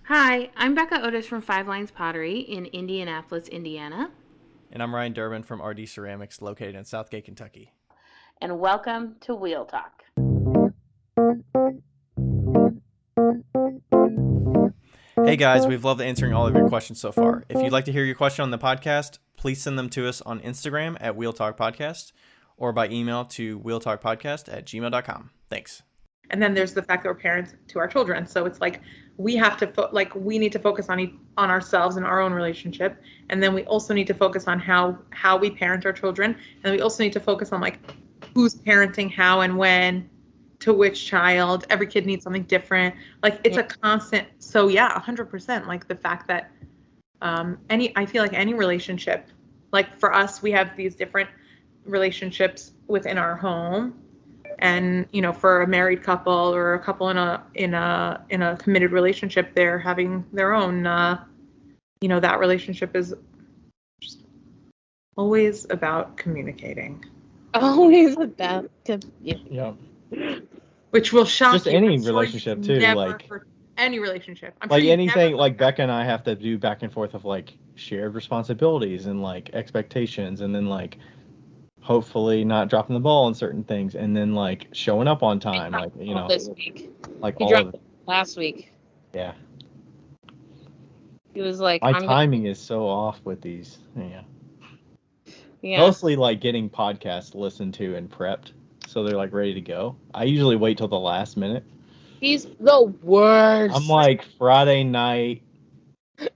Hi, I'm Becca Otis from Five Lines Pottery in Indianapolis, Indiana. And I'm Ryan Durbin from Tzipporah Ceramics located in Southgate, Kentucky. And welcome to Wheel Talk. Hey guys, we've loved answering all of your questions so far. If you'd like to hear your question on the podcast, please send them to us on Instagram at Wheel Talk Podcast or by email to wheeltalkpodcast@gmail.com. Thanks. And then there's the fact that we're parents to our children. So it's like we have to we need to focus on ourselves and our own relationship, and then we also need to focus on how we parent our children, and we also need to focus on like who's parenting how and when to which child. Every kid needs something different. Like it's a constant. So yeah, 100%. Like the fact that I feel like any relationship, like for us, we have these different relationships within our home. And, you know, for a married couple or a couple in a committed relationship, they're having their own, that relationship is just always about communicating. Always about Yeah. Which will shock just you. Any relationship too, like any relationship. I'm like sure anything, like Becca and I have to do back and forth of like shared responsibilities and like expectations, and then like hopefully not dropping the ball on certain things, and then like showing up on time, like this week. Like he all dropped of it. Last week. Yeah. He was like, my timing is so off with these. Yeah. Mostly like getting podcasts listened to and prepped, so they're like ready to go. I usually wait till the last minute. He's the worst. I'm like Friday night.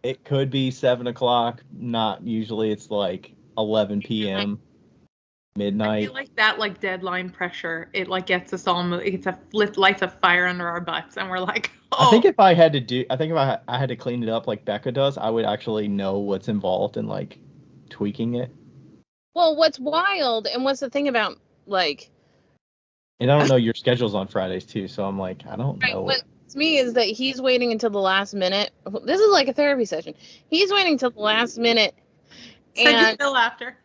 It could be 7:00. Not usually. It's like 11 p.m. midnight. I feel like that like deadline pressure. It like gets us all. It's lights a fire under our butts, and we're like, oh. I think if I had to clean it up like Becca does, I would actually know what's involved in like tweaking it. Well, what's wild and what's the thing about like. And I don't know your schedules on Fridays too, so I'm like, I don't know. What's me is that he's waiting until the last minute. This is like a therapy session. He's waiting until the last minute. And Bill after.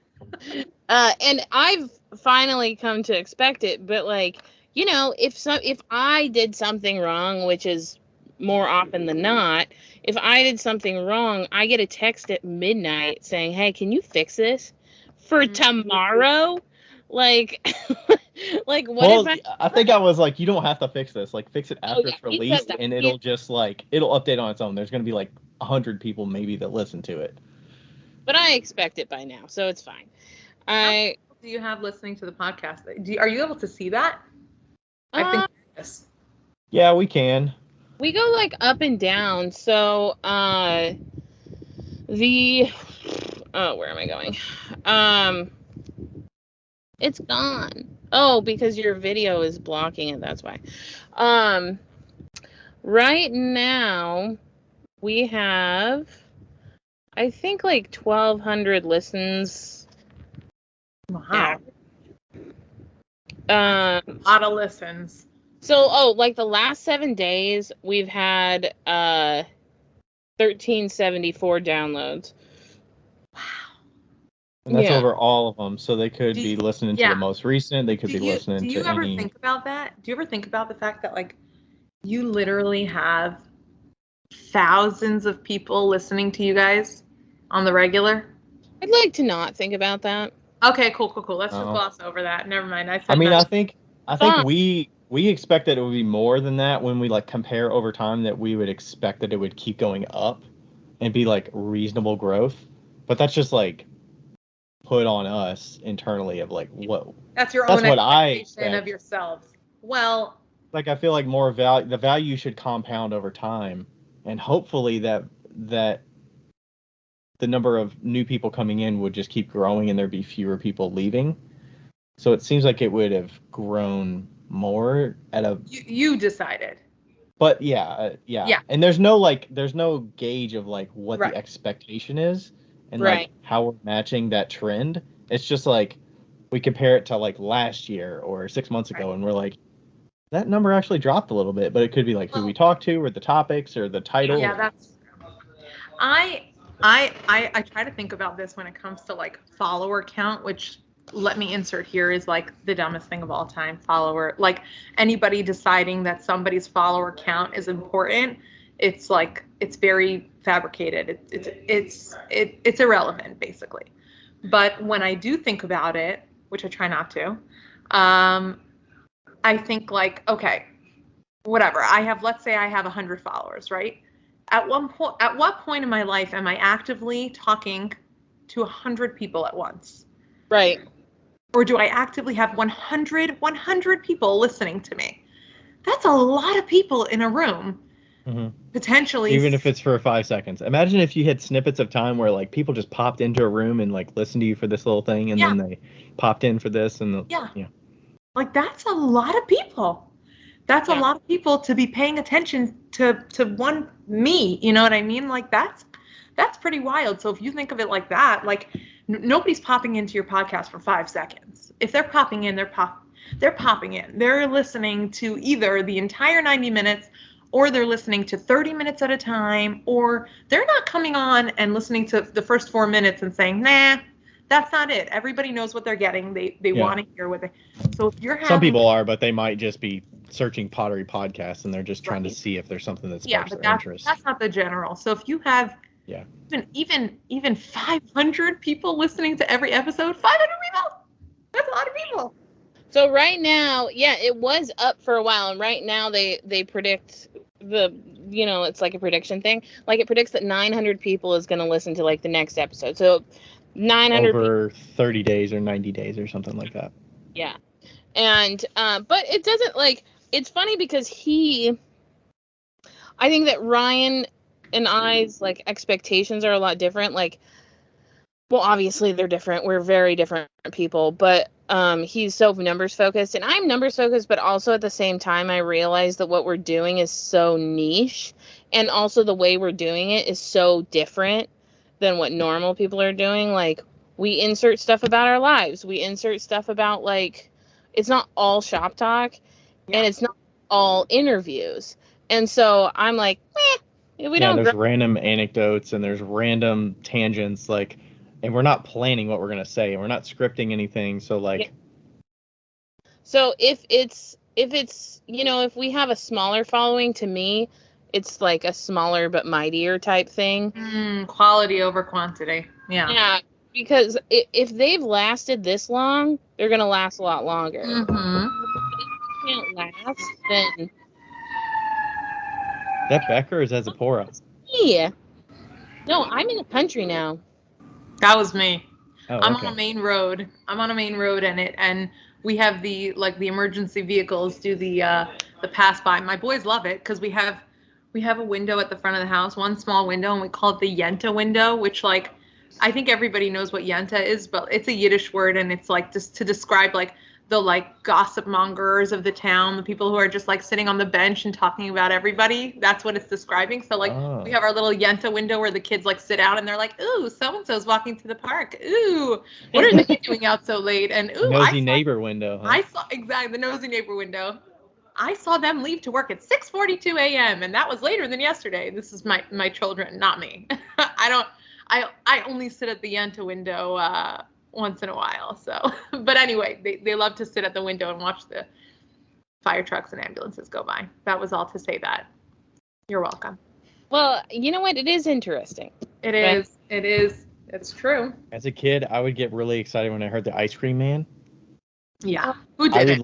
And I've finally come to expect it, but like, you know, if I did something wrong, which is more often than not, if I did something wrong, I get a text at midnight saying, "Hey, can you fix this for tomorrow?" Like, like what? Well, I think I was like, you don't have to fix this. Like, fix it after it's released, and it'll just like it'll update on its own. There's gonna be like 100 people maybe that listen to it. But I expect it by now, so it's fine. How many people do you have listening to the podcast? Are you able to see that? I think yes. Yeah, we can. We go like up and down. So where am I going? It's gone. Oh, because your video is blocking it. That's why. Right now we have, I think, like 1,200 listens. Wow. A lot of listens. So, like the last 7 days, we've had 1,374 downloads. Wow. And that's over all of them, so they could be listening to the most recent. They could be listening to any. Do you ever think about that? Do you ever think about the fact that like you literally have thousands of people listening to you guys on the regular? I'd like to not think about that. Okay, cool. Let's just gloss over that. Never mind. I think we expect that it would be more than that when we like compare over time, that we would expect that it would keep going up and be like reasonable growth. But that's just like put on us internally of like what. That's your own expectation of yourselves. Well, like I feel like more value. The value should compound over time, and hopefully that the number of new people coming in would just keep growing and there'd be fewer people leaving. So it seems like it would have grown more at a... You decided. But yeah. And there's no gauge of like what the expectation is and like how we're matching that trend. It's just like we compare it to like last year or 6 months ago and we're like, that number actually dropped a little bit, but it could be like who we talk to or the topics or the title. Yeah, that's... I try to think about this when it comes to like follower count, which let me insert here is like the dumbest thing of all time. Follower, like anybody deciding that somebody's follower count is important it's like, it's very fabricated. It's irrelevant, basically. But when I do think about it, which I try not to, I think like, okay, whatever. Let's say I have 100 followers, right? At what point in my life am I actively talking to 100 people at once? Right. Or do I actively have 100 people listening to me? That's a lot of people in a room. Mm-hmm. Potentially. Even if it's for 5 seconds. Imagine if you had snippets of time where like people just popped into a room and like listened to you for this little thing, and then they popped in for this, and like that's a lot of people. That's a lot of people to be paying attention to me. You know what I mean? Like that's pretty wild. So if you think of it like that, like nobody's popping into your podcast for 5 seconds. If they're popping in, they're popping in. They're listening to either the entire 90 minutes, or they're listening to 30 minutes at a time, or they're not coming on and listening to the first 4 minutes and saying, nah, that's not it. Everybody knows what they're getting. They want to hear what they. So if you're having, some people are, but they might just be searching pottery podcasts and they're just trying to see if there's something that sparks their interest. That's not the general. So if you have even 500 people listening to every episode, 500 people, that's a lot of people. So right now, it was up for a while, and right now they predict it's like a prediction thing. Like it predicts that 900 people is going to listen to like the next episode. So 900 over 30 days or 90 days or something like that. Yeah. And but it doesn't like, it's funny because I think that Ryan and I's like expectations are a lot different. Like, well, obviously they're different. We're very different people, but he's so numbers focused and I'm numbers focused, but also at the same time, I realize that what we're doing is so niche, and also the way we're doing it is so different than what normal people are doing. Like, we insert stuff about our lives. We insert stuff about, like, it's not all shop talk, and it's not all interviews. And so I'm like, we don't. There's random anecdotes and there's random tangents, like, and we're not planning what we're gonna say, and we're not scripting anything. So like, so if if we have a smaller following, to me, it's like a smaller but mightier type thing. Quality over quantity. Yeah. Yeah, because if they've lasted this long, they're gonna last a lot longer. Mm-hmm. If they can't last, then. That Becca or is that Tzipporah? Yeah. No, I'm in the country now. That was me. Oh, I'm on a main road. And we have the emergency vehicles do the pass by. My boys love it because we have a window at the front of the house, one small window, and we call it the Yenta window, which, like, I think everybody knows what Yenta is, but it's a Yiddish word, and it's like just to describe like the like gossip mongers of the town, the people who are just like sitting on the bench and talking about everybody. That's what it's describing. So like we have our little Yenta window where the kids like sit out and they're like, ooh, so-and-so's walking to the park. Ooh, what are they doing out so late? And ooh, nosy neighbor window. Huh? I saw the nosy neighbor window. I saw them leave to work at 6:42 a.m. and that was later than yesterday. This is my children, not me. I only sit at the Yenta window once in a while. So, but anyway, they love to sit at the window and watch the fire trucks and ambulances go by. That was all to say that. You're welcome. Well, you know what? It is interesting. It is. It's true. As a kid, I would get really excited when I heard the ice cream man. Yeah. Who did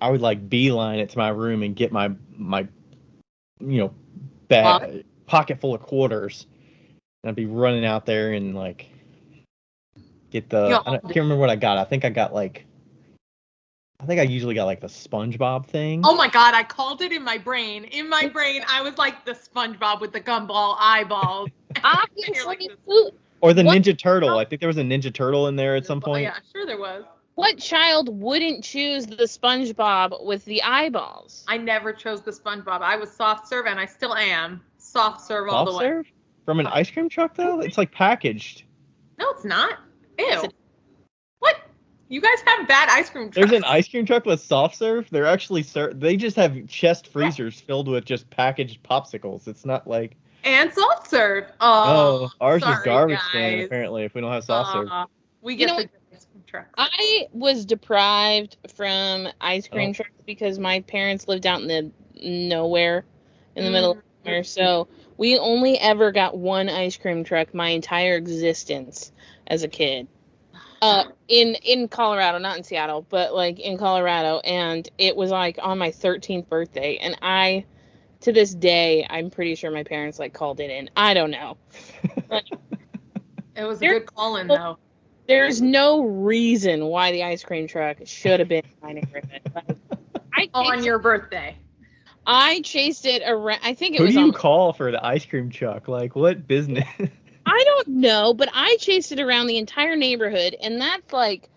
I would beeline it to my room and get my bag, pocket full of quarters. And I'd be running out there and like get the. I can't remember what I got. I think I usually got like the SpongeBob thing. Oh my God! I called it in my brain. I was like the SpongeBob with the gumball eyeballs. Or the Ninja Turtle. I think there was a Ninja Turtle in there at some point. Yeah, sure there was. What child wouldn't choose the SpongeBob with the eyeballs? I never chose the SpongeBob. I was soft serve, and I still am soft serve all the way. Serve? From an ice cream truck, though? It's like packaged. No, it's not. Ew. What? You guys have bad ice cream trucks. There's an ice cream truck with soft serve? They're actually they just have chest freezers filled with just packaged popsicles. It's not like... And soft serve. Oh, ours is garbage can, apparently, if we don't have soft serve. We get the ice cream trucks. I was deprived from ice cream trucks because my parents lived out in the nowhere, in the middle of somewhere. So we only ever got one ice cream truck my entire existence as a kid. In Colorado, not in Seattle, but like in Colorado, and it was like on my 13th birthday, and I, to this day, I'm pretty sure my parents like called it in. I don't know. It was a good call-in, though. There's no reason why the ice cream truck should have been in my neighborhood. On your birthday. I chased it around. I think it Who was. Who do you call for the ice cream truck? Like, what business? I don't know, but I chased it around the entire neighborhood, and that's like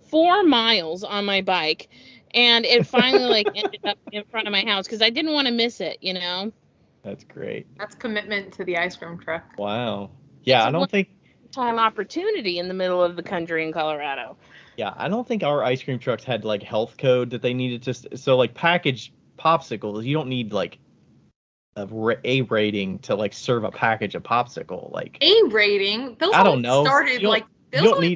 4 miles on my bike, and it finally like ended up in front of my house because I didn't want to miss it, you know. That's great. That's commitment to the ice cream truck. Wow. Yeah, I don't think time opportunity in the middle of the country in Colorado. Yeah, I don't think our ice cream trucks had like health code that they needed to. So like packaged popsicles, you don't need like a rating to like serve a package of popsicle. Like a rating? Those I don't know. Started like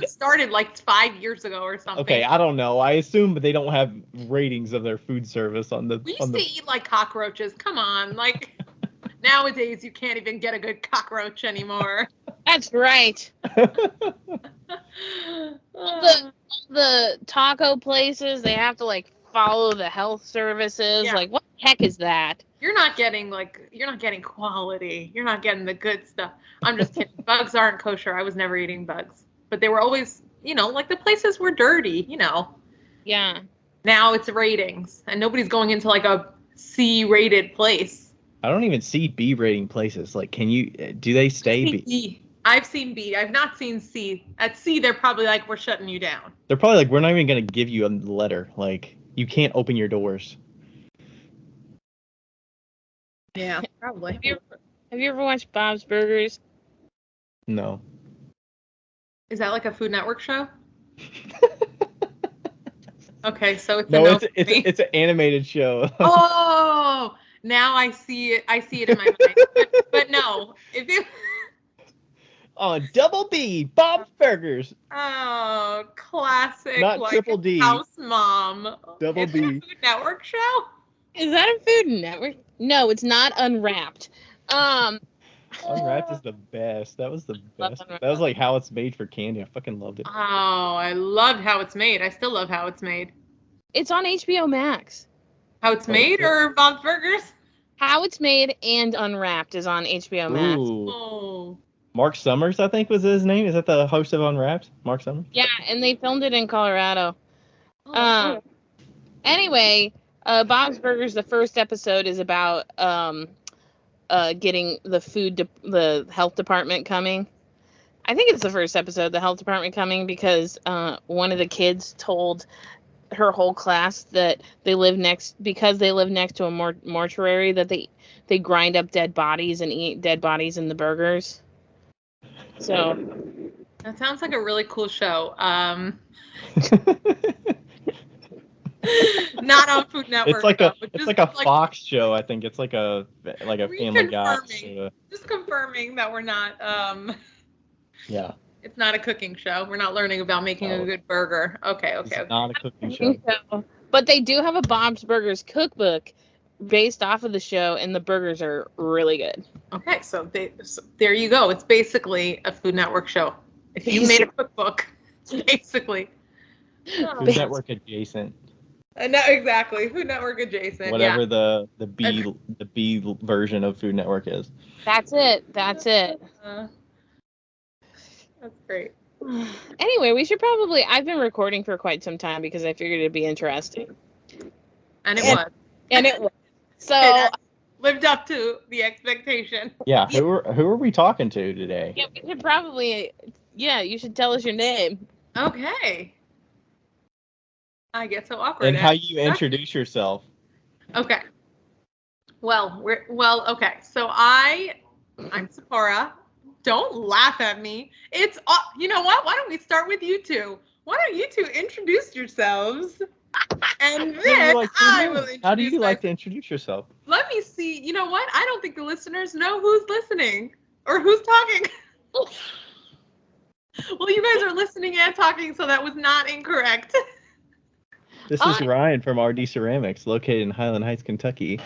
started like 5 years ago or something. Okay, I don't know. I assume they don't have ratings of their food service on the. We used to eat like cockroaches. Come on, like nowadays you can't even get a good cockroach anymore. That's right. the taco places, they have to like follow the health services. Yeah. Like, what the heck is that? You're not getting quality. You're not getting the good stuff. I'm just kidding. Bugs aren't kosher. I was never eating bugs, but they were always, like the places were dirty. Yeah. Now it's ratings, and nobody's going into like a C-rated place. I don't even see B rating places. Like, do they stay B? I've seen B. I've not seen C. At C, they're probably like, we're shutting you down. They're probably like, we're not even going to give you a letter. Like, you can't open your doors. Yeah, probably. Have you ever watched Bob's Burgers? No. Is that like a Food Network show? Okay, so it's it's an animated show. Oh, now I see it. I see it in my mind. But no, if you. On Double B, Bob's Burgers. Oh, classic. Not like Triple D. House Mom. Double B. Is it a Food Network show? Is that a Food Network? No, it's not Unwrapped. Unwrapped is the best. That was the best. That was like How It's Made for candy. I fucking loved it. Oh, I loved How It's Made. I still love How It's Made. It's on HBO Max. How It's Made or Bob's Burgers? How It's Made and Unwrapped is on HBO Max. Ooh. Oh. Mark Summers, I think was his name. Is that the host of Unwrapped? Mark Summers? Yeah, and they filmed it in Colorado. Anyway, Bob's Burgers, the first episode is about getting the health department coming. I think it's the first episode, the health department coming, because one of the kids told her whole class that they live next to a mortuary, that they grind up dead bodies and eat dead bodies in the burgers. So that sounds like a really cool show. Not on Food Network. It's like a Fox show. I think it's like a Family Guy show. Just confirming that we're not. Yeah. It's not a cooking show. We're not learning about making a good burger. Okay. It's not a cooking show. But they do have a Bob's Burgers cookbook based off of the show, and the burgers are really good. Okay, so there you go. It's basically a Food Network show. If you made a cookbook, basically. Food Network adjacent. No, exactly. Food Network adjacent. Whatever the B version of Food Network is. That's it. That's great. Anyway, I've been recording for quite some time because I figured it'd be interesting. And it was. And it was. So lived up to the expectation. Yeah, who are we talking to today? Yeah, we should probably. Yeah, you should tell us your name. Okay. I get so awkward. And how you introduce yourself. Okay. Well, okay. So I'm Tzipporah. Don't laugh at me. It's you know what? Why don't we start with you two? Why don't you two introduce yourselves? And then I will introduce. How do you like to introduce yourself? Let me see. You know what? I don't think the listeners know who's listening or who's talking. Well, you guys are listening and talking, so that was not incorrect. This is Ryan from RD Ceramics, located in Highland Heights, Kentucky.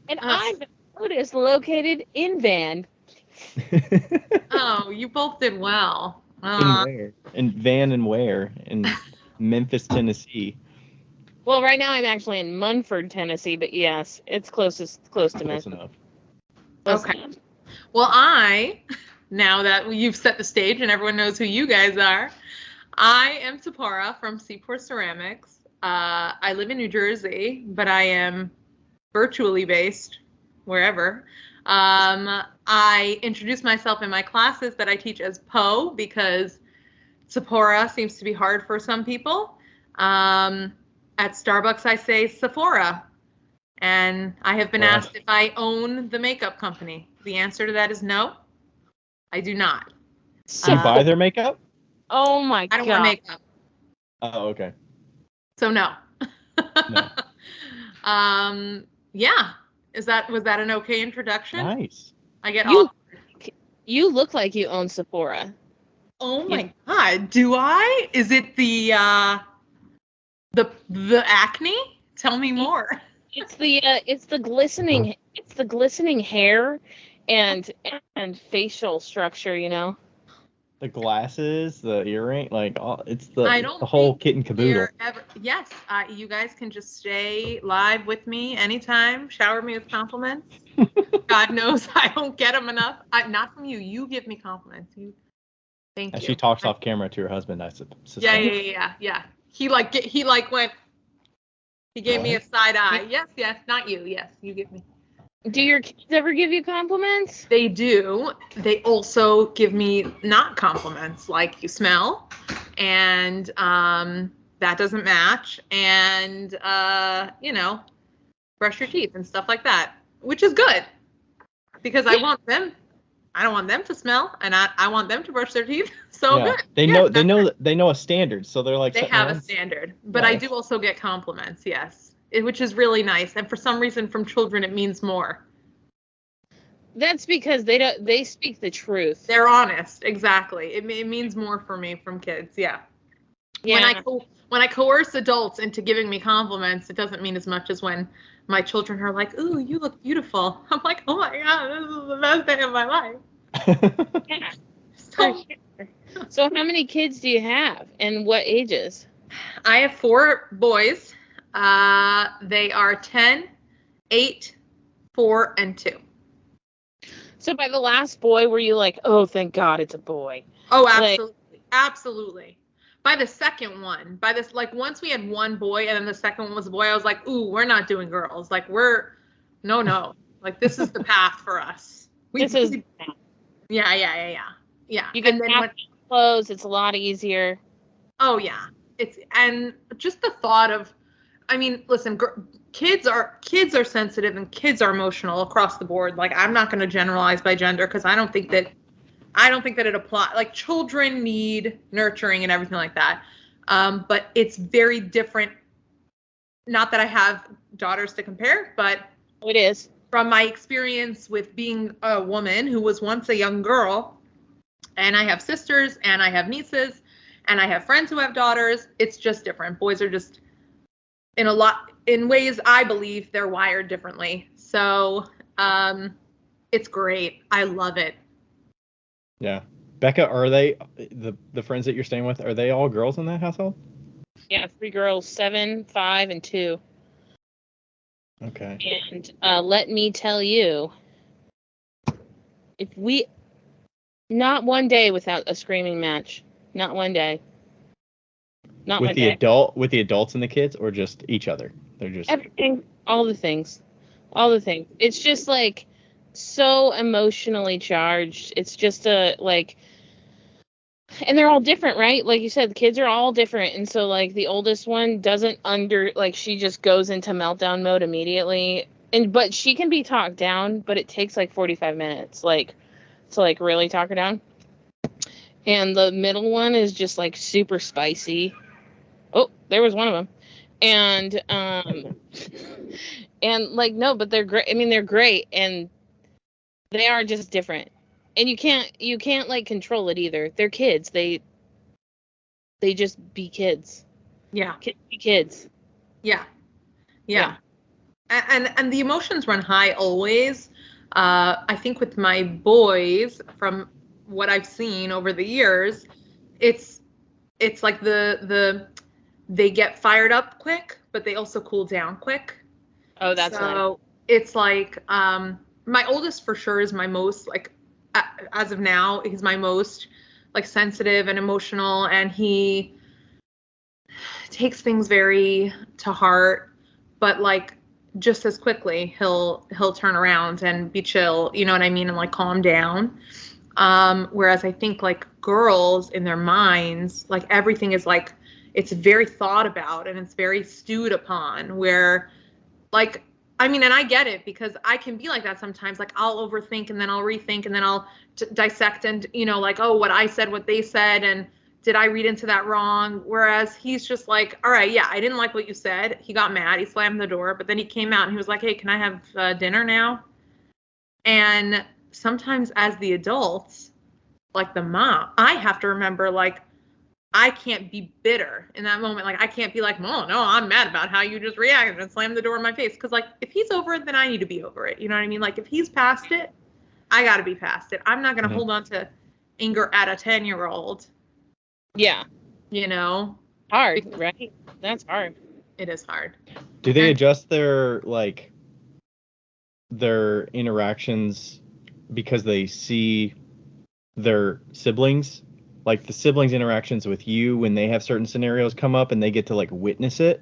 And I've been road is located in Van. Oh, you both did well. In where? In Van and where? In Memphis, Tennessee. Well, right now I'm actually in Munford, Tennessee, but yes, it's close to Memphis. Close enough. Okay. Well, now that you've set the stage and everyone knows who you guys are, I am Tzipporah from Sipor Ceramics. I live in New Jersey, but I am virtually based wherever. I introduce myself in my classes that I teach as Po because Tzipporah seems to be hard for some people. At Starbucks, I say Sephora. And I have been asked if I own the makeup company. The answer to that is no. I do not. Do you buy their makeup? Oh my God. I don't wear makeup. Oh, okay. So no. No. Yeah. Was that an okay introduction? Nice. I get You look like you own Sephora. Oh my God. Do I? Is it the acne? Tell me more. It's the glistening hair and facial structure, you know. The glasses, the earring, it's the whole kit and caboodle. Yes, you guys can just stay live with me anytime. Shower me with compliments. God knows I don't get them enough. Not from you. You give me compliments. Thank you. She talks off camera to her husband, I suspect. Yeah. He gave me a side eye. Yes, not you. Yes, you give me. Do your kids ever give you compliments? They do. They also give me not compliments, like you smell, and that doesn't match, and brush your teeth and stuff like that, which is good because I don't want them to smell, and I want them to brush their teeth. Good. They know a standard, so they're like they have a standard. But I do also get compliments, yes, which is really nice. And for some reason, from children, it means more. That's because they speak the truth. They're honest, exactly. It means more for me from kids, yeah. When I coerce adults into giving me compliments, it doesn't mean as much as when my children are like, "Ooh, you look beautiful." I'm like, "Oh my God, this is the best day of my life." Yeah. So how many kids do you have, and what ages? I have 4 boys. They are 10, 8, 4, and 2. So by the last boy, were you like, "Oh, thank God, it's a boy"? Oh, absolutely, absolutely. By the second one, once we had one boy and then the second one was a boy, I was like, "Ooh, we're not doing girls. No. Like this is the path for us." Yeah. You can have clothes. It's a lot easier. Oh yeah, and just the thought of, I mean, listen, kids are sensitive and kids are emotional across the board. Like I'm not going to generalize by gender because I don't think that it applies. Like children need nurturing and everything like that, but it's very different. Not that I have daughters to compare, but it is. From my experience with being a woman who was once a young girl, and I have sisters and I have nieces and I have friends who have daughters, it's just different. Boys are just in ways I believe they're wired differently. So it's great. I love it. Yeah. Becca, are they the friends that you're staying with, are they all girls in that household? Yeah, 3 girls, 7, 5, and 2. Okay. And let me tell you, not one day without a screaming match. Not one day. Not with the adults and the kids, or just each other? They're just everything, all the things. It's just like so emotionally charged. It's just and they're all different, right? Like you said, the kids are all different. And so like the oldest one doesn't she just goes into meltdown mode immediately. But she can be talked down, but it takes like 45 minutes, to really talk her down. And the middle one is just like super spicy. Oh, there was one of them. And no, but they're great. I mean, they're great, and they are just different. And you can't like control it either. They're kids. They just be kids. Yeah. Kids be kids. Yeah. And the emotions run high always. I think with my boys, from what I've seen over the years, it's like they get fired up quick, but they also cool down quick. Oh, that's nice. So it's like my oldest for sure is my most, like, as of now, he's my most like sensitive and emotional, and he takes things very to heart, but like just as quickly he'll turn around and be chill, you know what I mean, and like calm down. Whereas I think like girls in their minds, like everything is like, it's very thought about and it's very stewed upon, where like, I mean, and I get it because I can be like that sometimes. Like I'll overthink and then I'll rethink and then I'll dissect and, you know, like, oh, what I said, what they said, and did I read into that wrong? Whereas he's just like, all right, yeah, I didn't like what you said. He got mad. He slammed the door, but then he came out and he was like, hey, can I have dinner now? And sometimes as the adults, like the mom, I have to remember, like, I can't be bitter in that moment. Like, I can't be like, oh, no, I'm mad about how you just reacted and slammed the door in my face. Because, like, if he's over it, then I need to be over it. You know what I mean? Like, if he's past it, I got to be past it. I'm not going to hold on to anger at a 10-year-old. Yeah. You know? Hard, right? That's hard. It is hard. Do they adjust their interactions because they see their siblings? Like the siblings' interactions with you when they have certain scenarios come up and they get to like witness it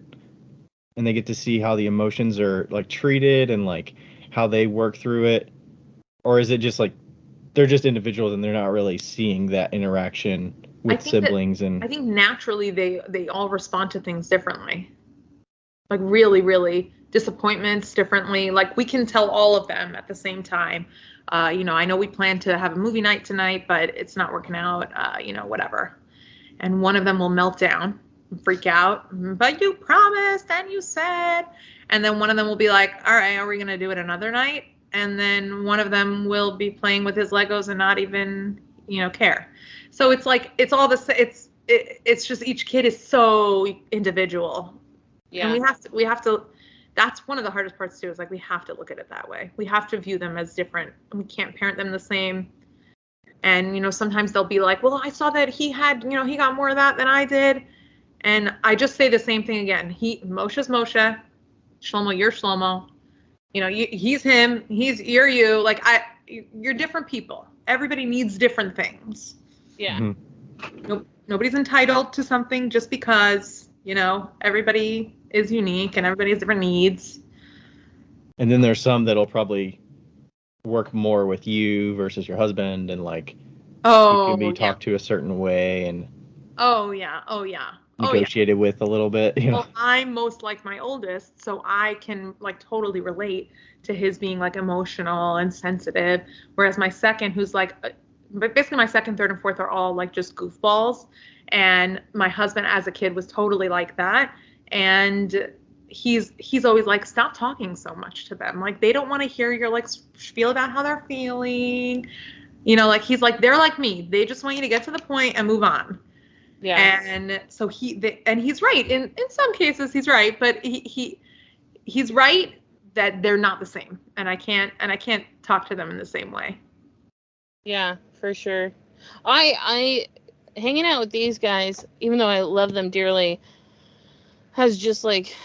and they get to see how the emotions are like treated and like how they work through it? Or is it just like they're just individuals and they're not really seeing that interaction with siblings? And I think naturally they all respond to things differently. Like really, really disappointments differently. Like we can tell all of them at the same time. You know, I know we plan to have a movie night tonight, but it's not working out, you know, whatever. And one of them will melt down and freak out, but you promised and you said. And then one of them will be like, all right, are we going to do it another night? And then one of them will be playing with his Legos and not even, you know, care. So it's like, it's all it's just each kid is so individual. Yeah. And we have to, that's one of the hardest parts too, is like we have to look at it that way. We have to view them as different. We can't parent them the same. And, you know, sometimes they'll be like, well, I saw that he had, you know, he got more of that than I did. And I just say the same thing again. Moshe's Moshe, Shlomo, you're Shlomo. You know, he's him, you're you. Like you're different people. Everybody needs different things. Yeah. Mm-hmm. Nobody's entitled to something just because, you know, everybody is unique and everybody has different needs. And then there's some that'll probably work more with you versus your husband, and like you can be talked to a certain way and negotiated with a little bit, you know. Well, I'm most like my oldest, so I can like totally relate to his being like emotional and sensitive, whereas my second, who's like basically my second, third, and fourth are all like just goofballs, and my husband as a kid was totally like that. And he's always like, stop talking so much to them. Like, they don't want to hear your like spiel about how they're feeling. You know, like he's like, they're like me. They just want you to get to the point and move on. Yeah. And so he's right. In some cases he's right, but he's right that they're not the same. And I can't talk to them in the same way. Yeah, for sure. I hanging out with these guys, even though I love them dearly, has just like,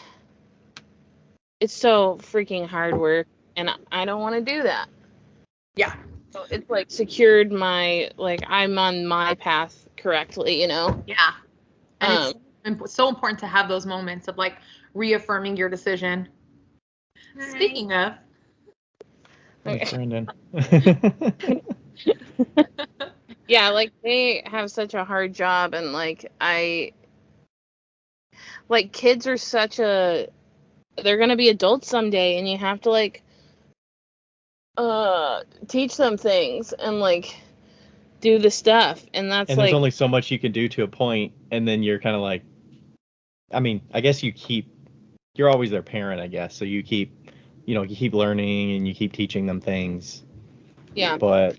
it's so freaking hard work, and I don't want to do that. Yeah. So it's like secured my, like, I'm on my path correctly, you know? Yeah. And it's so important to have those moments of like reaffirming your decision. Right. Speaking of. Thanks, Brandon. Yeah, like they have such a hard job, and like kids are they're gonna be adults someday, and you have to like teach them things and like do the stuff, and that's and there's only so much you can do to a point, and then you're kind of like, I mean, I guess you're always their parent, I guess, so you keep learning and you keep teaching them things. Yeah. But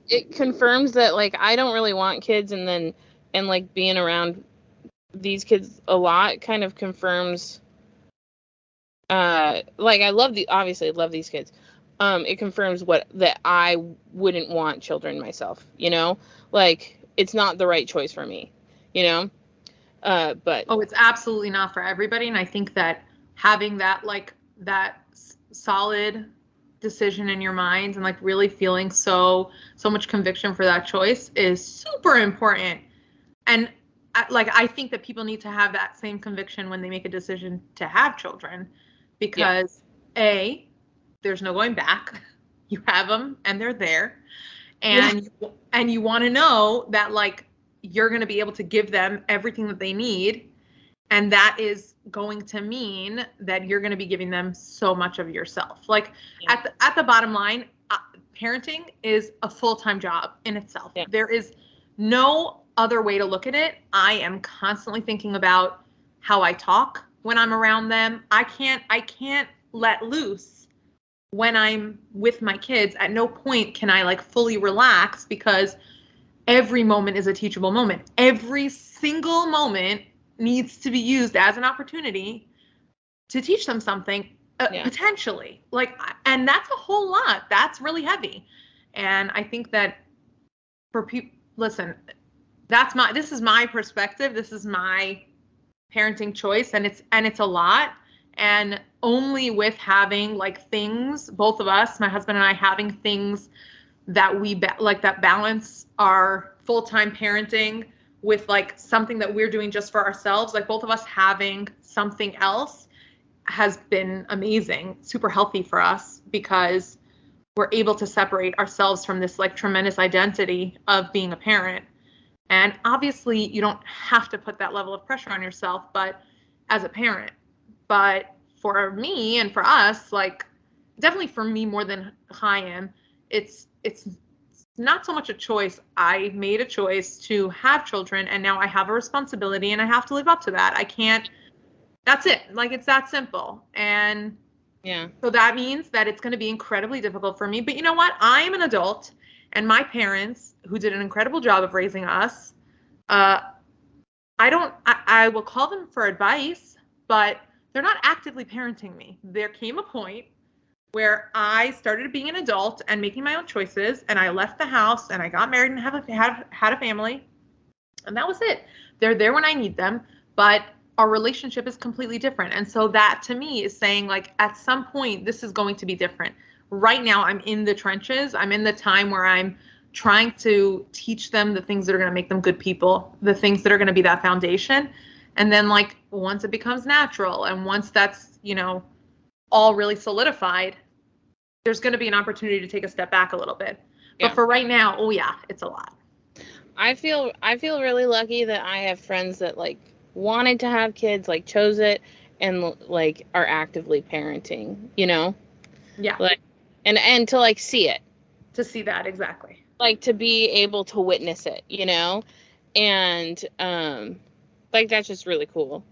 it confirms that like I don't really want kids, and like being around these kids a lot kind of confirms like obviously I love these kids, it confirms that I wouldn't want children myself, you know? Like, it's not the right choice for me, you know? But it's absolutely not for everybody. And I think that having that, like, that solid decision in your mind and like really feeling so much conviction for that choice is super important. And I think that people need to have that same conviction when they make a decision to have children, because there's no going back. You have them and they're there, and you want to know that like you're going to be able to give them everything that they need, and that is going to mean that you're going to be giving them so much of yourself. Like at the bottom line, parenting is a full-time job in itself. Yeah. There is no other way to look at it. I am constantly thinking about how I talk when I'm around them. I can't let loose when I'm with my kids. At no point can I like fully relax, because every moment is a teachable moment. Every single moment needs to be used as an opportunity to teach them something, potentially. Like, and that's a whole lot. That's really heavy. And I think that for people, listen, this is my perspective. This is my parenting choice, and it's a lot. And only with having like things, both of us, my husband and I, having things that we that balance our full-time parenting with like something that we're doing just for ourselves, like both of us having something else has been amazing, super healthy for us, because we're able to separate ourselves from this like tremendous identity of being a parent. And obviously you don't have to put that level of pressure on yourself, but as a parent. But for me and for us, like definitely for me more than Chaim, it's not so much a choice. I made a choice to have children, and now I have a responsibility and I have to live up to that. I can't, that's it. Like, it's that simple. And so that means that it's going to be incredibly difficult for me. But you know what? I am an adult, and my parents, who did an incredible job of raising us, I will call them for advice, but they're not actively parenting me. There came a point where I started being an adult and making my own choices, and I left the house and I got married and had a family, and that was it. They're there when I need them, but our relationship is completely different. And so that to me is saying, like, at some point this is going to be different. Right now I'm in the trenches. I'm in the time where I'm trying to teach them the things that are going to make them good people, the things that are going to be that foundation. And then like once it becomes natural and once that's, you know, all really solidified, there's going to be an opportunity to take a step back a little bit. But for right now, it's a lot. I feel really lucky that I have friends that like wanted to have kids, like chose it, and like are actively parenting, you know? Yeah. Like, and to like see it. To see that, exactly. Like to be able to witness it, you know? And like that's just really cool.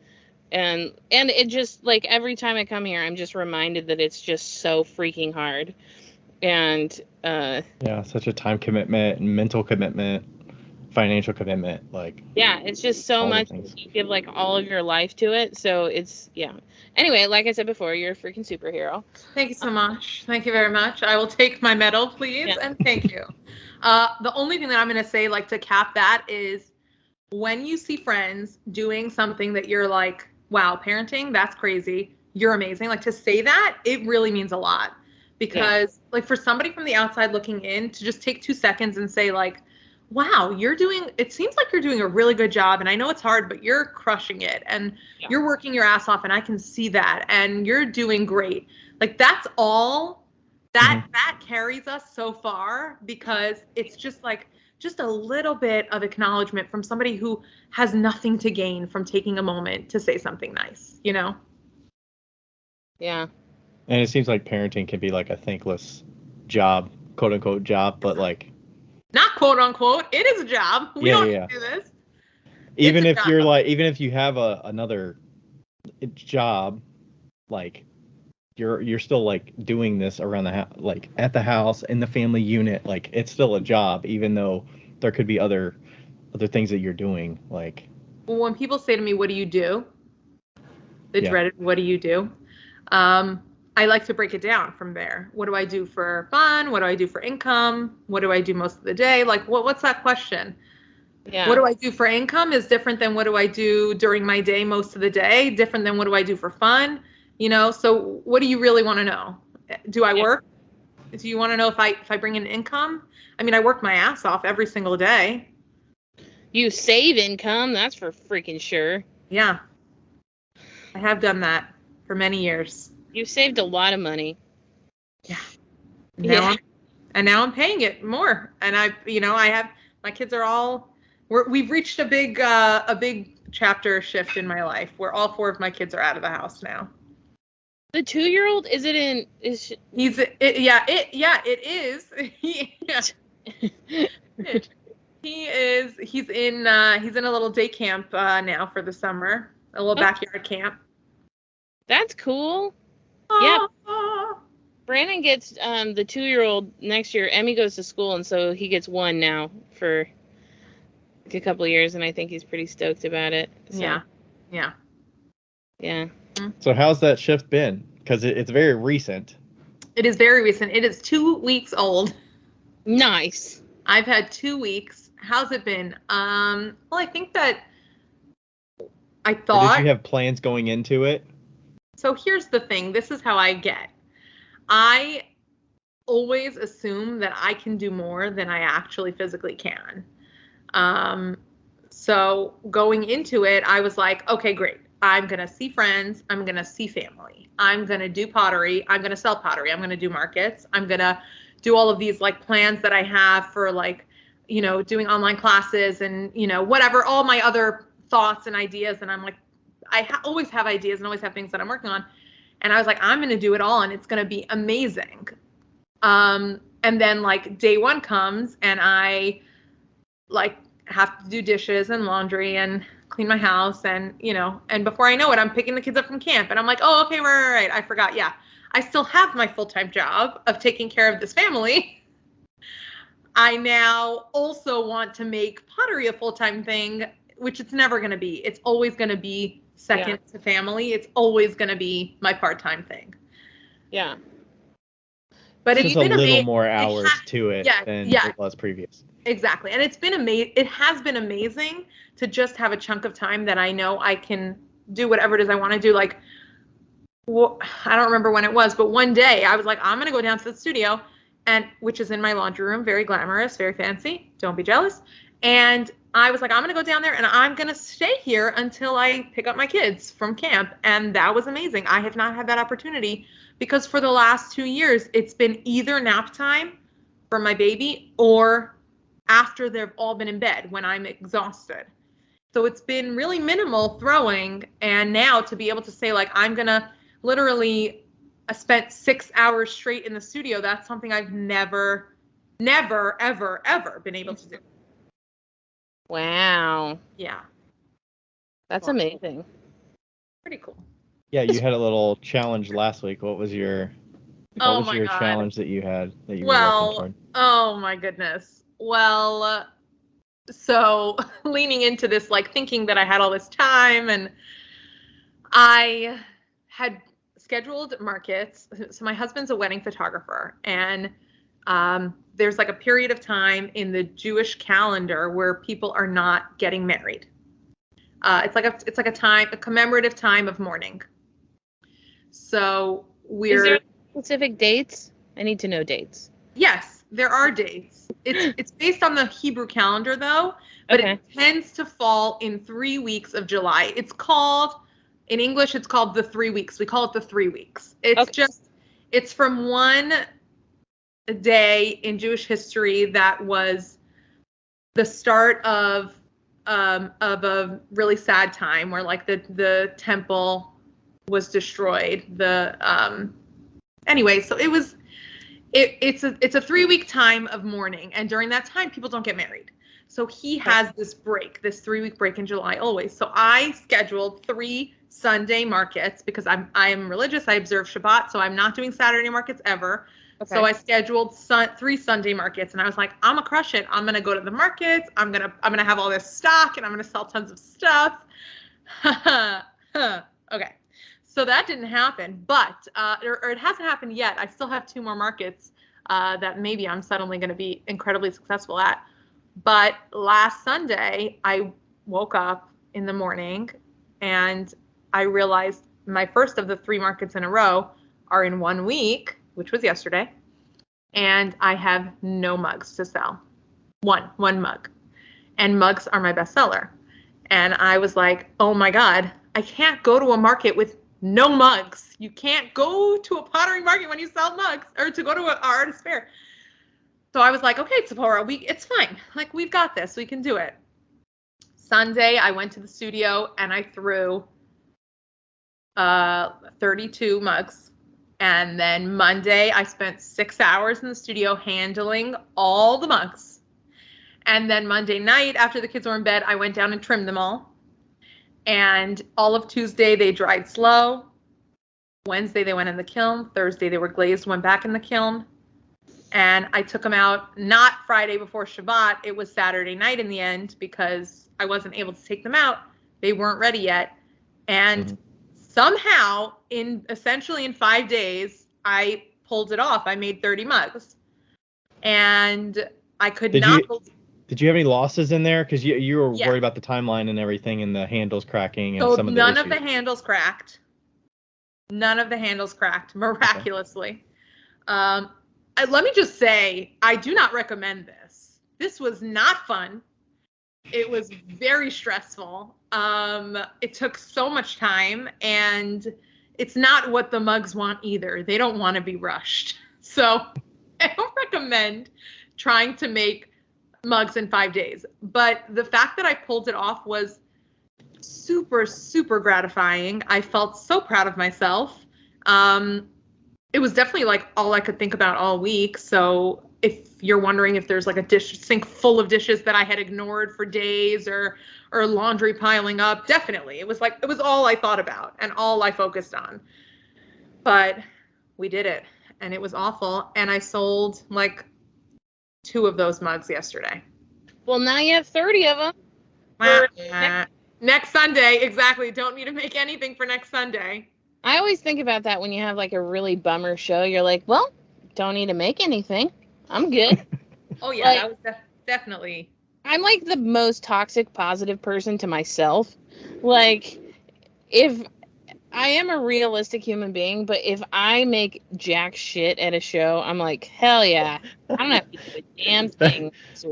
And it just, like, every time I come here, I'm just reminded that it's just so freaking hard. And such a time commitment and mental commitment, financial commitment, like it's just so much. You give like all of your life to it, so it's anyway, like I said before, you're a freaking superhero. Thank you so much. Thank you very much. I will take my medal, please. And thank you. The only thing that I'm going to say, like, to cap that is when you see friends doing something that you're like, wow, parenting, that's crazy, you're amazing, like, to say that, it really means a lot. Because like for somebody from the outside looking in to just take 2 seconds and say like, wow, it seems like you're doing a really good job, and I know it's hard, but you're crushing it, and you're working your ass off, and I can see that, and you're doing great. Like, that's all that carries us so far, because it's just like just a little bit of acknowledgement from somebody who has nothing to gain from taking a moment to say something nice, you know? Yeah. And it seems like parenting can be like a thankless job, quote unquote job, but like, not quote unquote, it is a job. We don't have to do this. Even if you're like, even if you have another job, like you're still like doing this around the house, like at the house, in the family unit, like it's still a job, even though there could be other things that you're doing. Like, well, when people say to me, what do you do? The dreaded, what do you do? I like to break it down from there. What do I do for fun? What do I do for income? What do I do most of the day? Like, what's that question? Yeah. What do I do for income is different than what do I do during my day most of the day, different than what do I do for fun, So what do you really want to know? Do I work? Do you want to know if I bring in income? I mean, I work my ass off every single day. You save income, that's for freaking sure. Yeah. I have done that for many years. You saved a lot of money. Yeah. Now I'm paying it more. And I have, my kids are all, we've reached a big chapter shift in my life where all 4 of my kids are out of the house now. The 2-year-old, it is. He's in a little day camp now for the summer, a little backyard camp. That's cool. Yep. Brandon gets the 2-year-old next year. Emmy goes to school, and so he gets 1 now for like a couple of years, and I think he's pretty stoked about it. So. Yeah. So how's that shift been? Because it's very recent. It is very recent. It is 2 weeks old. Nice. I've had 2 weeks. How's it been? Well, I think that I thought. Or did you have plans going into it? So here's the thing. This is how I get. I always assume that I can do more than I actually physically can. So going into it, I was like, okay, great. I'm going to see friends. I'm going to see family. I'm going to do pottery. I'm going to sell pottery. I'm going to do markets. I'm going to do all of these like plans that I have for like, doing online classes and, whatever, all my other thoughts and ideas. And I'm like, always have ideas and always have things that I'm working on. And I was like, I'm going to do it all and it's going to be amazing. And then like day 1 comes and I like have to do dishes and laundry and clean my house and, and before I know it, I'm picking the kids up from camp and I'm like, oh, okay, right. I forgot. Yeah. I still have my full-time job of taking care of this family. I now also want to make pottery a full-time thing, which it's never going to be. It's always going to be second to family. It's always going to be my part-time thing. Yeah. But it's just a little more hours to it than it was previous. Exactly. And it's been it has been amazing to just have a chunk of time that I know I can do whatever it is I want to do. Like, I don't remember when it was, but one day I was like, I'm going to go down to the studio, which is in my laundry room, very glamorous, very fancy. Don't be jealous. And I was like, I'm going to go down there and I'm going to stay here until I pick up my kids from camp. And that was amazing. I have not had that opportunity because for the last 2 years, it's been either nap time for my baby or after they've all been in bed when I'm exhausted. So it's been really minimal throwing. And now to be able to say, like, I'm going to literally spent 6 hours straight in the studio, that's something I've never, ever been able to do. Wow. Yeah. That's amazing. Pretty cool. Yeah, you had a little challenge last week. What was your challenge that you had that you were working toward? Oh my goodness. Well, so leaning into this, like thinking that I had all this time, and I had scheduled markets. So my husband's a wedding photographer, and there's like a period of time in the Jewish calendar where people are not getting married. It's like a commemorative time of mourning. So Is there specific dates? I need to know dates. Yes, there are dates. It's based on the Hebrew calendar though, but It tends to fall in 3 weeks of July. In English, it's called the 3 weeks. We call it the 3 weeks. It's from one day in Jewish history that was the start of a really sad time where like the temple was destroyed. Anyway, so it's a 3 week time of mourning, and during that time people don't get married. So he has this 3 week break in July always. So I scheduled 3 Sunday markets because I'm religious. I observe Shabbat, so I'm not doing Saturday markets ever. Okay. So I scheduled 3 Sunday markets, and I was like, I'm gonna crush it. I'm gonna go to the markets. I'm gonna have all this stock, and I'm gonna sell tons of stuff. Okay. So that didn't happen, but or it hasn't happened yet. I still have 2 more markets that maybe I'm suddenly going to be incredibly successful at. But last Sunday, I woke up in the morning and I realized my first of the 3 markets in a row are in 1 week, which was yesterday, and I have no mugs to sell. One mug. And mugs are my best seller. And I was like, oh my God, I can't go to a market with no mugs. You can't go to a pottery market when you sell mugs, or to go to an artist fair. So I was like, okay, Tzipporah, it's fine. Like, we've got this. We can do it. Sunday, I went to the studio and I threw 32 mugs. And then Monday, I spent 6 hours in the studio handling all the mugs. And then Monday night, after the kids were in bed, I went down and trimmed them all. And all of Tuesday, they dried slow. Wednesday, they went in the kiln. Thursday, they were glazed, went back in the kiln. And I took them out, not Friday before Shabbat. It was Saturday night in the end because I wasn't able to take them out. They weren't ready yet. And somehow, essentially in 5 days, I pulled it off. I made 30 mugs. And I could not... Did you have any losses in there? Because you were worried about the timeline and everything, and the handles cracking and some of the issues. None of the handles cracked. None of the handles cracked, miraculously. Okay. Let me just say, I do not recommend this. This was not fun. It was very stressful. It took so much time, and it's not what the mugs want either. They don't want to be rushed. So I don't recommend trying to make mugs in 5 days. But the fact that I pulled it off was super, super gratifying. I felt so proud of myself. It was definitely like all I could think about all week. So if you're wondering if there's like a sink full of dishes that I had ignored for days or laundry piling up, definitely. It was all I thought about and all I focused on. But we did it, and it was awful. And I sold like 2 of those mugs yesterday. Well, now you have 30 of them. Next Sunday, exactly. Don't need to make anything for next Sunday. I always think about that when you have like a really bummer show. You're like, well, don't need to make anything. I'm good. Oh, yeah, like, that was definitely. I'm like the most toxic positive person to myself. Like, if I am a realistic human being, but if I make jack shit at a show, I'm like, hell yeah. I don't have to do a damn thing.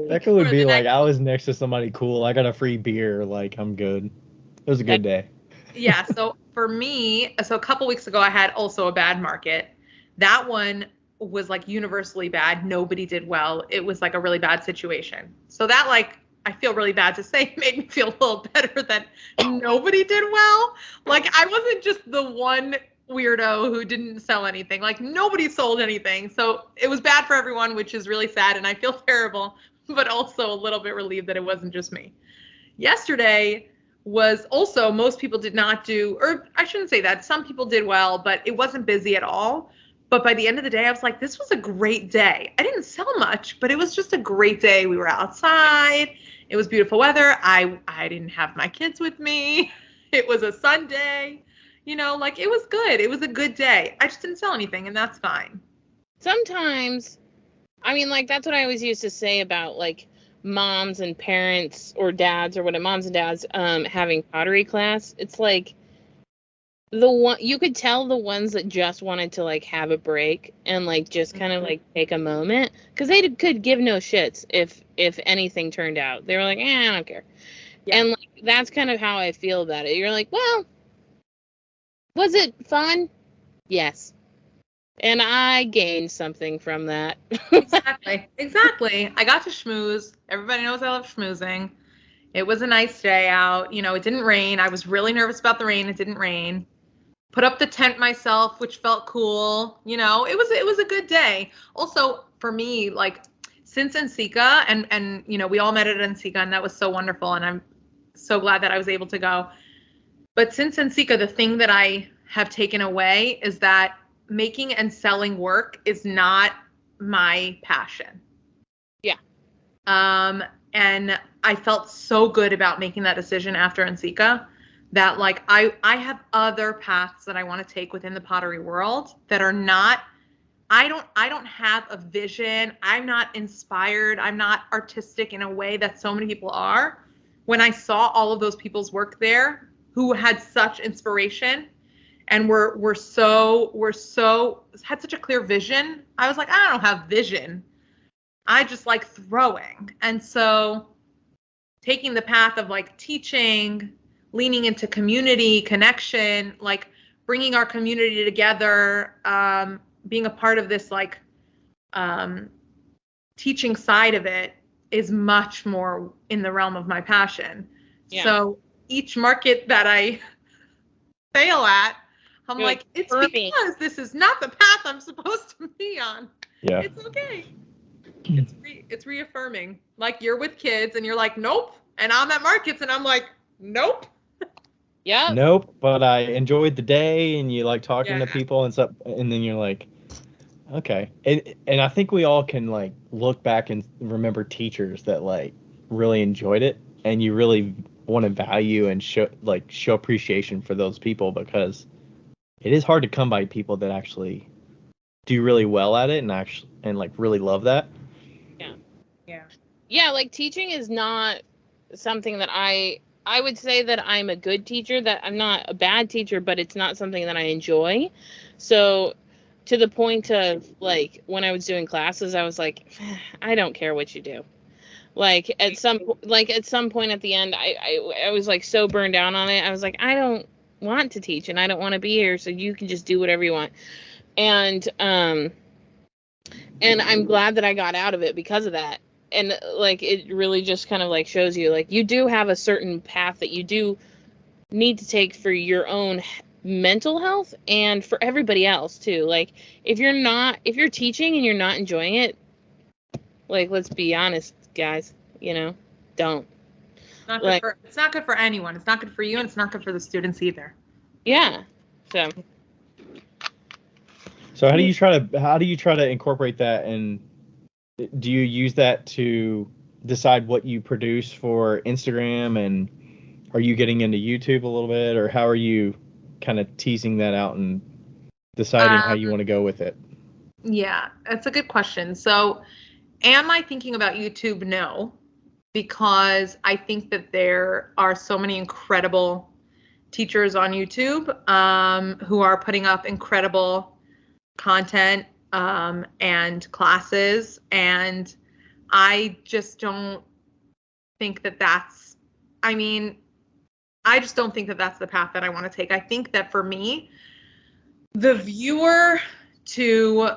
Becca would be like, I was next to somebody cool. I got a free beer. Like, I'm good. It was a good day. Yeah, so for me, a couple weeks ago, I had also a bad market. That one was like universally bad. Nobody did well. It was like a really bad situation. So that, like, I feel really bad to say, made me feel a little better that nobody did well. Like, I wasn't just the one weirdo who didn't sell anything. Like, nobody sold anything. So it was bad for everyone, which is really sad. And I feel terrible, but also a little bit relieved that it wasn't just me. Yesterday was also, most people did not do, or I shouldn't say that. Some people did well, but it wasn't busy at all. But by the end of the day, I was like, this was a great day. I didn't sell much, but it was just a great day. We were outside. It was beautiful weather. I didn't have my kids with me. It was a Sunday. You know, like, it was good. It was a good day. I just didn't sell anything, and that's fine. Sometimes, I mean, like, that's what I always used to say about, like, moms and parents or dads or whatever, moms and dads having pottery class. It's like, you could tell the ones that just wanted to like have a break and like just kind of like take a moment, because they could give no shits if anything turned out. They were like, I don't care. Yeah. And like, that's kind of how I feel about it. You're like, well, was it fun? Yes. And I gained something from that. Exactly. I got to schmooze. Everybody knows I love schmoozing. It was a nice day out. You know, it didn't rain. I was really nervous about the rain. It didn't rain. Put up the tent myself, which felt cool. You know, it was a good day. Also, for me, like, since NCECA, and you know, we all met at NCECA, and that was so wonderful, and I'm so glad that I was able to go. But since NCECA, the thing that I have taken away is that making and selling work is not my passion. Yeah. And I felt so good about making that decision after NCECA. that like I have other paths that I want to take within the pottery world that are not, I don't have a vision. I'm not inspired. I'm not artistic in a way that so many people are. When I saw all of those people's work there who had such inspiration and were had such a clear vision, I was like, I don't have vision. I just like throwing. And so taking the path of like teaching, leaning into community connection, like bringing our community together, being a part of this like teaching side of it is much more in the realm of my passion. Yeah. So each market that I fail at, I'm good. Like, it's because this is not the path I'm supposed to be on. Yeah. It's okay. It's reaffirming. Like, you're with kids and you're like, nope. And I'm at markets and I'm like, nope. Yeah. Nope. But I enjoyed the day, and you like talking to people and stuff, and then you're like, okay. And I think we all can like look back and remember teachers that like really enjoyed it, and you really want to value and show appreciation for those people, because it is hard to come by people that actually do really well at it and like really love that. Yeah, like teaching is not something that I would say that I'm a good teacher, that I'm not a bad teacher, but it's not something that I enjoy. So to the point of like when I was doing classes, I was like, I don't care what you do. Like at some point at the end, I was like so burned down on it. I was like, I don't want to teach and I don't want to be here, so you can just do whatever you want. And I'm glad that I got out of it because of that. And like it really just kind of like shows you like you do have a certain path that you do need to take for your own mental health and for everybody else too. Like if you're teaching and you're not enjoying it, like let's be honest, guys, don't. It's not good for anyone. It's not good for you, and it's not good for the students either. Yeah. So how do you try to incorporate that, and do you use that to decide what you produce for Instagram, and are you getting into YouTube a little bit, or how are you kind of teasing that out and deciding how you want to go with it? Yeah, that's a good question. So am I thinking about YouTube? No, because I think that there are so many incredible teachers on YouTube who are putting up incredible content and classes, and I just don't think that that's the path that I want to take. I think that for me, the viewer to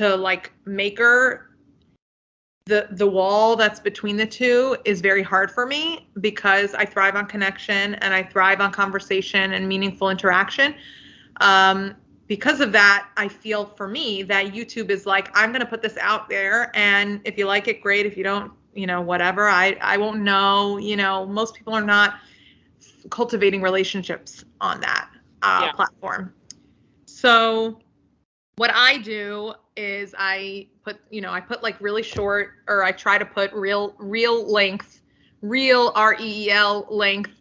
like maker, the wall that's between the two is very hard for me, because I thrive on connection and I thrive on conversation and meaningful interaction. Because of that, I feel for me that YouTube is like, I'm going to put this out there, and if you like it, great. If you don't, whatever, I won't know. Most people are not cultivating relationships on that platform. So what I do is I put like really short, or I try to put real length, REEL length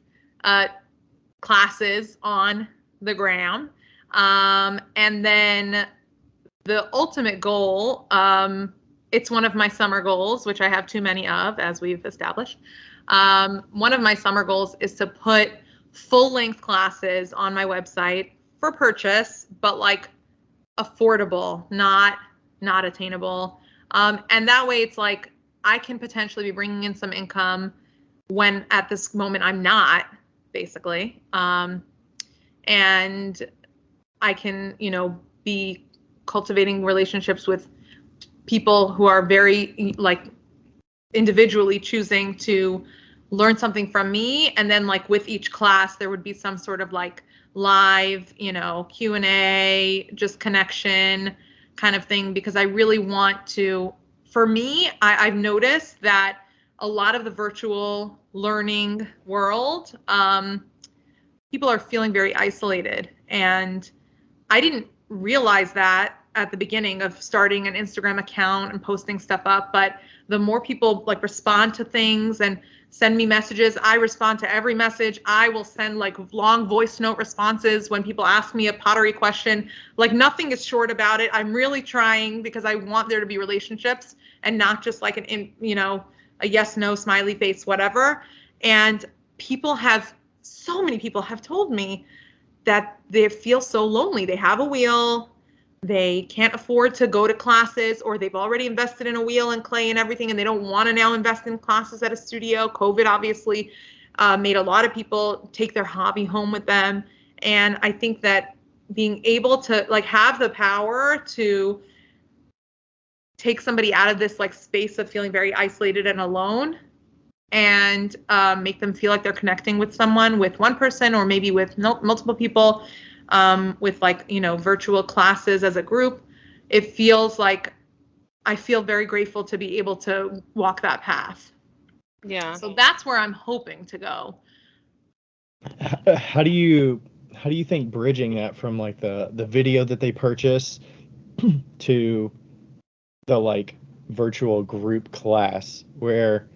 classes on the gram. And then the ultimate goal, it's one of my summer goals, which I have too many of, as we've established. One of my summer goals is to put full length classes on my website for purchase, but like affordable, not attainable. And that way it's like I can potentially be bringing in some income when at this moment I'm not, basically. And I can, be cultivating relationships with people who are very like individually choosing to learn something from me. And then like with each class, there would be some sort of like live, Q&A, just connection kind of thing, because I really want to, for me, I've noticed that a lot of the virtual learning world, people are feeling very isolated. And I didn't realize that at the beginning of starting an Instagram account and posting stuff up, but the more people like respond to things and send me messages. I respond to every message. I will send like long voice note responses when people ask me a pottery question. Like nothing is short about it. I'm really trying because I want there to be relationships and not just like a yes, no, smiley face, whatever. And so many people have told me that they feel so lonely. They have a wheel, they can't afford to go to classes, or they've already invested in a wheel and clay and everything, and they don't want to now invest in classes at a studio. COVID obviously made a lot of people take their hobby home with them. And I think that being able to like have the power to take somebody out of this like space of feeling very isolated and alone and make them feel like they're connecting with someone, with one person or maybe with multiple people, with like, virtual classes as a group. It feels like I feel very grateful to be able to walk that path. Yeah. So that's where I'm hoping to go. How do you think bridging that from like the video that they purchase to the like virtual group class, where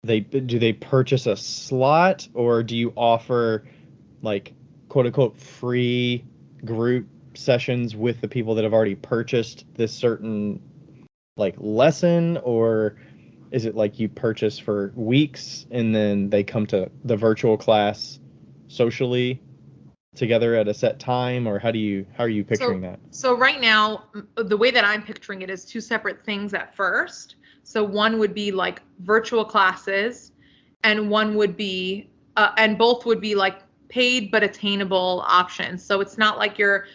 do they purchase a slot, or do you offer like quote unquote free group sessions with the people that have already purchased this certain like lesson, or is it like you purchase for weeks and then they come to the virtual class socially together at a set time, or how are you picturing that? So right now, the way that I'm picturing it is two separate things at first. So one would be like virtual classes, and one would be, and both would be like paid but attainable options. So it's not like you're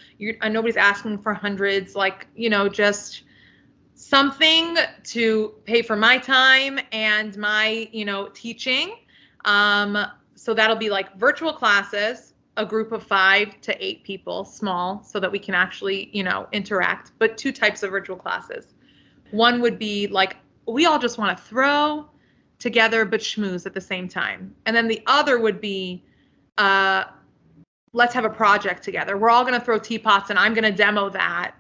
nobody's asking for hundreds, like, just something to pay for my time and my, teaching. So that'll be like virtual classes, a group of 5 to 8 people, small, so that we can actually, interact, but 2 types of virtual classes. One would be like, we all just want to throw together but schmooze at the same time. And then the other would be, let's have a project together. We're all going to throw teapots and I'm going to demo that.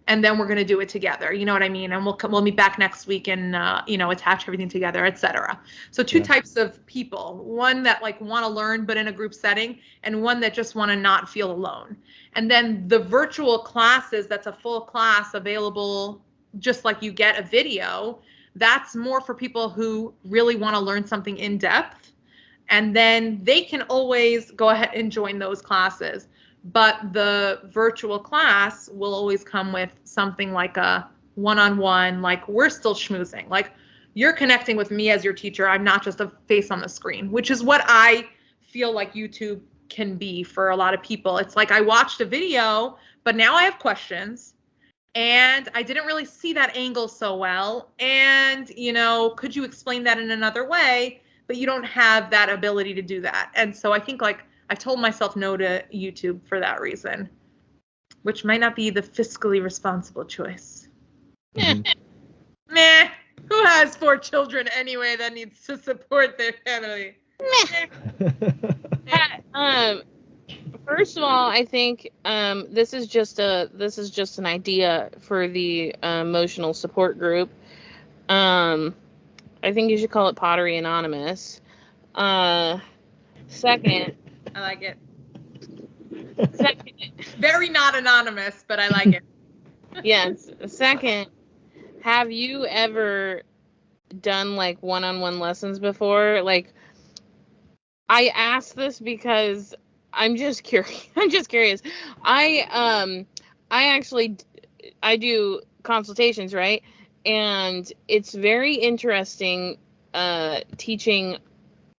And then we're going to do it together. You know what I mean? And we'll meet back next week and, attach everything together, etc. So 2 types of people, one that like want to learn, but in a group setting, and one that just want to not feel alone. And then the virtual classes, that's a full class available, just like you get a video. That's more for people who really want to learn something in depth. And then they can always go ahead and join those classes. But the virtual class will always come with something like a one-on-one, like we're still schmoozing. Like you're connecting with me as your teacher. I'm not just a face on the screen, which is what I feel like YouTube can be for a lot of people. It's like I watched a video, but now I have questions and I didn't really see that angle so well. And, could you explain that in another way? But you don't have that ability to do that. And so I think like I've told myself no to YouTube for that reason, which might not be the fiscally responsible choice. Mm-hmm. Meh. Who has 4 children anyway that needs to support their family? First of all, I think this is just an idea for the emotional support group. I think you should call it Pottery Anonymous. Second, I like it. Second, very not anonymous, but I like it. Yes. Second, have you ever done like one-on-one lessons before? Like, I ask this because I'm just curious. I do consultations, right? And it's very interesting teaching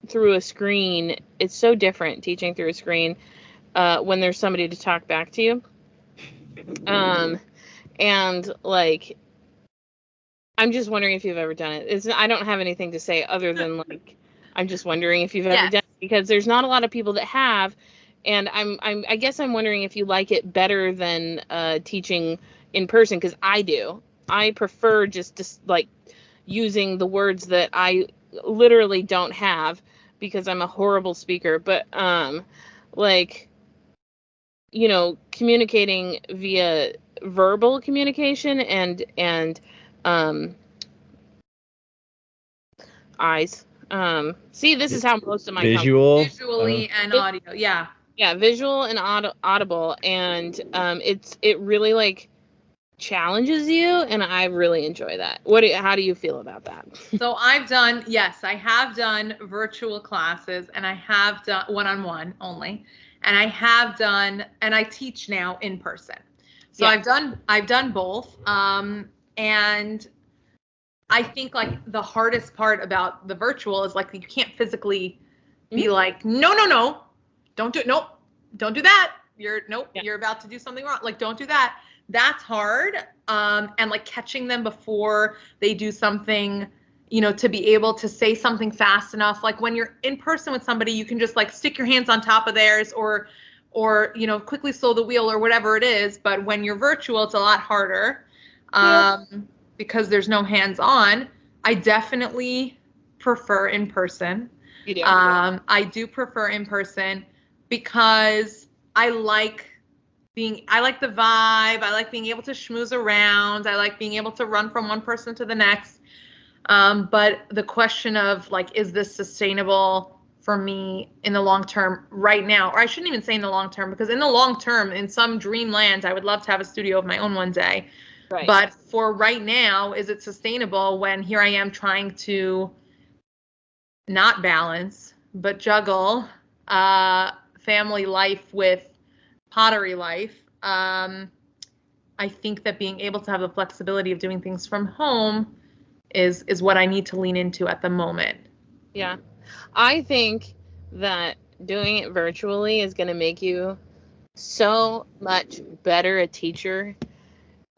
through a screen. It's so different teaching through a screen when there's somebody to talk back to you. And like, I'm just wondering if you've ever done it. I don't have anything to say other than like, I'm just wondering if you've ever done it, because there's not a lot of people that have. And I guess I'm wondering if you like it better than teaching in person, because I do. I prefer just to like using the words that I literally don't have, because I'm a horrible speaker, but communicating via verbal communication and eyes. See, this is how most of my visually and audio. Yeah. Yeah, visual and audible, and it really like challenges you, and I really enjoy that. How do you feel about that? So I have done virtual classes, and I have done one-on-one only, and I teach now in person. So yeah. I've done both, and I think like the hardest part about the virtual is like you can't physically be like, no, don't do that. You're about to do something wrong. Like, don't do that. That's hard. And like catching them before they do something, to be able to say something fast enough. Like when you're in person with somebody, you can just like stick your hands on top of theirs or quickly slow the wheel or whatever it is. But when you're virtual, it's a lot harder. Because there's no hands-on. I definitely prefer in person. You do. I do prefer in person because I like the vibe. I like being able to schmooze around. I like being able to run from one person to the next. But the question of like, is this sustainable for me in the long term right now? Or I shouldn't even say in the long term, because in the long term, in some dreamland, I would love to have a studio of my own one day. Right. But for right now, is it sustainable when here I am trying to not balance, but juggle family life with pottery life? I think that being able to have the flexibility of doing things from home is what I need to lean into at the moment. Yeah. I think that doing it virtually is going to make you so much better a teacher.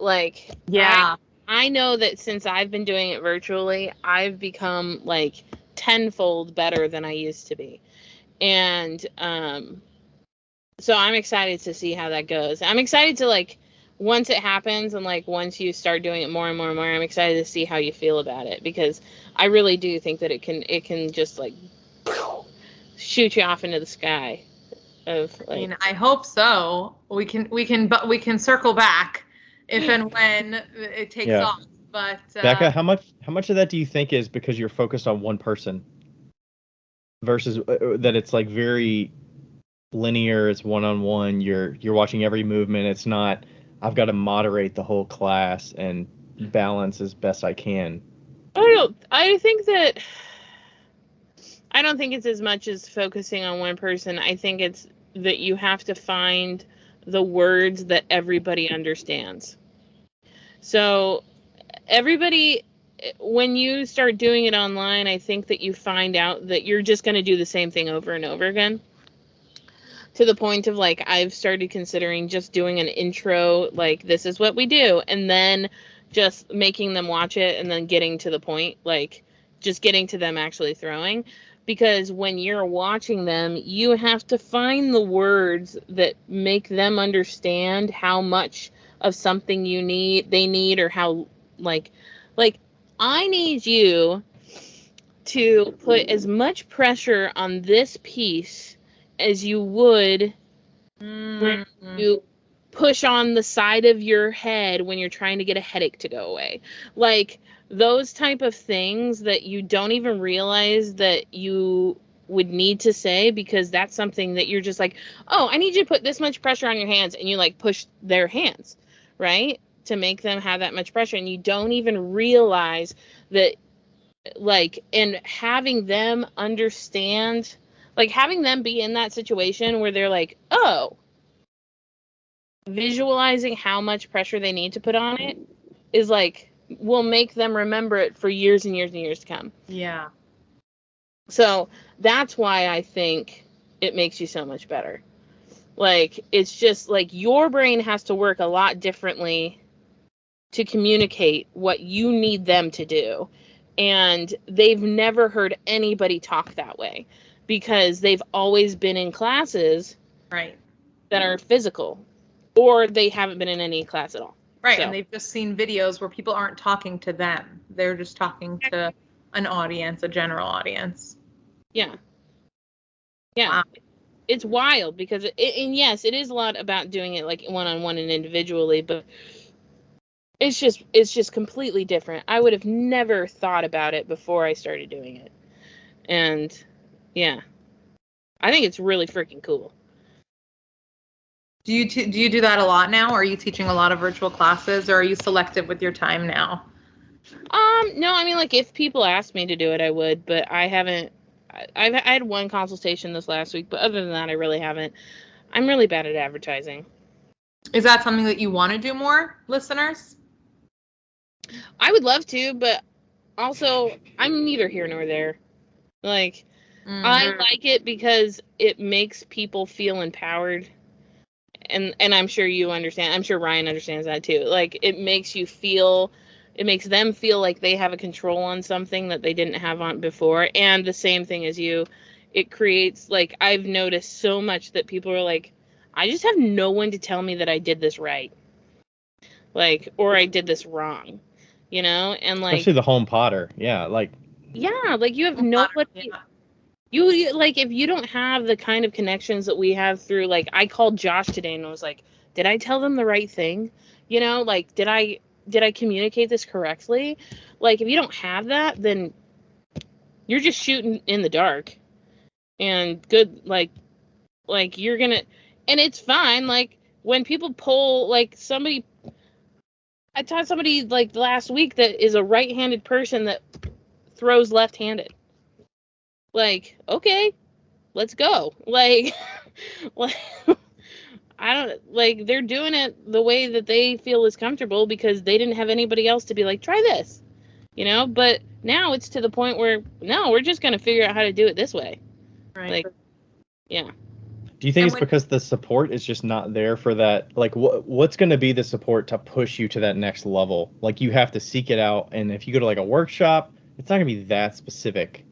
Like, yeah, I know that since I've been doing it virtually, I've become like tenfold better than I used to be. And so I'm excited to see how that goes. I'm excited to like, once it happens and like once you start doing it more and more and more, I'm excited to see how you feel about it, because I really do think that it can just like shoot you off into the sky. I hope so. We can circle back if and when it takes off. But Becca, how much of that do you think is because you're focused on one person versus that it's like very linear, it's one-on-one, you're watching every movement, it's not I've got to moderate the whole class and balance as best I can? I don't think it's as much as focusing on one person. I think it's that you have to find the words that everybody understands. So everybody, when you start doing it online, I think that you find out that you're just going to do the same thing over and over again. To the point of like, I've started considering just doing an intro, like this is what we do, and then just making them watch it and then getting to the point, like just getting to them actually throwing. Because when you're watching them, you have to find the words that make them understand how much of something they need, or how like I need you to put as much pressure on this piece as you would when you push on the side of your head when you're trying to get a headache to go away. Like those type of things that you don't even realize that you would need to say, because that's something that you're just like, oh, I need you to put this much pressure on your hands, and you like push their hands, right? To make them have that much pressure, and you don't even realize that, like, and having them understand, like having them be in that situation where they're like, oh, visualizing how much pressure they need to put on it is like, will make them remember it for years and years and years to come. Yeah. So that's why I think it makes you so much better. Like, it's just like your brain has to work a lot differently to communicate what you need them to do. And they've never heard anybody talk that way, because they've always been in classes right that are physical, or they haven't been in any class at all. Right. So. And they've just seen videos where people aren't talking to them. They're just talking to an audience, a general audience. Yeah. Yeah. Wow. It's wild, because and yes, it is a lot about doing it like one-on-one and individually, but It's just completely different. I would have never thought about it before I started doing it. And yeah, I think it's really freaking cool. Do you do that a lot now? Are you teaching a lot of virtual classes, or are you selective with your time now? No, I mean, like, if people asked me to do it, I would, but I haven't. I had one consultation this last week, but other than that, I really haven't. I'm really bad at advertising. Is that something that you want to do more, listeners? I would love to, but also, I'm neither here nor there. Like, I like it because it makes people feel empowered. And I'm sure you understand. I'm sure Ryan understands that too. Like, it makes them feel like they have a control on something that they didn't have on before. And the same thing as you, it creates, like, I've noticed so much that people are like, I just have no one to tell me that I did this right. Like, or I did this wrong, you know? And like, especially the home potter. Yeah. Like you have nobody. Yeah. You like, if you don't have the kind of connections that we have through, like, I called Josh today and was like, did I tell them the right thing? You know, like, did I communicate this correctly? Like, if you don't have that, then you're just shooting in the dark. And good, like you're gonna, and it's fine. Like, when people pull, like, I taught somebody, like, last week that is a right-handed person that throws left-handed. Like, okay, let's go. Like, I don't, like, they're doing it the way that they feel is comfortable because they didn't have anybody else to be like, try this, you know? But now it's to the point where, no, we're just going to figure out how to do it this way. Right. Like, yeah. Do you think it's because the support is just not there for that? Like, what's going to be the support to push you to that next level? Like, you have to seek it out. And if you go to, like, a workshop, it's not going to be that specific.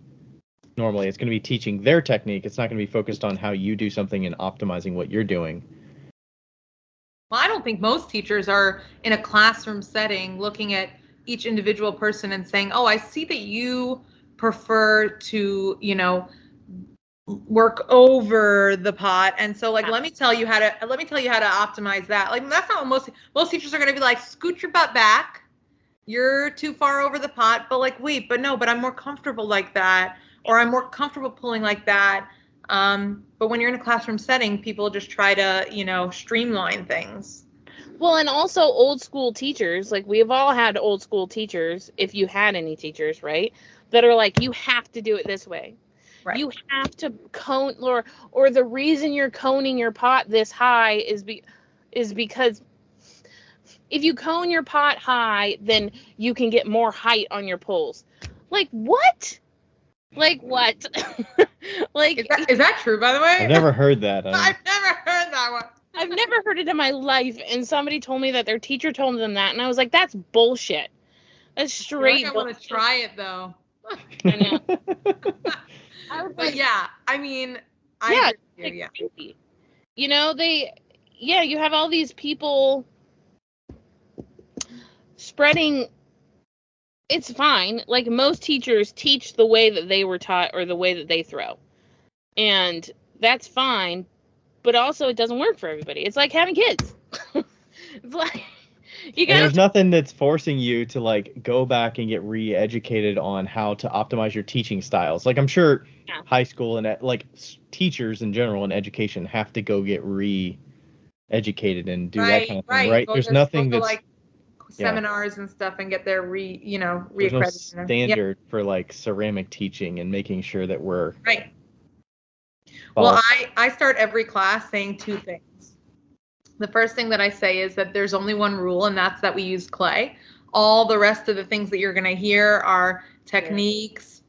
Normally, it's going to be teaching their technique. It's not going to be focused on how you do something and optimizing what you're doing. Well, I don't think most teachers are in a classroom setting looking at each individual person and saying, oh, I see that you prefer to, you know, work over the pot. And so, like, let me tell you how to optimize that. Like, that's not what most teachers are going to be like, scoot your butt back. You're too far over the pot. But like, wait, but I'm more comfortable like that. Or I'm more comfortable pulling like that. But when you're in a classroom setting, people just try to, you know, streamline things. Well, and also old school teachers, like, we've all had old school teachers, if you had any teachers, right, that are like, you have to do it this way. Right. You have to cone, or the reason you're coning your pot this high is because if you cone your pot high, then you can get more height on your pulls. Like, what? Like, what? Like, is that true, by the way? I've never heard that. I've never heard that one. I've never heard it in my life, and somebody told me that their teacher told them that, and I was like, that's bullshit. That's straight bullshit. I want to try it, though. I know. But yeah, I mean, I agree with you, yeah. You know, you have all these people spreading. It's fine. Like, most teachers teach the way that they were taught or the way that they throw. And that's fine. But also, it doesn't work for everybody. It's like having kids. It's like, there's nothing that's forcing you to, like, go back and get re-educated on how to optimize your teaching styles. Like, I'm sure high school and, like, teachers in general in education have to go get re-educated and do that kind of thing, right? There's nothing that's... Like, seminars and stuff and get their reaccredited. There's no standard for, like, ceramic teaching and making sure that we're right. Well, I start every class saying two things. The first thing that I say is that there's only one rule, and that's that we use clay. All the rest of the things that you're going to hear are techniques,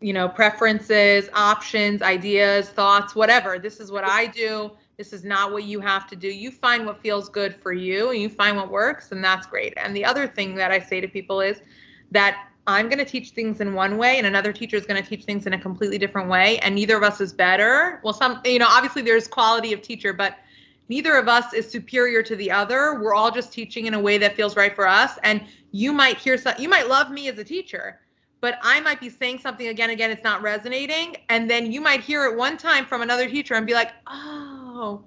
you know, preferences, options, ideas, thoughts, whatever. This is what I do. This is not what you have to do. You find what feels good for you, and you find what works, and that's great. And the other thing that I say to people is that I'm going to teach things in one way, and another teacher is going to teach things in a completely different way, and neither of us is better. Well, obviously there's quality of teacher, but neither of us is superior to the other. We're all just teaching in a way that feels right for us, and you might you might love me as a teacher, but I might be saying something again, it's not resonating, and then you might hear it one time from another teacher and be like, oh,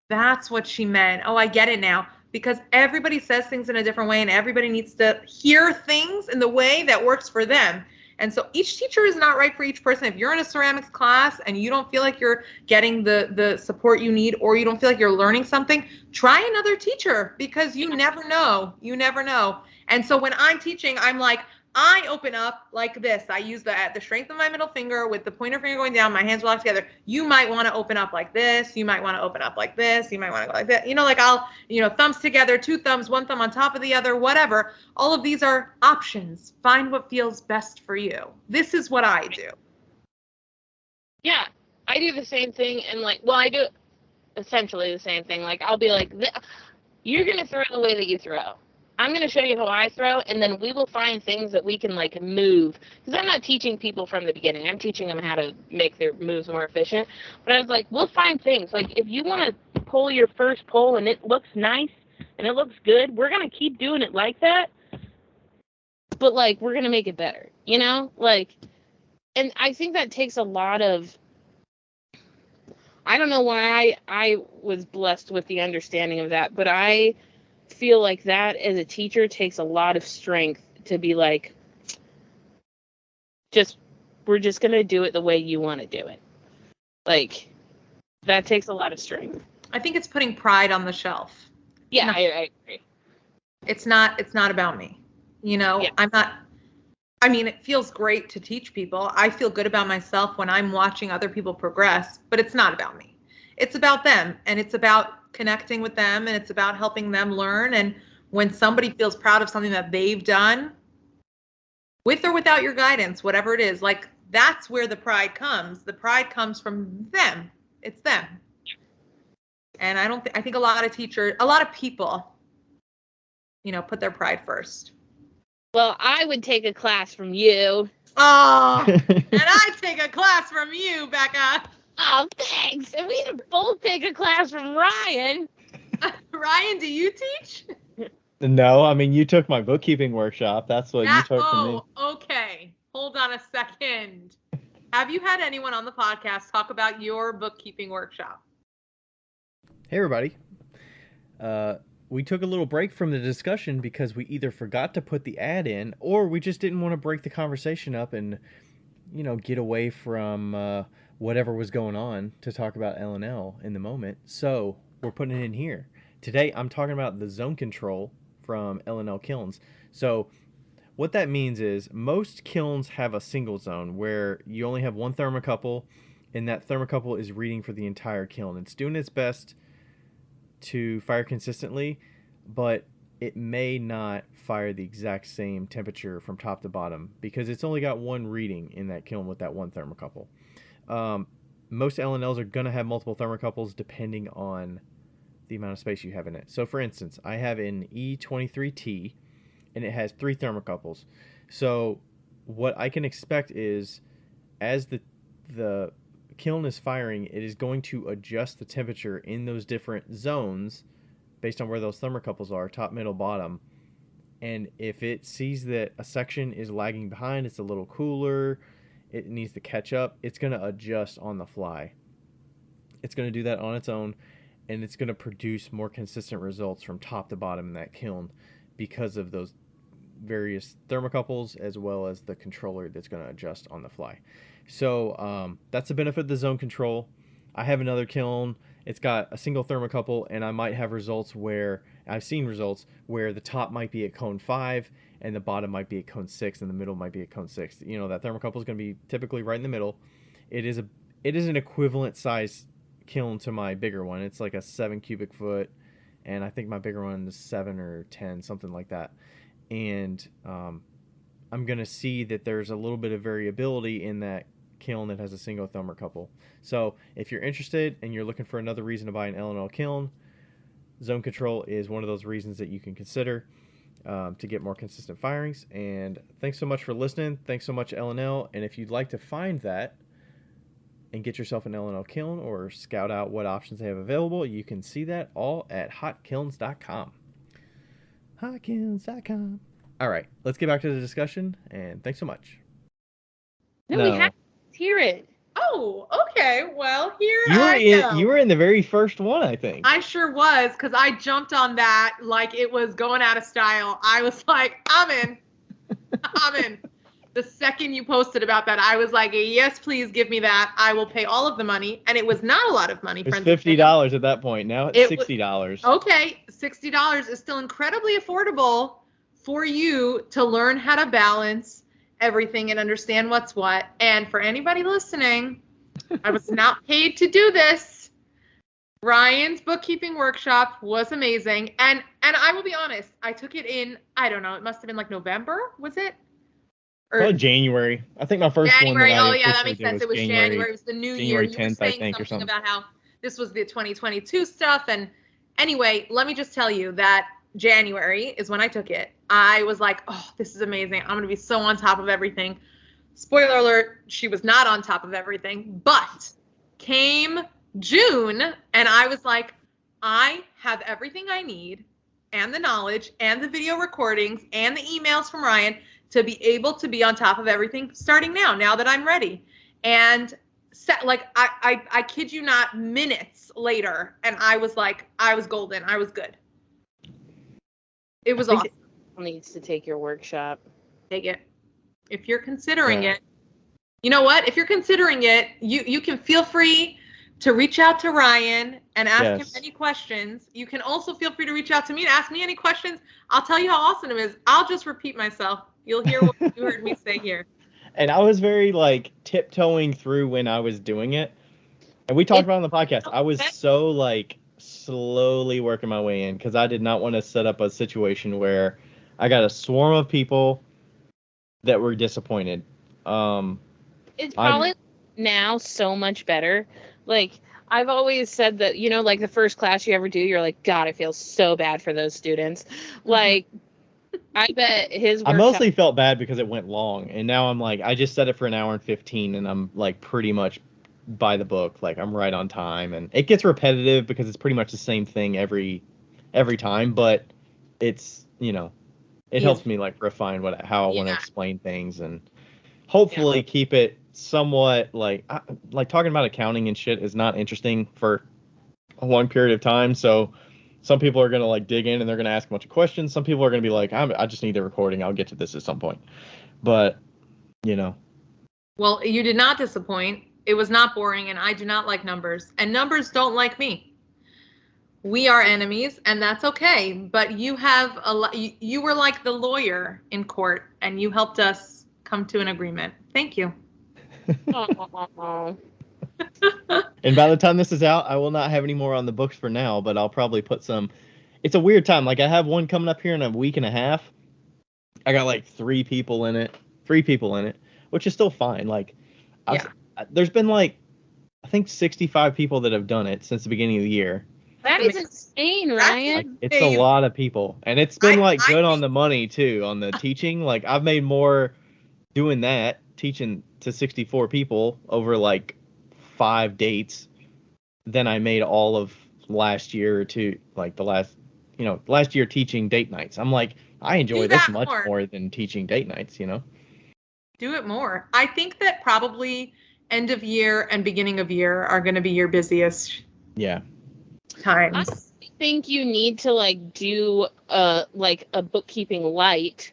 that's what she meant. Oh, I get it now. because everybody says things in a different way and everybody needs to hear things in the way that works for them. And so each teacher is not right for each person. If you're in a ceramics class and you don't feel like you're getting the support you need, or you don't feel like you're learning something, try another teacher, because you never know. You never know. And so when I'm teaching, I'm like, I open up like this. I use the strength of my middle finger with the pointer finger going down. My hands are locked together. You might want to open up like this. You might want to open up like this. You might want to go like that. Like I'll, thumbs together, two thumbs, one thumb on top of the other, whatever. All of these are options. Find what feels best for you. This is what I do. Yeah, I do the same thing. And I do essentially the same thing. Like, I'll be like, you're going to throw the way that you throw. I'm going to show you how I throw, and then we will find things that we can, move. Because I'm not teaching people from the beginning. I'm teaching them how to make their moves more efficient. But I was like, we'll find things. Like, if you want to pull your first pull and it looks nice and it looks good, we're going to keep doing it like that. But, we're going to make it better, and I think that takes a lot of, I don't know why I was blessed with the understanding of that, but I feel like that as a teacher takes a lot of strength to be like, we're just going to do it the way you want to do it. That takes a lot of strength. I think it's putting pride on the shelf. Yeah, I agree. It's not about me. Yeah. It feels great to teach people. I feel good about myself when I'm watching other people progress, but it's not about me. It's about them, and it's about connecting with them, and it's about helping them learn. And when somebody feels proud of something that they've done, with or without your guidance, whatever it is, that's where the pride comes. The pride comes from them. It's them. And I think a lot of people, put their pride first. Well, I would take a class from you. Oh, and I'd take a class from you, Becca. Oh, thanks. And we'd both take a class from Ryan. Ryan, do you teach? No, you took my bookkeeping workshop. That's what you took from me. Oh, okay. Hold on a second. Have you had anyone on the podcast talk about your bookkeeping workshop? Hey, everybody. We took a little break from the discussion because we either forgot to put the ad in, or we just didn't want to break the conversation up and, get away from whatever was going on to talk about L&L in the moment. So we're putting it in here. Today, I'm talking about the zone control from L&L kilns. So what that means is most kilns have a single zone where you only have one thermocouple, and that thermocouple is reading for the entire kiln. It's doing its best to fire consistently, but it may not fire the exact same temperature from top to bottom because it's only got one reading in that kiln with that one thermocouple. Most L&Ls are going to have multiple thermocouples depending on the amount of space you have in it. So for instance, I have an E23T and it has 3 thermocouples. So what I can expect is as the kiln is firing, it is going to adjust the temperature in those different zones based on where those thermocouples are, top, middle, bottom. And if it sees that a section is lagging behind, it's a little cooler, it needs to catch up, it's going to adjust on the fly. It's going to do that on its own, and it's going to produce more consistent results from top to bottom in that kiln because of those various thermocouples as well as the controller that's going to adjust on the fly. So that's the benefit of the zone control. I have another kiln. It's got a single thermocouple, and I might have results where I've seen results where the top might be at cone 5 and the bottom might be at cone 6 and the middle might be at cone 6. That thermocouple is going to be typically right in the middle. It is an equivalent size kiln to my bigger one. It's like a 7 cubic foot, and I think my bigger one is 7 or 10, something like that. And I'm going to see that there's a little bit of variability in that kiln that has a single thermocouple. So if you're interested and you're looking for another reason to buy an L&L kiln, zone control is one of those reasons that you can consider to get more consistent firings. And thanks so much for listening. Thanks so much, L&L. And if you'd like to find that and get yourself an L&L kiln or scout out what options they have available, you can see that all at hotkilns.com. hotkilns.com. All right, let's get back to the discussion, and thanks so much. No, we have to hear it. Oh, Oh, okay. Well, here you were in the very first one, I think. I sure was, because I jumped on that like it was going out of style. I was like, I'm in. I'm in. The second you posted about that, I was like, yes, please give me that. I will pay all of the money. And it was not a lot of money. It was $50 at that point. Now it's $60. Okay, $60 is still incredibly affordable for you to learn how to balance everything and understand what's what. And for anybody listening, I was not paid to do this. Ryan's bookkeeping workshop was amazing. And I will be honest, I took it in, I don't know, it must have been like November, was it? Or January. I think my first January. one. Oh yeah, that makes sense. It was January. It was the new year. January 10th, I think, or something about how this was the 2022 stuff. And anyway, let me just tell you that January is when I took it. I was like, oh, this is amazing. I'm going to be so on top of everything. Spoiler alert, she was not on top of everything. But came June, and I was like, I have everything I need, and the knowledge, and the video recordings, and the emails from Ryan to be able to be on top of everything starting now that I'm ready. And I kid you not, minutes later, and I was like, I was golden. I was good. It was awesome. Needs to take your workshop. Take it. If you're considering it, you know what? If you're considering it, you can feel free to reach out to Ryan and ask him any questions. You can also feel free to reach out to me and ask me any questions. I'll tell you how awesome it is. I'll just repeat myself. You'll hear what you heard me say here. And I was very like tiptoeing through when I was doing it. And we talked about it on the podcast. I was so like slowly working my way in because I did not want to set up a situation where I got a swarm of people that were disappointed. It's probably now so much better. Like, I've always said that, you know, like the first class you ever do, you're like, God, I feel so bad for those students. Like, I bet his workshop... I mostly felt bad because it went long. And now I'm like, I just set it for an hour and 15 and I'm like pretty much by the book. Like, I'm right on time. And it gets repetitive because it's pretty much the same thing every time. But it's, you know, it helps me like refine how I want to explain things and hopefully keep it somewhat like talking about accounting and shit is not interesting for a long period of time. So some people are going to like dig in and they're going to ask a bunch of questions. Some people are going to be like, I just need the recording. I'll get to this at some point. But, you know. Well, you did not disappoint. It was not boring, and I do not like numbers. And numbers don't like me. We are enemies, and that's okay. But you have you were like the lawyer in court, and you helped us come to an agreement. Thank you. And by the time this is out, I will not have any more on the books for now, but I'll probably put some. It's a weird time. Like I have one coming up here in a week and a half. I got like 3 people in it, which is still fine. Like, there's been like, I think 65 people that have done it since the beginning of the year. That is insane, Ryan. Like, it's a lot of people, and it's been good on the money too, on the teaching. Like I've made more doing that, teaching to 64 people over like 5 dates than I made all of last year to like the last year teaching date nights. I'm like, I enjoy this much more than teaching date nights, you know? Do it more. I think that probably end of year and beginning of year are going to be your busiest times. I think you need to like do a bookkeeping light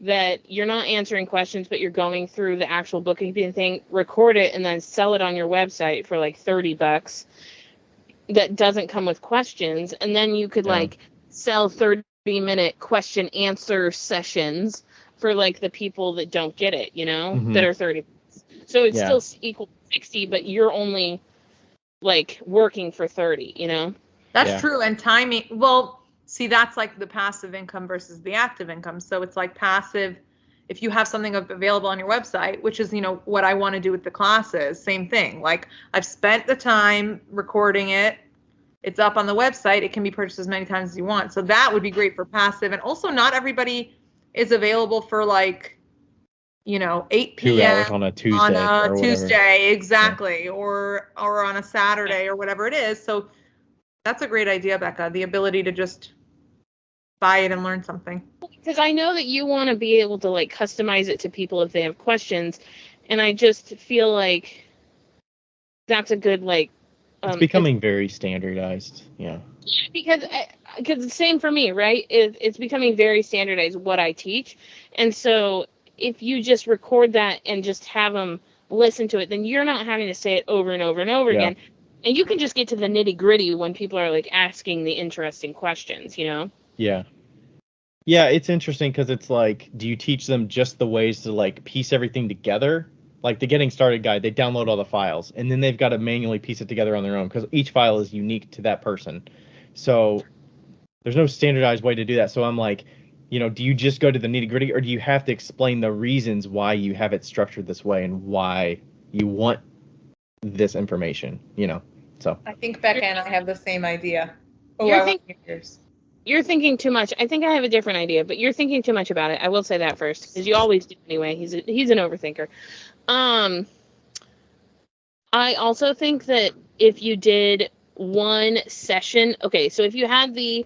that you're not answering questions, but you're going through the actual bookkeeping thing, record it, and then sell it on your website for like $30 that doesn't come with questions. And then you could like sell 30-minute question answer sessions for like the people that don't get it, you know, that are 30. So it's still equal to 60, but you're only like working for 30, you know? That's true. And timing, well, see, that's like the passive income versus the active income. So it's like passive, if you have something available on your website, which is, you know, what I want to do with the classes, same thing. Like I've spent the time recording it. It's up on the website. It can be purchased as many times as you want. So that would be great for passive. And also not everybody is available for like, you know, 8 p.m. 2 hours on a Tuesday. On a Tuesday, exactly. Or on a Saturday or whatever it is. So that's a great idea, Becca. The ability to just buy it and learn something. Because I know that you want to be able to like customize it to people if they have questions. And I just feel like that's a good it's becoming very standardized. Yeah. Because the same for me, right? It's becoming very standardized what I teach, and so if you just record that and just have them listen to it, then you're not having to say it over and over and over again, and you can just get to the nitty gritty when people are like asking the interesting questions, you know? Yeah. Yeah, it's interesting because it's like, do you teach them just the ways to like piece everything together? Like the Getting Started guide, they download all the files and then they've got to manually piece it together on their own because each file is unique to that person. So there's no standardized way to do that. So I'm like, do you just go to the nitty gritty or do you have to explain the reasons why you have it structured this way and why you want this information, So I think Becca and I have the same idea. You're thinking too much. I think I have a different idea, but you're thinking too much about it. I will say that first, because you always do anyway. He's an overthinker. I also think that if you did one session, okay, so if you had the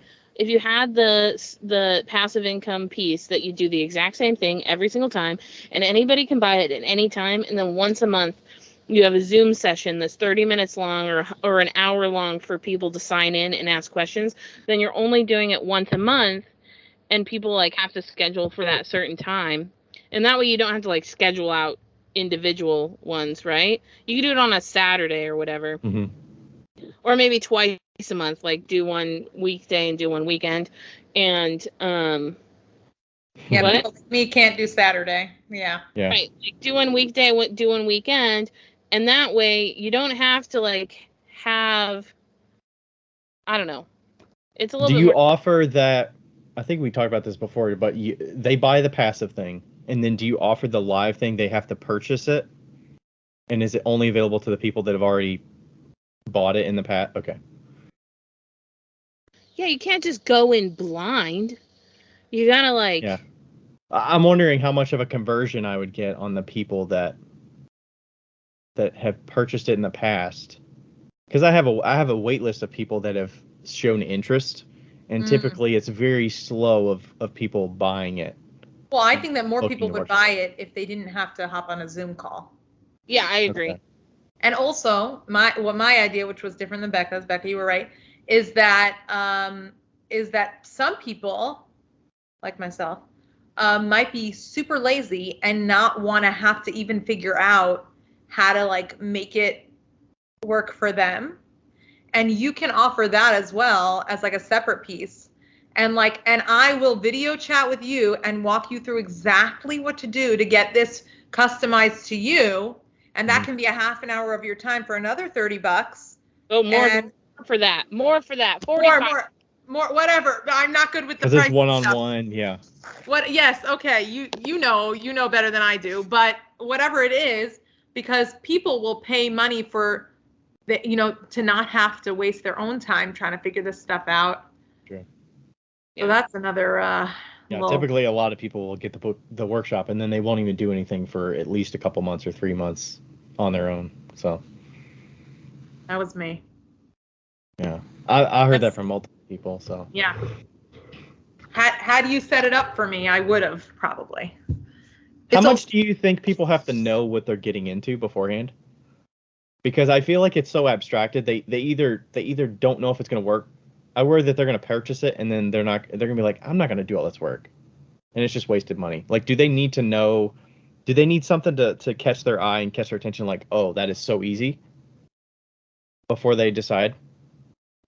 passive income piece that you do the exact same thing every single time, and anybody can buy it at any time, and then once a month you have a Zoom session that's 30 minutes long or an hour long for people to sign in and ask questions, then you're only doing it once a month, and people like have to schedule for that certain time. And that way you don't have to like schedule out individual ones, right? You can do it on a Saturday or whatever. Mm-hmm. Or maybe twice a month, like do one weekday and do one weekend. And people like me can't do Saturday. Yeah. Right. Like do one weekday, do one weekend. And that way you don't have to like have, I don't know. It's a little bit Do you more... offer that? I think we talked about this before, but they buy the passive thing, and then do you offer the live thing? They have to purchase it, and is it only available to the people that have already bought it in the past? Okay. Yeah, you can't just go in blind. You gotta like. Yeah. I'm wondering how much of a conversion I would get on the people that have purchased it in the past, because I have a wait list of people that have shown interest, and typically it's very slow of people buying it. Well, I think that more people would buy it if they didn't have to hop on a Zoom call. Yeah, I agree. Okay. And also, my idea, which was different than Becca's, Becca, you were right, is that some people, like myself, might be super lazy and not want to have to even figure out how to like make it work for them. And you can offer that as well as like a separate piece. And I will video chat with you and walk you through exactly what to do to get this customized to you. And that can be a half an hour of your time for another $30. Oh, more for that. 45. More, whatever. I'm not good with the price. Because it's one-on-one, yeah. Yes, okay. You know better than I do. But whatever it is, because people will pay money for to not have to waste their own time trying to figure this stuff out. Sure. So that's another. Typically a lot of people will get the workshop and then they won't even do anything for at least a couple months or 3 months on their own. So. That was me. Yeah, I heard that from multiple people. So. Yeah. Had you set it up for me, I would have probably. How much do you think people have to know what they're getting into beforehand? Because I feel like it's so abstracted. They either don't know if it's going to work. I worry that they're going to purchase it and then they're going to be like, I'm not going to do all this work. And it's just wasted money. Like, do they need to know? Do they need something to catch their eye and catch their attention? Like, oh, that is so easy before they decide?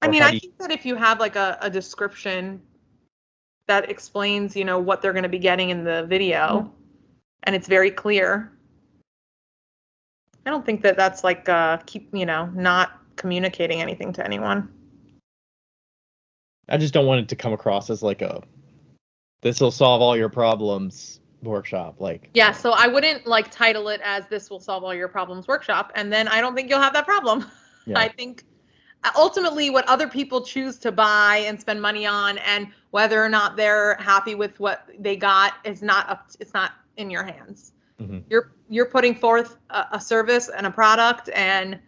I mean, I think that if you have like a description that explains, what they're going to be getting in the video and it's very clear. I don't think that that's like not communicating anything to anyone. I just don't want it to come across as like this will solve all your problems workshop. Like, yeah, so I wouldn't like title it as this will solve all your problems workshop, and then I don't think you'll have that problem. Yeah. I think ultimately what other people choose to buy and spend money on, and whether or not they're happy with what they got it's not in your hands. Mm-hmm. You're putting forth a service and a product, and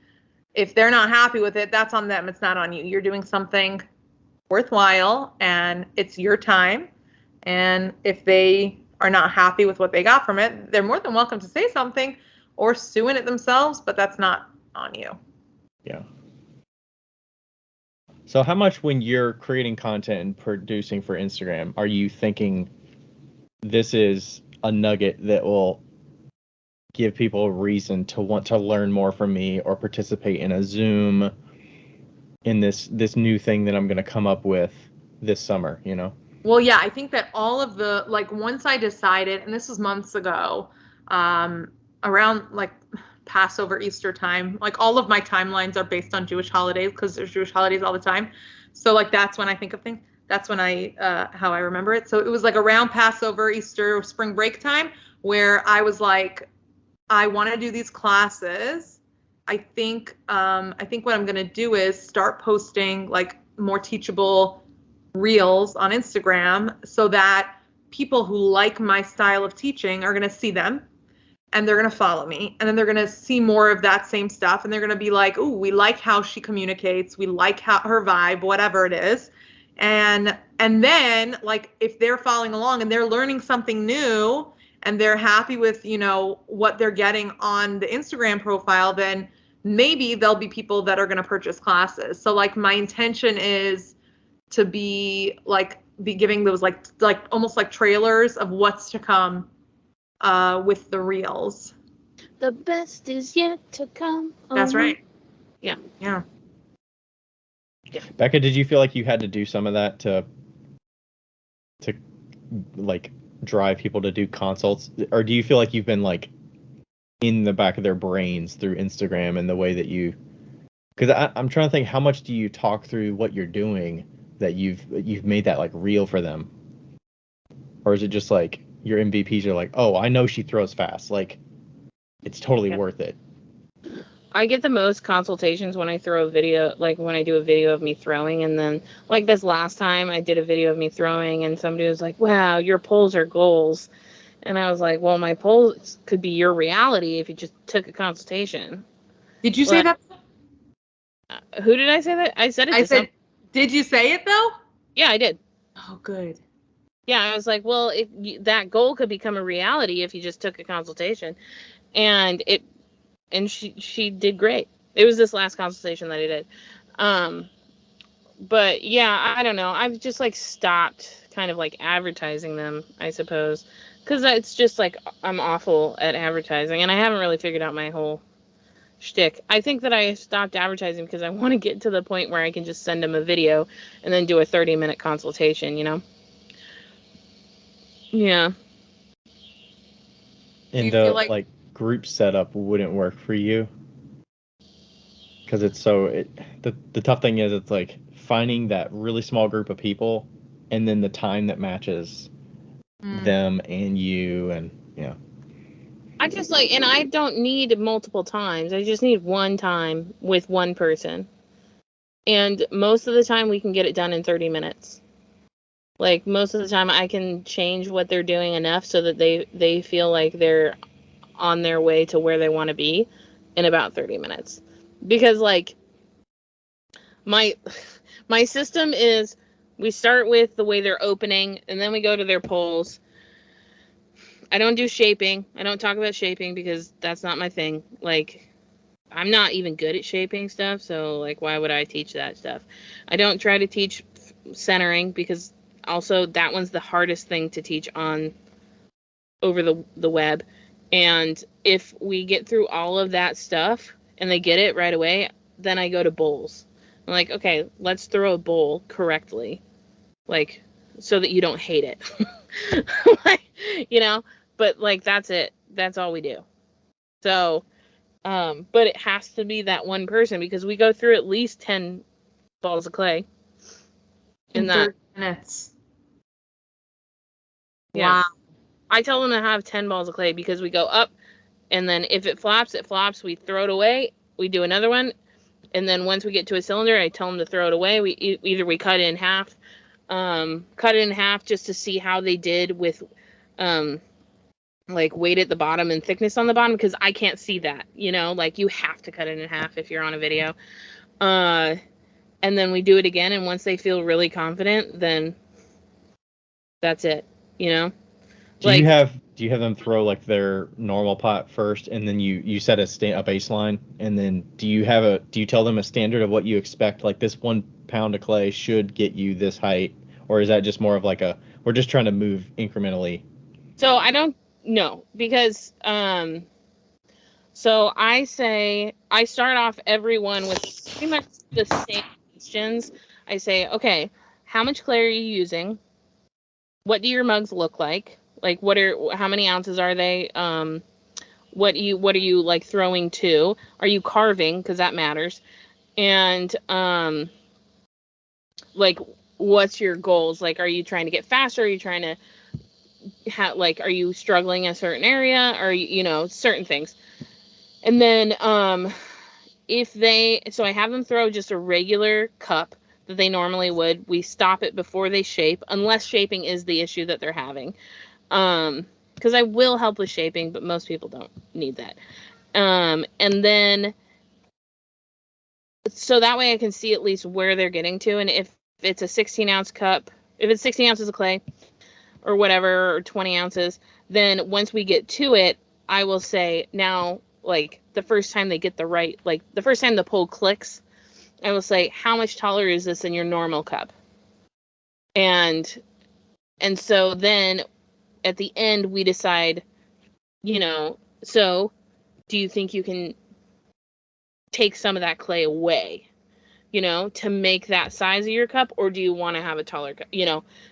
if they're not happy with it, that's on them. It's not on you. You're doing something worthwhile, and it's your time. And if they are not happy with what they got from it, they're more than welcome to say something or sue in it themselves, but that's not on you. Yeah. So how much, when you're creating content and producing for Instagram, are you thinking this is a nugget that will give people a reason to want to learn more from me or participate in a Zoom in this new thing that I'm going to come up with this summer, you know? Well, yeah, I think that all of the, like, once I decided, and this was months ago, around like Passover, Easter time, like all of my timelines are based on Jewish holidays because there's Jewish holidays all the time. So like that's when I think of things. That's when how I remember it. So it was like around Passover, Easter, spring break time where I was like, I want to do these classes. I think what I'm going to do is start posting like more teachable reels on Instagram so that people who like my style of teaching are going to see them and they're going to follow me, and then they're going to see more of that same stuff, and they're going to be like, "Ooh, we like how she communicates, we like her vibe, whatever it is." And then like if they're following along and they're learning something new and they're happy with, you know, what they're getting on the Instagram profile, then maybe there'll be people that are going to purchase classes. So like my intention is to be giving those like almost like trailers of what's to come with the reels. The best is yet to come. That's right. Yeah. Yeah. Becca, did you feel like you had to do some of that to like drive people to do consults, or do you feel like you've been like in the back of their brains through Instagram and the way that you? Because I'm trying to think, how much do you talk through what you're doing that you've made that like real for them, or is it just like your MVPs are like, oh, I know she throws fast, like it's totally worth it? I get the most consultations when I throw a video, like when I do a video of me throwing, and then like this last time I did a video of me throwing and somebody was like, wow, your polls are goals. And I was like, well, my polls could be your reality if you just took a consultation. Did you say that? Who did I say that? I said it. Did you say it though? Yeah, I did. Oh, good. Yeah, I was like, well, that goal could become a reality if you just took a consultation. And she did great. It was this last consultation that I did. But yeah, I don't know. I've just like stopped kind of like advertising them, I suppose, because it's just like I'm awful at advertising, and I haven't really figured out my whole shtick. I think that I stopped advertising because I want to get to the point where I can just send them a video and then do a 30-minute consultation, you know? Yeah. And the like group setup wouldn't work for you because it's the tough thing is it's like finding that really small group of people and then the time that matches them and you, and yeah. I just like, and I don't need multiple times. I just need one time with one person. And most of the time we can get it done in 30 minutes. Like most of the time I can change what they're doing enough so that they feel like they're on their way to where they want to be in about 30 minutes. Because like my system is, we start with the way they're opening and then we go to their polls. I don't do shaping. I don't talk about shaping because that's not my thing. Like, I'm not even good at shaping stuff, so like why would I teach that stuff? I don't try to teach centering because also that one's the hardest thing to teach on over the web. And if we get through all of that stuff and they get it right away, then I go to bowls. I'm like, okay, let's throw a bowl correctly, like so that you don't hate it. Like, you know, but like that's it. That's all we do. So, but it has to be that one person because we go through at least 10 balls of clay in that 30 minutes. Yeah. Wow. I tell them to have 10 balls of clay because we go up, and then if it flops, it flops. We throw it away. We do another one, and then once we get to a cylinder, I tell them to throw it away. We cut it in half, just to see how they did with, like weight at the bottom and thickness on the bottom, because I can't see that. You know, like you have to cut it in half if you're on a video. And then we do it again, and once they feel really confident, then that's it. You know. Do do you have them throw like their normal pot first, and then you set a baseline, and then do you tell them a standard of what you expect, like this 1 pound of clay should get you this height, or is that just more of like we're just trying to move incrementally? So I don't know, because so I say I start off everyone with pretty much the same questions. I say, okay, how much clay are you using? What do your mugs look like? Like, how many ounces are they? What are you like throwing to? Are you carving? Because that matters. And like, what's your goals? Like, are you trying to get faster? Are you trying to are you struggling in a certain area? Or certain things. And then so I have them throw just a regular cup that they normally would. We stop it before they shape, unless shaping is the issue that they're having. Because I will help with shaping, but most people don't need that. And then, so that way I can see at least where they're getting to. And if it's a 16-ounce cup, if it's 16 ounces of clay or whatever, or 20 ounces, then once we get to it, I will say, now, like, the first time they get the first time the pole clicks, I will say, how much taller is this than your normal cup? And so then at the end we decide, so do you think you can take some of that clay away, to make that size of your cup, or do you want to have a taller cup?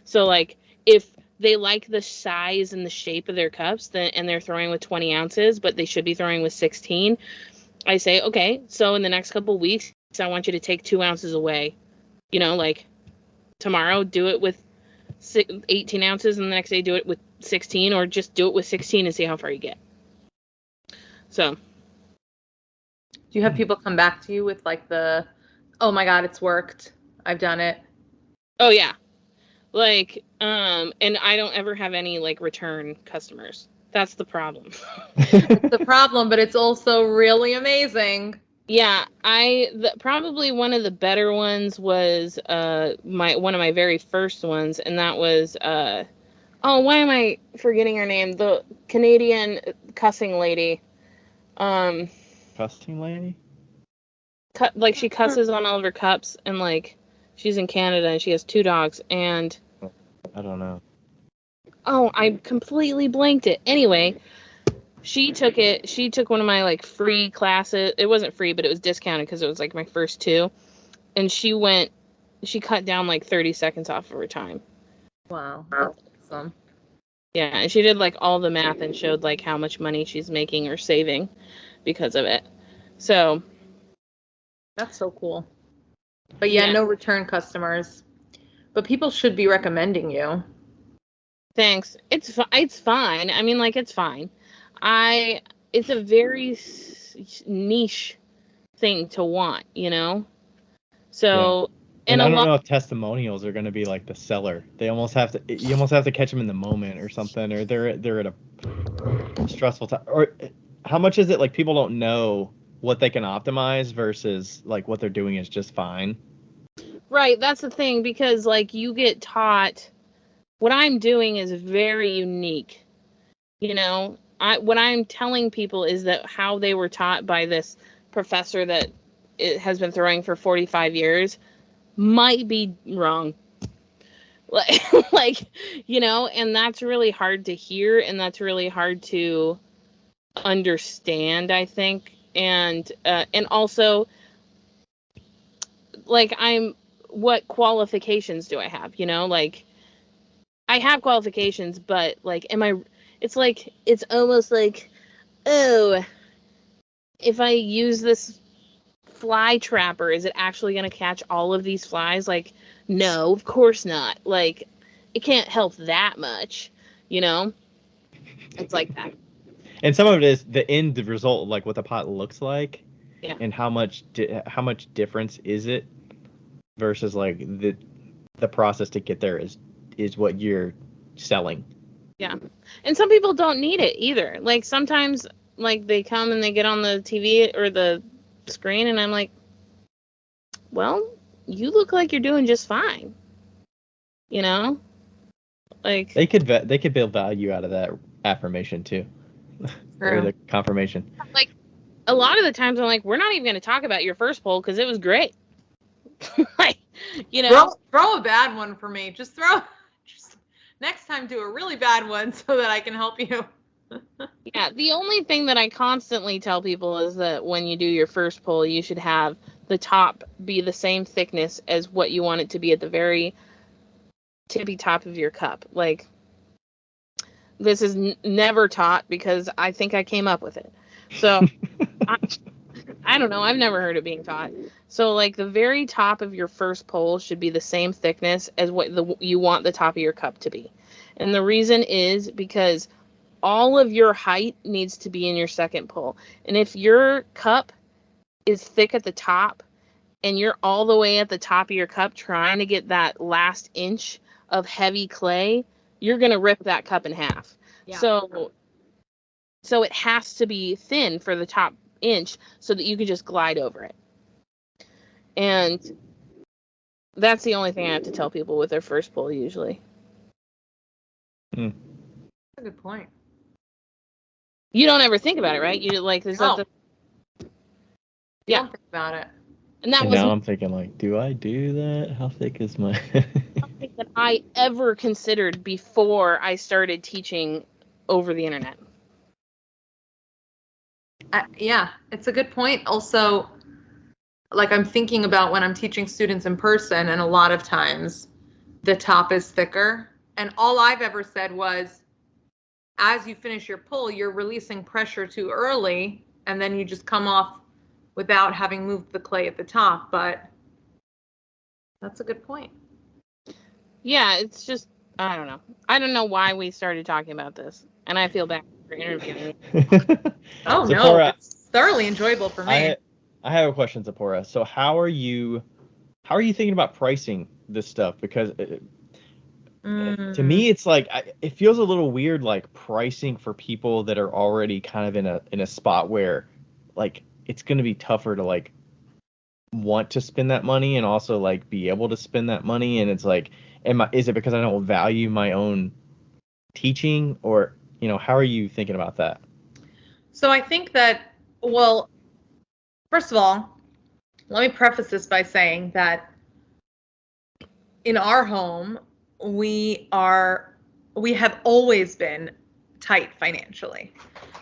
So like, if they like the size and the shape of their cups, and they're throwing with 20 ounces, but they should be throwing with 16, I say, okay, so in the next couple of weeks, I want you to take 2 ounces away. Like tomorrow, do it with 18 ounces, and the next day do it with 16, or just do it with 16 and see how far you get. So. Do you have people come back to you with like oh my God, it's worked, I've done it? Oh yeah. Like, and I don't ever have any like return customers. That's the problem. It's the problem, but it's also really amazing. Yeah, probably one of the better ones was one of my very first ones, and that was why am I forgetting her name? The Canadian cussing lady. Cussing lady? Like, she cusses on all of her cups, and like, she's in Canada and she has 2 dogs, and I don't know. Oh, I completely blanked it. Anyway, she took one of my like free classes. It wasn't free, but it was discounted because it was like my first 2. And she cut down like 30 seconds off of her time. Wow. That's awesome. Yeah, and she did like all the math and showed like how much money she's making or saving because of it. So. That's so cool. But yeah, no return customers. But people should be recommending you. Thanks. It's fine. I mean, like, it's fine. It's a very niche thing to want, So, yeah. And I don't know if testimonials are going to be like the seller. You almost have to catch them in the moment or something, or they're at a stressful time. Or how much is it like people don't know what they can optimize versus like what they're doing is just fine? Right, that's the thing, because like, you get taught, what I'm doing is very unique. What I'm telling people is that how they were taught by this professor that has been throwing for 45 years might be wrong. Like, and that's really hard to hear, and that's really hard to understand, I think. And also, like, what qualifications do I have? Like, I have qualifications, but like, it's like, it's almost like, oh, if I use this fly trapper, is it actually going to catch all of these flies? Like, no, of course not. Like, it can't help that much, It's like that. And some of it is the end result, like what the pot looks like, yeah, and how much difference is it versus like the process to get there is what you're selling. Yeah. And some people don't need it either. Like, sometimes, like, they come and they get on the TV or the screen, and I'm like, well, you look like you're doing just fine. Like, they could build value out of that affirmation too. True. Or the confirmation. Like, a lot of the times I'm like, we're not even going to talk about your first poll because it was great. Like, you know. Throw a bad one for me. Just next time do a really bad one so that I can help you. Yeah, the only thing that I constantly tell people is that when you do your first pull, you should have the top be the same thickness as what you want it to be at the very tippy top of your cup. Like, this is never taught because I think I came up with it. So, I don't know. I've never heard it being taught. So, like, the very top of your first pull should be the same thickness as what you want the top of your cup to be. And the reason is because all of your height needs to be in your second pull. And if your cup is thick at the top and you're all the way at the top of your cup trying to get that last inch of heavy clay, you're going to rip that cup in half. Yeah. So it has to be thin for the top inch so that you can just glide over it. And that's the only thing I have to tell people with their first pull usually. That's a good point. You don't ever think about it, right? You like there's no. Yeah. Don't think about it. And now I'm thinking, like, do I do that? How thick is my something that I ever considered before I started teaching over the internet. Yeah, it's a good point. Also, like, I'm thinking about when I'm teaching students in person, and a lot of times the top is thicker. And all I've ever said was, as you finish your pull, you're releasing pressure too early, and then you just come off without having moved the clay at the top. But that's a good point. Yeah, it's just, I don't know. I don't know why we started talking about this, and I feel bad for interviewing. Oh, no, it's thoroughly enjoyable for me. I have a question, Tzipporah. So how are you thinking about pricing this stuff? Because to me, it's like, it feels a little weird, like, pricing for people that are already kind of in a spot where, like, it's going to be tougher to, like, want to spend that money and also, like, be able to spend that money. And it's like, is it because I don't value my own teaching, or, you know, how are you thinking about that? So I think that, well, first of all, let me preface this by saying that in our home, we have always been tight financially.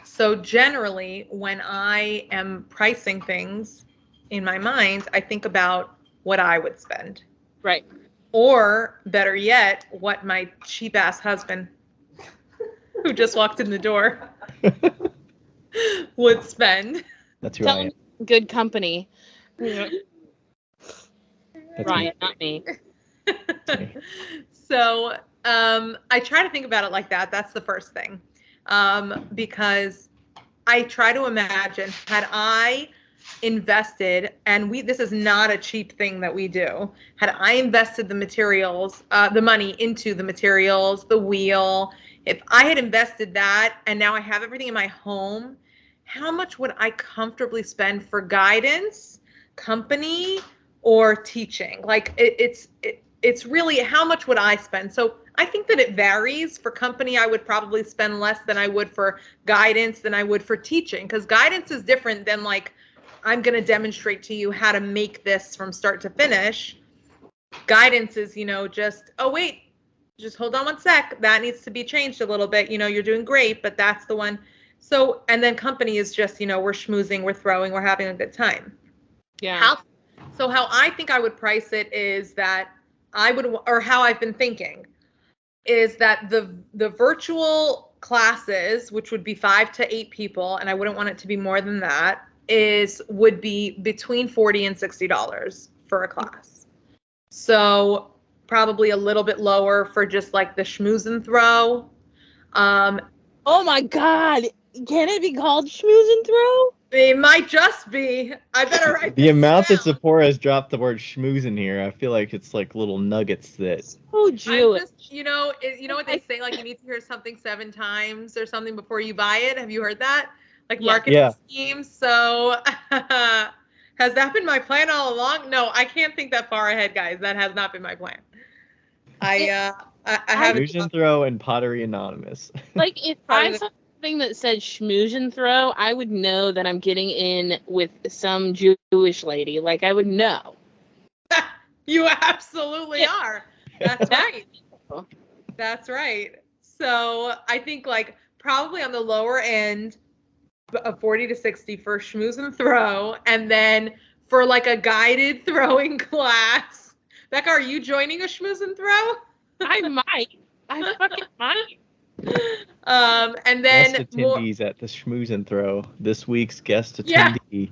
So generally, when I am pricing things in my mind, I think about what I would spend. Right. Or better yet, what my cheap ass husband, who just walked in the door, would spend. That's who I am. Good company. Ryan, not me. So I try to think about it like that. That's the first thing. Because I try to imagine, had I invested, and this is not a cheap thing that we do, had I invested the materials, the money into the materials, the wheel, if I had invested that and now I have everything in my home, how much would I comfortably spend for guidance, company, or teaching? Like, it's really, how much would I spend? So I think that it varies. For company, I would probably spend less than I would for guidance, than I would for teaching, because guidance is different than, like, I'm going to demonstrate to you how to make this from start to finish. Guidance is, just, oh, wait, just hold on one sec. That needs to be changed a little bit. You're doing great, but that's the one. So, and then company is just, we're schmoozing, we're throwing, we're having a good time. Yeah. How I think I would price it is that or how I've been thinking, is that the virtual classes, which would be 5 to 8 people, and I wouldn't want it to be more than that, would be between $40 and $60 for a class. So probably a little bit lower for just like the schmooze and throw. Oh my God. Can it be called schmooze and throw? It might just be. I better write the amount down. that Tzipporah has dropped the word schmooze in here, I feel like it's like little nuggets that. Oh, Jewish. You know what they say? Like, you need to hear something 7 times or something before you buy it. Have you heard that? Like, marketing schemes. So has that been my plan all along? No, I can't think that far ahead, guys. That has not been my plan. I have Schmooze and Throw and Pottery Anonymous. Like, if I saw something that said Schmooze and Throw, I would know that I'm getting in with some Jewish lady. Like, I would know. You absolutely are. That's right. That's right. So I think like probably on the lower end of 40 to 60 for Schmooze and Throw, and then for like a guided throwing class. Becca, are you joining a Schmooze and Throw? I might. I fucking might. And then guest attendees at the Schmooze and Throw. This week's guest attendee. Yeah.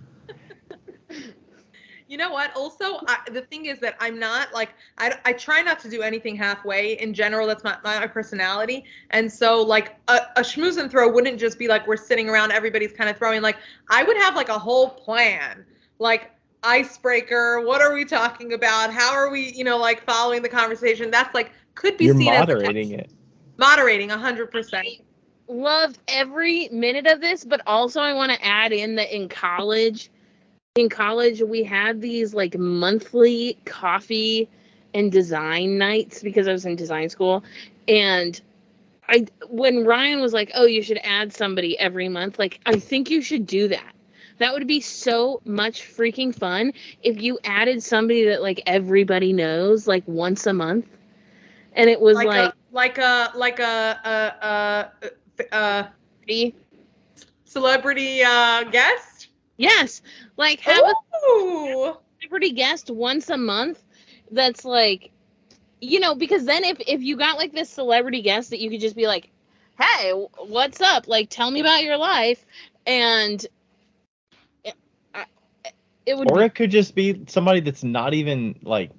You know what? Also, the thing is that I'm not like I try not to do anything halfway. In general, that's my personality. And so like a Schmooze and Throw wouldn't just be like we're sitting around, everybody's kind of throwing. Like I would have like a whole plan, like icebreaker. What are we talking about? How are we, like following the conversation? That's like could be You're seen moderating as it. Moderating 100%. Loved every minute of this, but also I want to add in that in college we had these like monthly coffee and design nights because I was in design school, and when Ryan was like, oh, you should add somebody every month, like I think you should do that. That would be so much freaking fun if you added somebody that like everybody knows like once a month, and it was like a celebrity guest. Yes, like have a celebrity guest once a month. That's like, because then if you got like this celebrity guest that you could just be like, hey, what's up? Like, tell me about your life, and it would. Or it could just be somebody that's not even like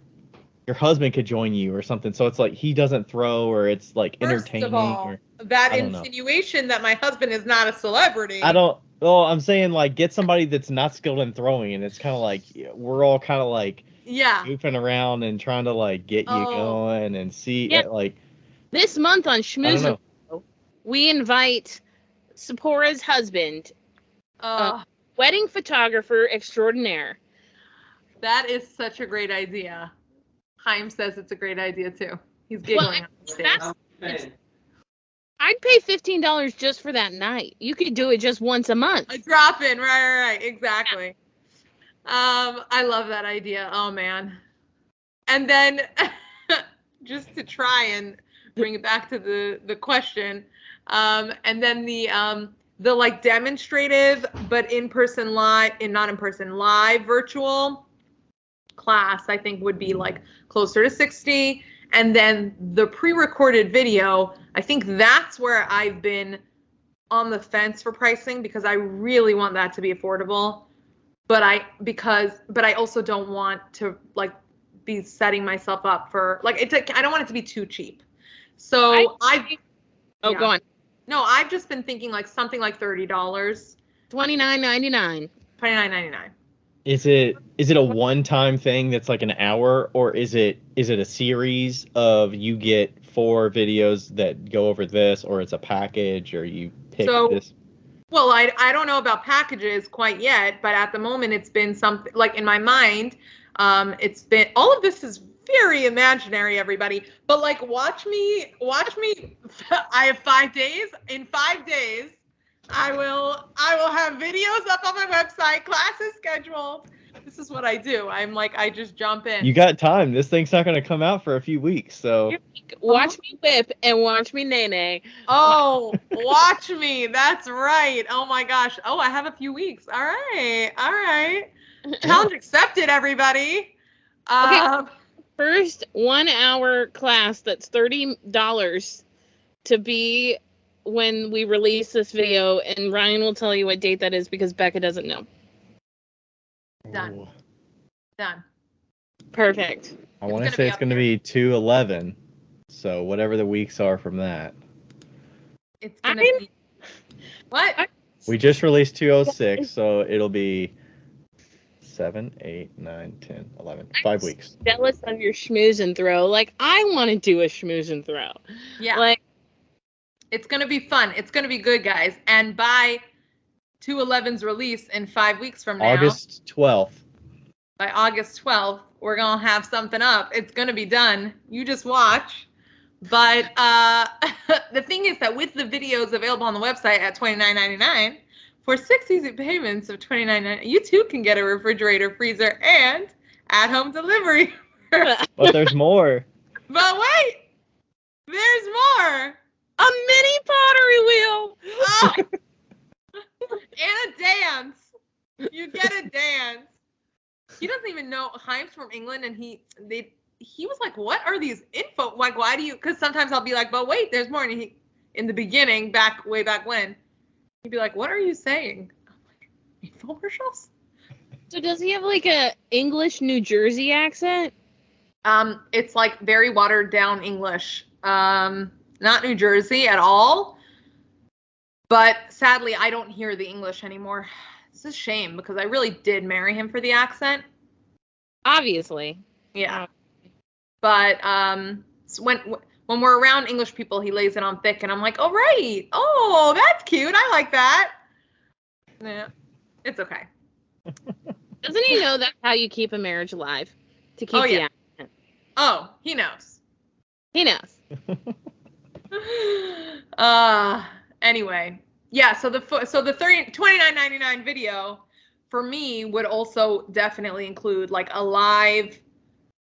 your husband could join you or something. So it's like he doesn't throw, or it's like entertaining. First of all, that insinuation that my husband is not a celebrity. Well, I'm saying like get somebody that's not skilled in throwing, and it's kind of like we're all kind of like goofing around and trying to like get you going and see like this month on Schmooze, we invite Tzipporah's husband, wedding photographer extraordinaire. That is such a great idea. Chaim says it's a great idea too. He's giggling on stage. I'd pay $15 just for that night. You could do it just once a month. A drop in, right, exactly. I love that idea. Oh man. And then just to try and bring it back to the question, and then the like demonstrative but not in person live virtual class, I think would be like closer to 60. And then the pre-recorded video, I think that's where I've been on the fence for pricing, because I really want that to be affordable. But I also don't want to like be setting myself up for like I don't want it to be too cheap. So go on. No, I've just been thinking like something like $30. $29.99. $29.99. Is it a one-time thing that's like an hour, or is it a series of you get 4 videos that go over this, or it's a package, or you pick this? Well, I don't know about packages quite yet, but at the moment it's been something like in my mind. It's been all of this is very imaginary, everybody. But like, watch me. I have 5 days. In 5 days, I will have videos up on my website, classes scheduled. This is what I do. I'm like, I just jump in. You got time. This thing's not going to come out for a few weeks, so. Watch me whip and watch me nay. Oh, watch me. That's right. Oh my gosh. Oh, I have a few weeks. All right. Challenge accepted, everybody. Okay. First 1 hour class that's $30 to be when we release this video, and Ryan will tell you what date that is because Becca doesn't know. Done. Perfect. I want to say it's going to be 2/11, so whatever the weeks are from that. It's going to be... What? We just released 2/06, so it'll be 7, 8, 9, 10, 11, 5 weeks. Jealous of your schmooze and throw. Like, I want to do a schmooze and throw. Yeah. Like, it's going to be fun. It's going to be good, guys. And by 2/11's release in 5 weeks from now. August 12th. By August 12th, we're going to have something up. It's going to be done. You just watch. But the thing is that with the videos available on the website at $29.99, for 6 easy payments of $29.99, you too can get a refrigerator, freezer, and at-home delivery. But there's more. But wait, there's more. A mini pottery wheel. Oh. And a dance. You get a dance. He doesn't even know. Chaim's from England, and he was like, "What are these info? Like, why do you?" Because sometimes I'll be like, "But wait, there's more." And he, in the beginning, way back when, he'd be like, "What are you saying?" I'm like, "Infomercials." So does he have like a English New Jersey accent? It's like very watered down English. Not New Jersey at all. But sadly, I don't hear the English anymore. It's a shame because I really did marry him for the accent. Obviously. Yeah. But so when we're around English people, he lays it on thick, and I'm like, "Oh right, oh that's cute. I like that." Yeah, it's okay. Doesn't he know that's how you keep a marriage alive? To keep the accent. Oh, he knows. He knows. Anyway, yeah. So the $29.99 video for me would also definitely include like a live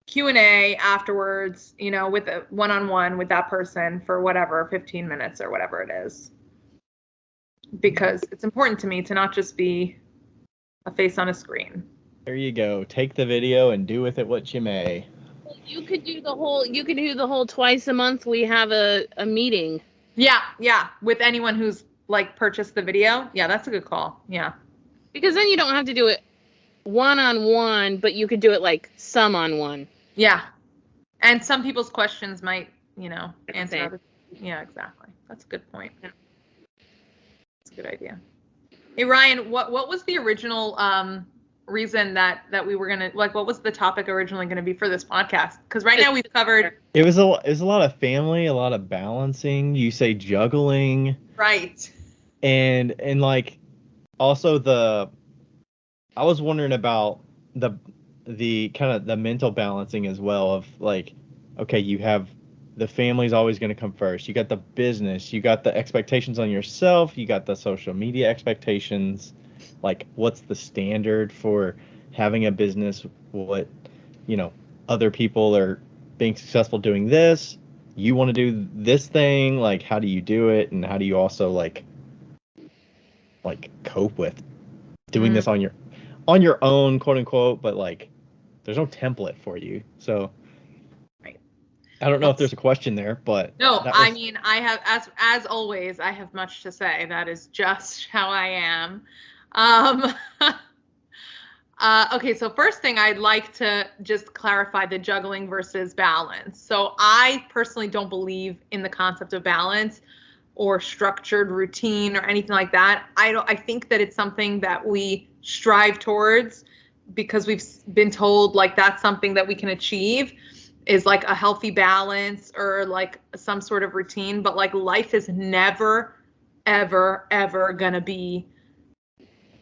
Q&A afterwards, you know, with a one-on-one with that person for whatever 15 minutes or whatever it is, because it's important to me to not just be a face on a screen. There you go. Take the video and do with it what you may. You could do the whole twice a month we have a meeting. Yeah, with anyone who's like purchased the video. Yeah, that's a good call. Yeah. Because then you don't have to do it one-on-one, but you could do it like some on one. Yeah. And some people's questions might, you know, answer other. Yeah, exactly. That's a good point. Yeah. That's a good idea. Hey Ryan, what was the original reason that we were gonna, like, what was the topic originally gonna be for this podcast? Because right now we've covered. It was a lot of family, a lot of balancing. You say juggling. Right. And like also I was wondering about the kind of the mental balancing as well of like, okay, you have the family's always going to come first. You got the business, you got the expectations on yourself, you got the social media expectations. Like, what's the standard for having a business? What, you know, other people are being successful doing this. You want to do this thing. Like, how do you do it? And how do you also like cope with doing this on your own, quote unquote, but like there's no template for you. So right. I don't know if there's a question there, but no, I mean, I have, as always, I have much to say. That is just how I am. Okay, so first thing, I'd like to just clarify the juggling versus balance. So I personally don't believe in the concept of balance or structured routine or anything like that. I think that it's something that we strive towards because we've been told like that's something that we can achieve, is like a healthy balance or like some sort of routine. But like life is never, ever, ever gonna be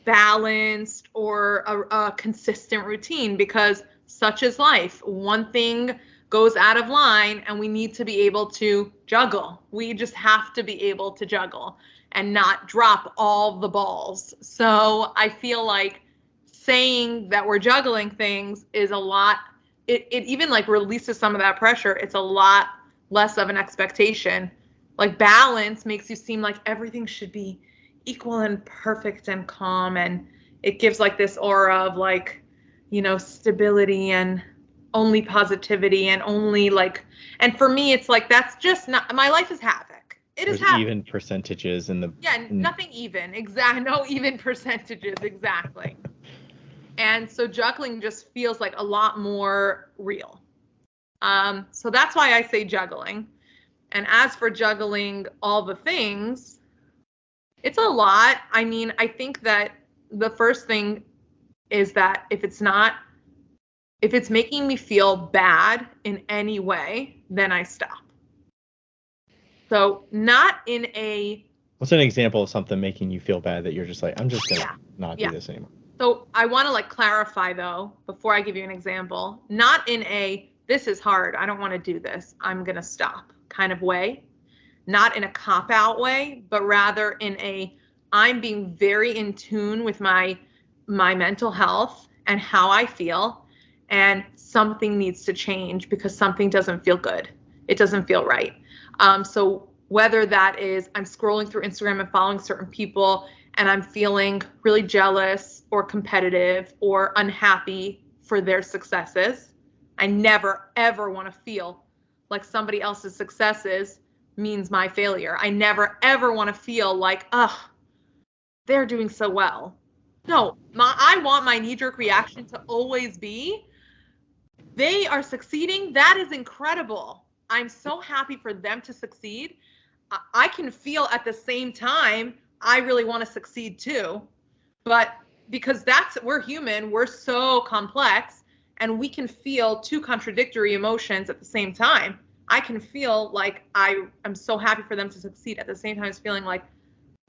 balanced or a consistent routine, because such is life. One thing goes out of line and we need to be able to juggle. We just have to be able to juggle and not drop all the balls. So I feel like saying that we're juggling things is a lot, it even like releases some of that pressure. It's a lot less of an expectation. Like balance makes you seem like everything should be equal and perfect and calm, and it gives like this aura of like, you know, stability and only positivity and only like, and for me it's like that's just not, my life is havoc. It is havoc. Even percentages in the nothing even, no even percentages, exactly. And so juggling just feels like a lot more real. So that's why I say juggling. And as for juggling all the things, it's a lot. I mean, I think that the first thing is that if it's making me feel bad in any way, then I stop. So not in a... What's an example of something making you feel bad that you're just like, I'm just going to not do this anymore? So I want to like clarify though, before I give you an example, not in a, this is hard, I don't want to do this, I'm going to stop kind of way, not in a cop-out way, but rather in a, I'm being very in tune with my mental health and how I feel, and something needs to change because something doesn't feel good. It doesn't feel right. So whether that is I'm scrolling through Instagram and following certain people and I'm feeling really jealous or competitive or unhappy for their successes. I never, ever want to feel like somebody else's successes means my failure. I never, ever want to feel like, they're doing so well. No, I want my knee-jerk reaction to always be, they are succeeding. That is incredible. I'm so happy for them to succeed. I can feel at the same time, I really want to succeed too. But because we're human, we're so complex, and we can feel two contradictory emotions at the same time. I can feel like I'm so happy for them to succeed at the same time as feeling like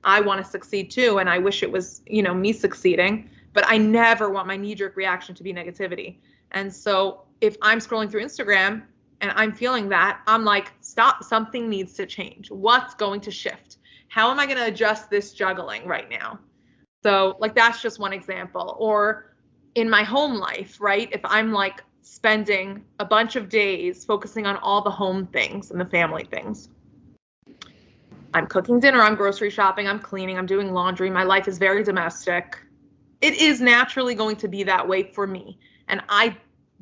I want to succeed too, and I wish it was, me succeeding. But I never want my knee-jerk reaction to be negativity. And so if I'm scrolling through Instagram and I'm feeling that, I'm like, stop, something needs to change. What's going to shift? How am I going to adjust this juggling right now? So like, that's just one example. Or in my home life, right? If I'm like spending a bunch of days focusing on all the home things and the family things, I'm cooking dinner, I'm grocery shopping, I'm cleaning, I'm doing laundry. My life is very domestic. It is naturally going to be that way for me. And I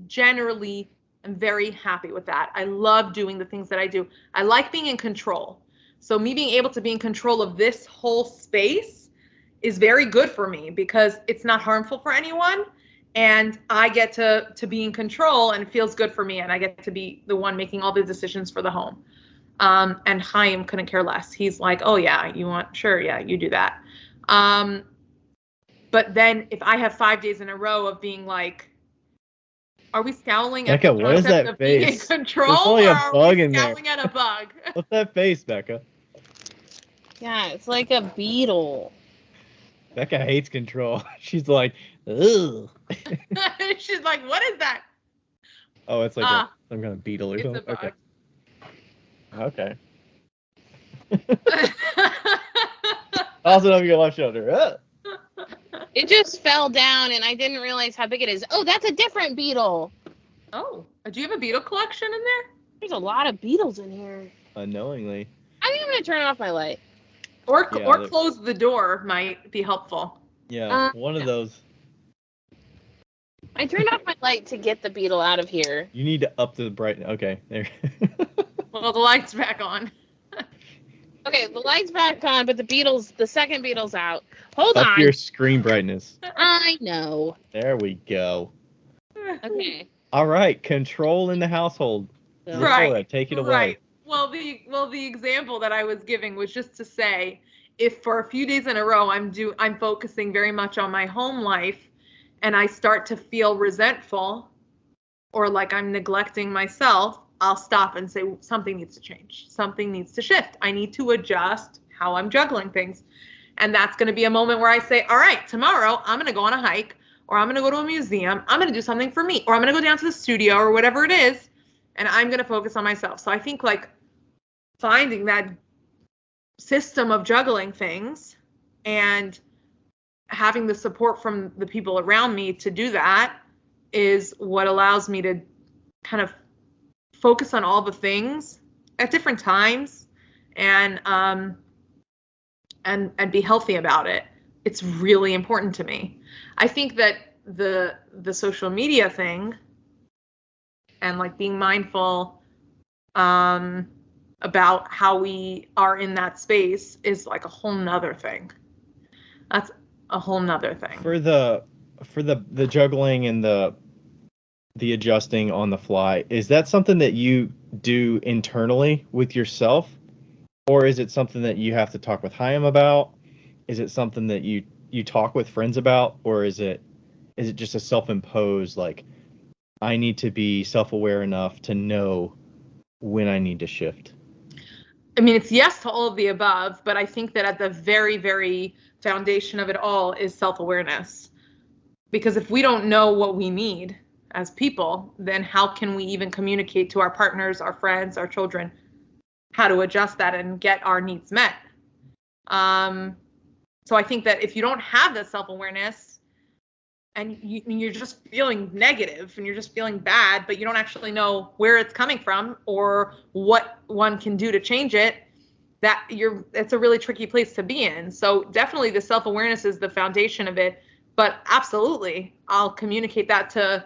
generally am very happy with that. I love doing the things that I do. I like being in control. So me being able to be in control of this whole space is very good for me because it's not harmful for anyone. And I get to be in control, and it feels good for me. And I get to be the one making all the decisions for the home. And Chaim couldn't care less. He's like, oh yeah, sure, yeah, you do that. But then if I have 5 days in a row of being like, are we scowling at Becca, the what is concept that of being in face? control, There's only or a are bug we in there. scowling at a bug? What's that face, Becca? Yeah, it's like a beetle. Becca hates control. She's like, ugh. She's like, what is that? Oh, it's like some kind of beetle or something. It's a bug. Okay. Also, on your left shoulder. It just fell down, and I didn't realize how big it is. Oh, that's a different beetle. Oh, do you have a beetle collection in there? There's a lot of beetles in here. Unknowingly. I think I'm going to turn off my light. Or close the door might be helpful. Yeah, one of those. I turned off my light to get the beetle out of here. You need to up the brightness. Okay, there. Well, the light's back on. Okay, the light's back on, but the second beetle's out. Hold up on. Your screen brightness. I know. There we go. Okay. All right, control in the household. Right. Tzipporah, take it away. Right. Well, the example that I was giving was just to say, if for a few days in a row I'm focusing very much on my home life, and I start to feel resentful or like I'm neglecting myself, I'll stop and say something needs to change. Something needs to shift. I need to adjust how I'm juggling things. And that's going to be a moment where I say, all right, tomorrow I'm going to go on a hike, or I'm going to go to a museum. I'm going to do something for me, or I'm going to go down to the studio or whatever it is, and I'm going to focus on myself. So I think like finding that system of juggling things and having the support from the people around me to do that is what allows me to kind of focus on all the things at different times and be healthy about it. It's really important to me. I think that the social media thing and like being mindful about how we are in that space is like a whole nother thing. That's a whole nother thing. For the juggling and the adjusting on the fly, is that something that you do internally with yourself, or is it something that you have to talk with Chaim about? Is it something that you talk with friends about, or is it just a self-imposed, like, I need to be self-aware enough to know when I need to shift? I mean, it's yes to all of the above, but I think that at the very, very foundation of it all is self-awareness. Because if we don't know what we need as people, then how can we even communicate to our partners, our friends, our children, how to adjust that and get our needs met? So I think that if you don't have that self-awareness and you're just feeling negative and you're just feeling bad, but you don't actually know where it's coming from or what one can do to change it, it's a really tricky place to be in. So definitely the self-awareness is the foundation of it, but absolutely I'll communicate that to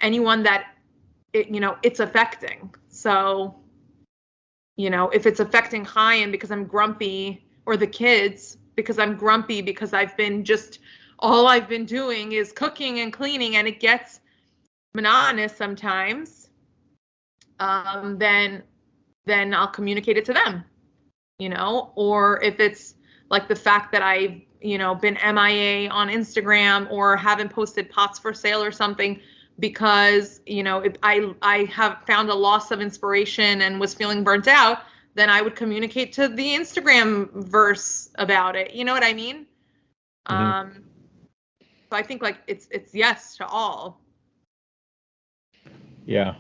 anyone that it's affecting. So, if it's affecting Chaim because I'm grumpy, or the kids because I'm grumpy because all I've been doing is cooking and cleaning and it gets monotonous sometimes, then I'll communicate it to them, or if it's like the fact that I've, been MIA on Instagram or haven't posted pots for sale or something because, I have found a loss of inspiration and was feeling burnt out, then I would communicate to the Instagram verse about it. You know what I mean? Mm-hmm. So I think like it's yes to all. Yeah.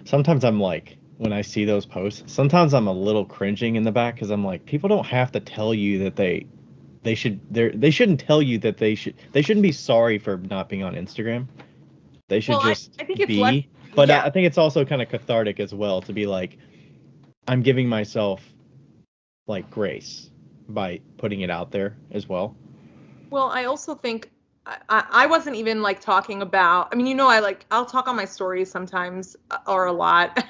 Sometimes I'm like, when I see those posts, sometimes I'm a little cringing in the back because I'm like, people don't have to tell you that they shouldn't tell you that they shouldn't be sorry for not being on Instagram. They should I think it's be. But yeah. I think it's also kind of cathartic as well to be like, I'm giving myself like grace by putting it out there as well. Well, I also think I wasn't even like talking about, I'll talk on my stories sometimes or a lot.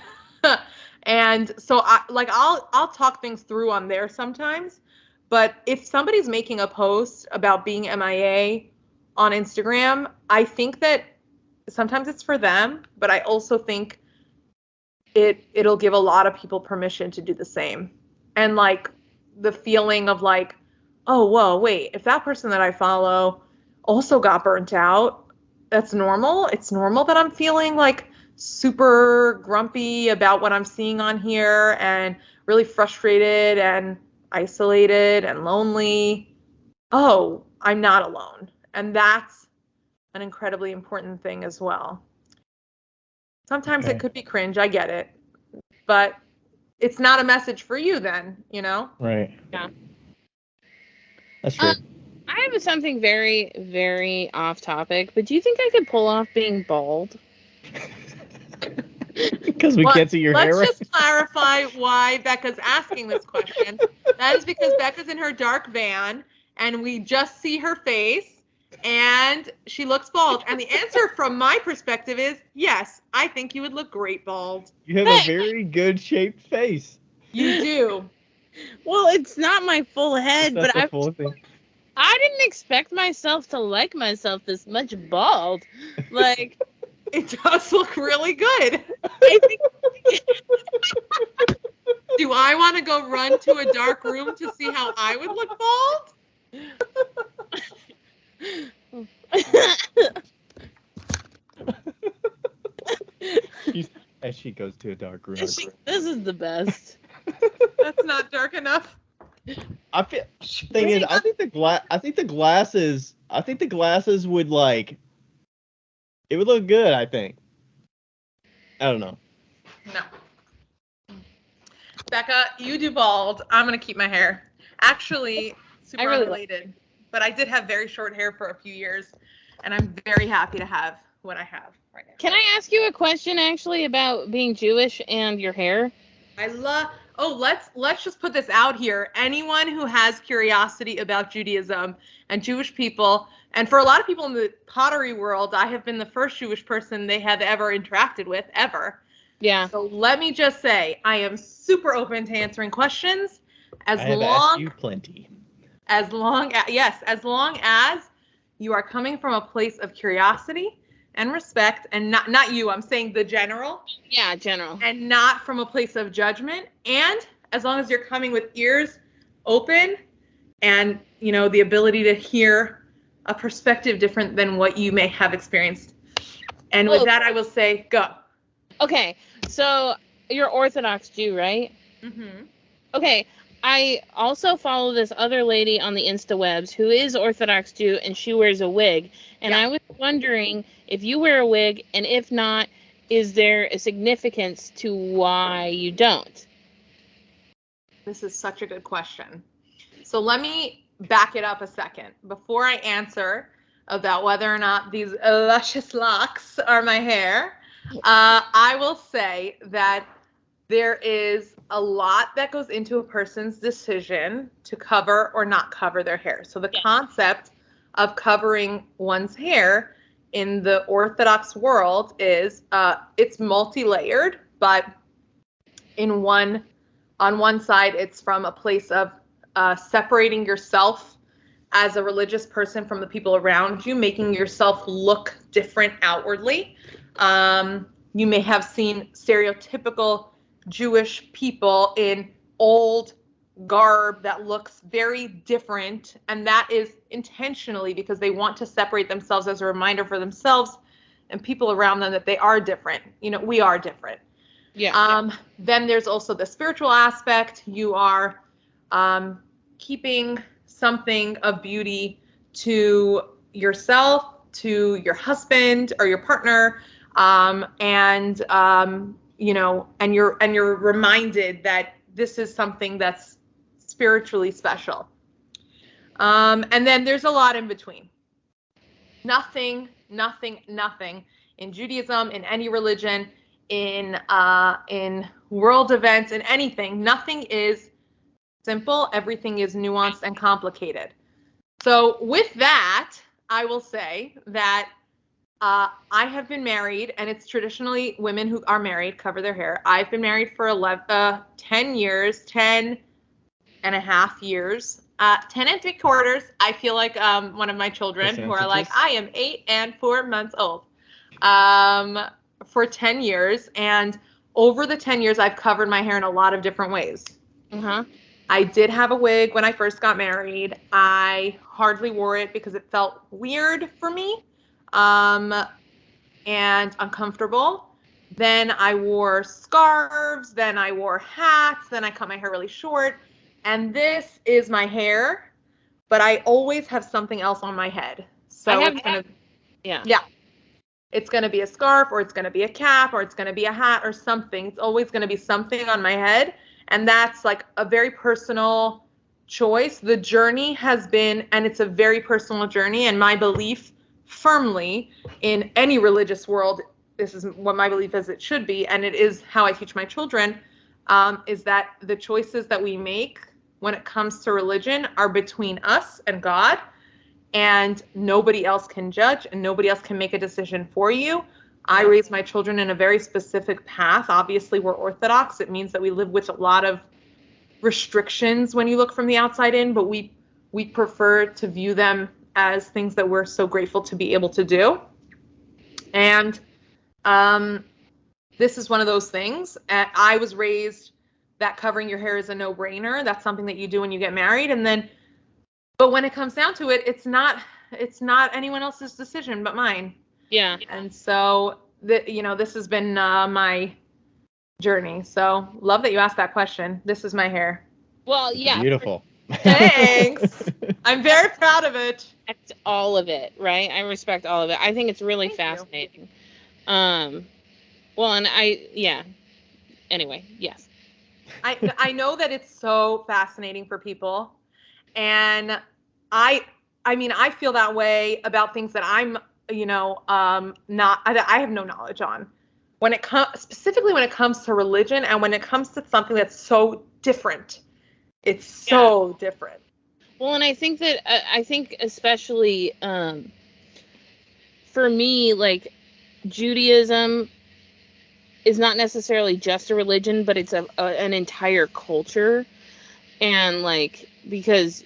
And so I'll talk things through on there sometimes. But if somebody's making a post about being MIA on Instagram, I think that sometimes it's for them, but I also think it'll give a lot of people permission to do the same. And like the feeling of like, oh, whoa, wait, if that person that I follow also got burnt out, that's normal. It's normal that I'm feeling like super grumpy about what I'm seeing on here and really frustrated and isolated and lonely. Oh, I'm not alone. And that's an incredibly important thing as well. Sometimes It could be cringe, I get it. But it's not a message for you then, Right. Yeah. That's true. I have something very, very off topic, but do you think I could pull off being bald? Because we can't see your hair. Let's just clarify why Becca's asking this question. That is because Becca's in her dark van, and we just see her face, and she looks bald. And the answer from my perspective is, yes, I think you would look great bald. You have a very good shaped face. You do. Well, it's not my full head, but I didn't expect myself to like myself this much bald. Like, it does look really good. Do I want to go run to a dark room to see how I would look bald? As she goes to a dark room. This is the best. That's not dark enough. I think the glasses would like. It would look good, I think. I don't know. No. Becca, you do bald. I'm going to keep my hair. Actually, super unrelated. But I did have very short hair for a few years, and I'm very happy to have what I have right now. Can I ask you a question, actually, about being Jewish and your hair? Let's just put this out here. Anyone who has curiosity about Judaism and Jewish people, and for a lot of people in the pottery world, I have been the first Jewish person they have ever interacted with, ever. Yeah. So let me just say, I am super open to answering questions I have asked you plenty. As long as you are coming from a place of curiosity and respect, and not you, I'm saying the general. Yeah, general. And not from a place of judgment. And as long as you're coming with ears open and, the ability to hear a perspective different than what you may have experienced. And with that, I will say, go. Okay, so you're Orthodox Jew, right? Mm-hmm. Okay, I also follow this other lady on the Instawebs who is Orthodox Jew, and she wears a wig. And I was wondering if you wear a wig, and if not, is there a significance to why you don't? This is such a good question. So let me back it up a second. Before I answer about whether or not these luscious locks are my hair, I will say that there is a lot that goes into a person's decision to cover or not cover their hair. So the concept of covering one's hair in the Orthodox world is it's multi-layered, but on one side, it's from a place of separating yourself as a religious person from the people around you, making yourself look different outwardly. You may have seen stereotypical Jewish people in old garb that looks very different, and that is intentionally because they want to separate themselves as a reminder for themselves and people around them that they are different. We are different. Yeah. Then there's also the spiritual aspect. You are keeping something of beauty to yourself, to your husband or your partner, and you're reminded that this is something that's spiritually special. And then there's a lot in between. Nothing in Judaism, in any religion, in world events, in anything. Nothing is simple. Everything is nuanced and complicated. So with that, I will say that I have been married, and it's traditionally women who are married cover their hair. I've been married for 10 years, 10 and a half years, 10 and 3/4. I feel like one of my children who are like, I am 8 and 4 months old, for 10 years. And over the 10 years, I've covered my hair in a lot of different ways. I did have a wig when I first got married. I hardly wore it because it felt weird for me. And uncomfortable. Then I wore scarves, then I wore hats, then I cut my hair really short. And this is my hair, but I always have something else on my head. So it's going to be a scarf, or it's going to be a cap, or it's going to be a hat or something. It's always going to be something on my head. And that's like a very personal choice. The journey has been, and it's a very personal journey, and my belief firmly in any religious world, this is what my belief is it should be, and it is how I teach my children, is that the choices that we make when it comes to religion are between us and God, and nobody else can judge and nobody else can make a decision for you. I raise my children in a very specific path. Obviously, we're Orthodox. It means that we live with a lot of restrictions when you look from the outside in, but we prefer to view them as things that we're so grateful to be able to do. And this is one of those things. I was raised that covering your hair is a no-brainer. That's something that you do when you get married. But when it comes down to it, it's not anyone else's decision but mine. Yeah. And so, this has been my journey. So love that you asked that question. This is my hair. Well, yeah. Beautiful. Thanks. I'm very proud of it. That's all of it, right? I respect all of it. I think it's really fascinating. Anyway, yes. I know that it's so fascinating for people, and I feel that way about things that I'm, I have no knowledge on. Specifically when it comes to religion, and when it comes to something that's so different. It's so different. Well, and I think especially for me, like, Judaism is not necessarily just a religion, but it's an entire culture. And like, because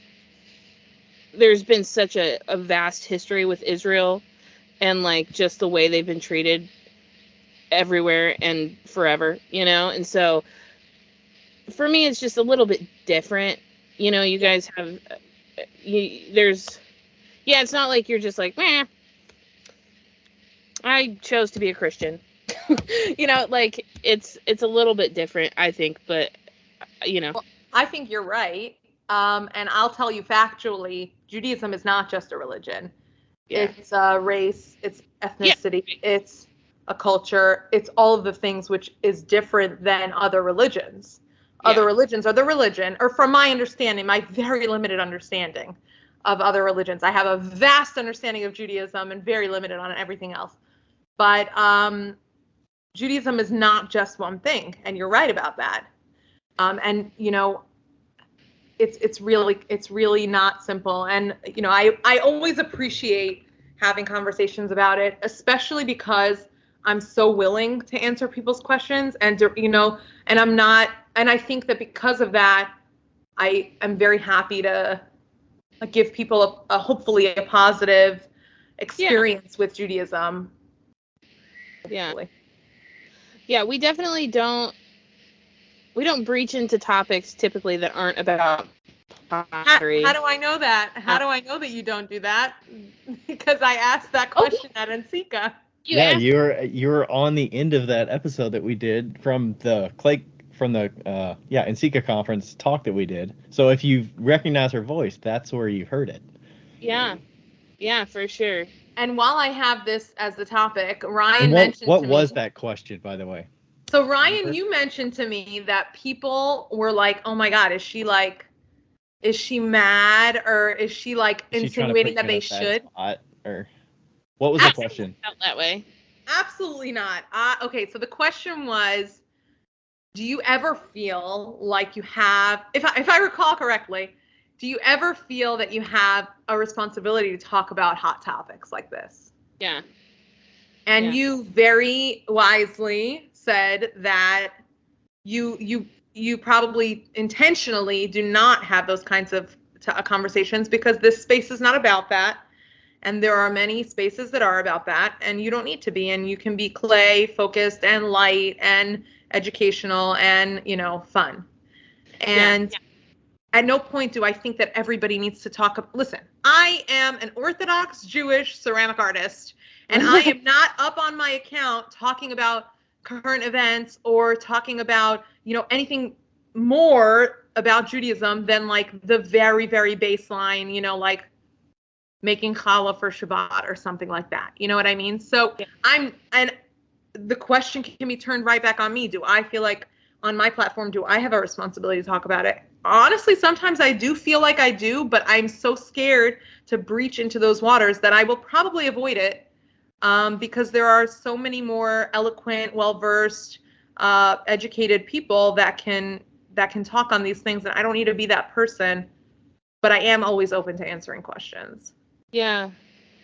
there's been such a vast history with Israel, and like just the way they've been treated everywhere and forever, and so for me it's just a little bit different. You guys have it's not like you're just like, I chose to be a Christian. Like it's a little bit different, I think, but I think you're right. And I'll tell you factually, Judaism is not just a religion. Yeah. It's a race, it's ethnicity, it's a culture, it's all of the things which is different than other religions. Other religions are the religion, or from my understanding, my very limited understanding of other religions. I have a vast understanding of Judaism and very limited on everything else. But Judaism is not just one thing, and you're right about that. And you know, it's really not simple. And you know, I always appreciate having conversations about it, especially because I'm so willing to answer people's questions, and you know, and I'm not, and I think that because of that, I am very happy to give people a hopefully a positive experience with Judaism. Hopefully. Yeah, we definitely don't breach into topics typically that aren't about pottery. How do I know that? How do I know that you don't do that? Because I asked that question at NCECA. You're on the end of that episode that we did from the NCECA conference talk that we did. So if you recognize her voice, that's where you heard it. Yeah, for sure. And while I have this as the topic, Ryan mentioned to me. What was that question, by the way? So Ryan, you mentioned to me that people were like, "Oh my God, is she mad, or is she like insinuating that they should?" Or what was the question? Felt that way. Absolutely not. Okay, so the question was, do you ever feel like you have, if I recall correctly, do you ever feel that you have a responsibility to talk about hot topics like this? Yeah. And you very wisely said that you probably intentionally do not have those kinds of conversations because this space is not about that. And there are many spaces that are about that, and you don't need to be. And you can be clay focused and light and educational and, you know, fun. And at no point do I think that everybody needs to talk. Listen, I am an Orthodox Jewish ceramic artist, and I am not up on my account talking about current events or talking about, you know, anything more about Judaism than like the very, very baseline, you know, like making challah for Shabbat or something like that. You know what I mean? So and the question can be turned right back on me. Do I feel like on my platform, do I have a responsibility to talk about it? Honestly, sometimes I do feel like I do, but I'm so scared to breach into those waters that I will probably avoid it because there are so many more eloquent, well-versed, educated people that can talk on these things, and I don't need to be that person, but I am always open to answering questions. Yeah,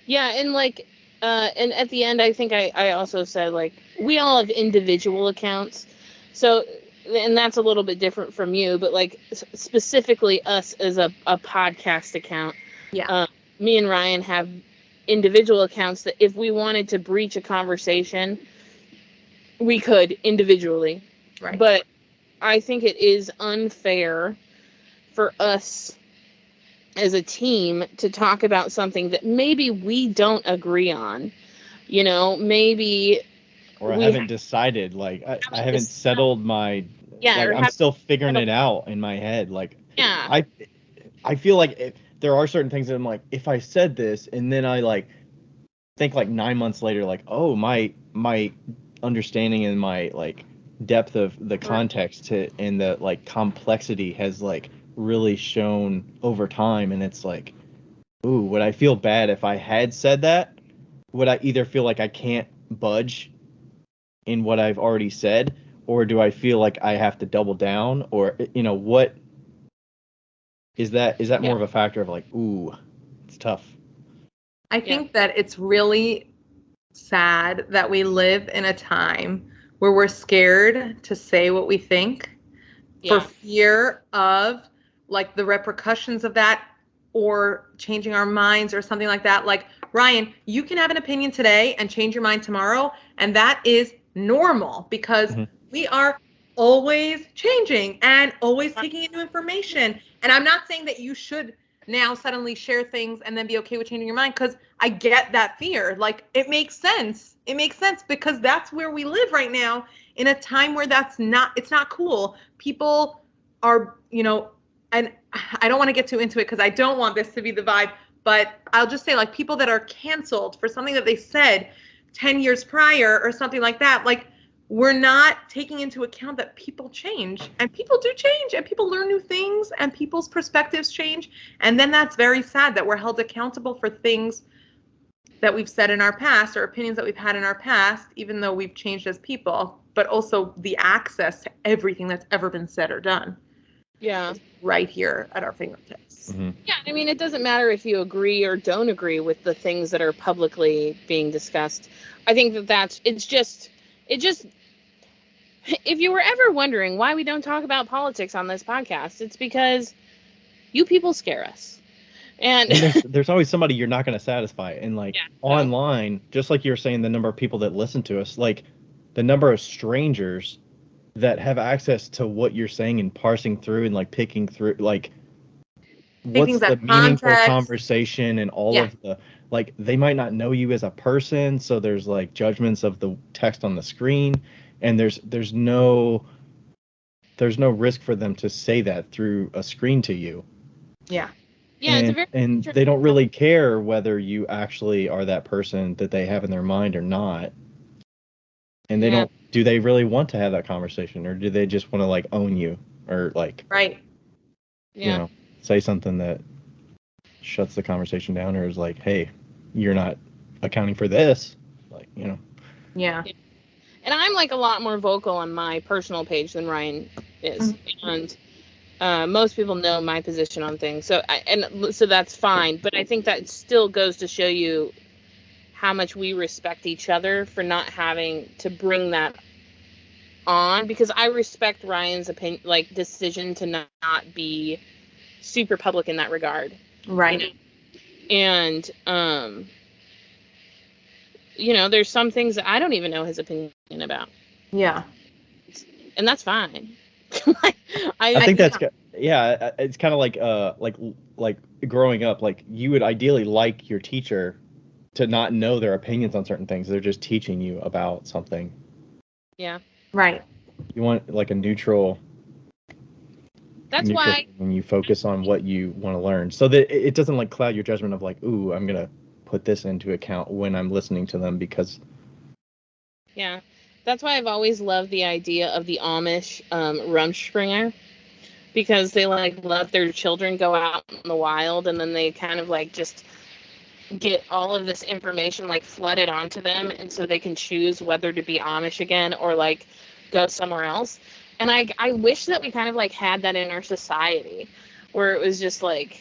and like, and at the end, I think I also said, like, we all have individual accounts, so, and that's a little bit different from you, but like specifically us as a podcast account. Yeah. Me and Ryan have individual accounts that if we wanted to breach a conversation, we could individually. Right. But I think it is unfair for us as a team to talk about something that maybe we don't agree on, you know, maybe. Or I haven't decided, like, I haven't settled my, I'm still figuring it out in my head. Like, I feel like there are certain things that I'm like, if I said this, and then I like think like 9 months later, like, oh, my understanding and my like depth of the context and the like complexity has like really shown over time, and it's like, ooh, would I feel bad if I had said that? Would I either feel like I can't budge in what I've already said, or do I feel like I have to double down, or, you know, what is that more of a factor of like, ooh, it's tough? I think that it's really sad that we live in a time where we're scared to say what we think for fear of like the repercussions of that, or changing our minds or something like that. Like, Ryan, you can have an opinion today and change your mind tomorrow, and that is normal because we are always changing and always taking in new information. And I'm not saying that you should now suddenly share things and then be okay with changing your mind, because I get that fear. Like, it makes sense. It makes sense because that's where we live right now, in a time where it's not cool. People are, you know, and I don't want to get too into it because I don't want this to be the vibe, but I'll just say, like, people that are canceled for something that they said 10 years prior or something like that, like, we're not taking into account that people change, and people do change, and people learn new things, and people's perspectives change. And then that's very sad that we're held accountable for things that we've said in our past or opinions that we've had in our past, even though we've changed as people, but also the access to everything that's ever been said or done. Yeah. Right here at our fingertips. Mm-hmm. Yeah, I mean, it doesn't matter if you agree or don't agree with the things that are publicly being discussed. I think it's just, if you were ever wondering why we don't talk about politics on this podcast, it's because you people scare us. And there's always somebody you're not going to satisfy. And like online, just like you're saying, the number of people that listen to us, like the number of strangers that have access to what you're saying and parsing through and like picking through, like what's the meaningful conversation and all of the, like, they might not know you as a person, so there's like judgments of the text on the screen, and there's no risk for them to say that through a screen to you. Yeah. Yeah, and they don't really care whether you actually are that person that they have in their mind or not. And they do they really want to have that conversation, or do they just want to like own you or like you know, say something that shuts the conversation down, or is like, hey, you're not accounting for this, like, you know. Yeah. And I'm like a lot more vocal on my personal page than Ryan is. Mm-hmm. And most people know my position on things. So that's fine, but I think that still goes to show you how much we respect each other for not having to bring that on, because I respect Ryan's opinion, like decision to not be super public in that regard. Right. You know? And you know, there's some things that I don't even know his opinion about. Yeah. And that's fine. I think that's it's kind of like growing up, like you would ideally like your teacher to not know their opinions on certain things. They're just teaching you about something. Yeah. Right. You want like a neutral. That's why when you focus on what you want to learn, so that it doesn't like cloud your judgment of like, ooh, I'm gonna put this into account when I'm listening to them, because. Yeah, that's why I've always loved the idea of the Amish Rumspringer, because they like let their children go out in the wild, and then they kind of like just get all of this information like flooded onto them, and so they can choose whether to be Amish again or like go somewhere else. And I wish that we kind of like had that in our society, where it was just like,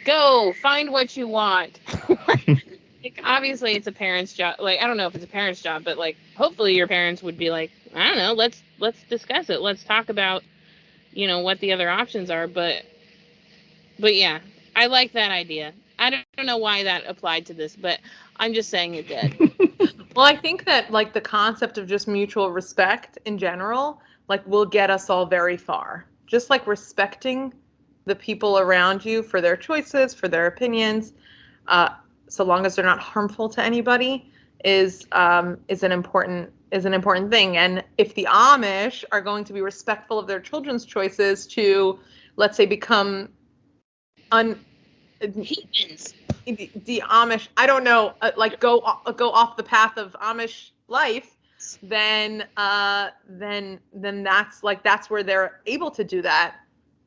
go find what you want. Like, obviously it's a parent's job. Like, I don't know if it's a parent's job, but like hopefully your parents would be like, I don't know, let's discuss it. Let's talk about, you know, what the other options are. But yeah, I like that idea. I don't know why that applied to this, but I'm just saying it did. Well, I think that like the concept of just mutual respect in general, like, will get us all very far. Just like respecting the people around you for their choices, for their opinions, so long as they're not harmful to anybody, is an important thing. And if the Amish are going to be respectful of their children's choices to, let's say, become Heathens. The Amish, I don't know, like go off the path of Amish life, then that's where they're able to do that.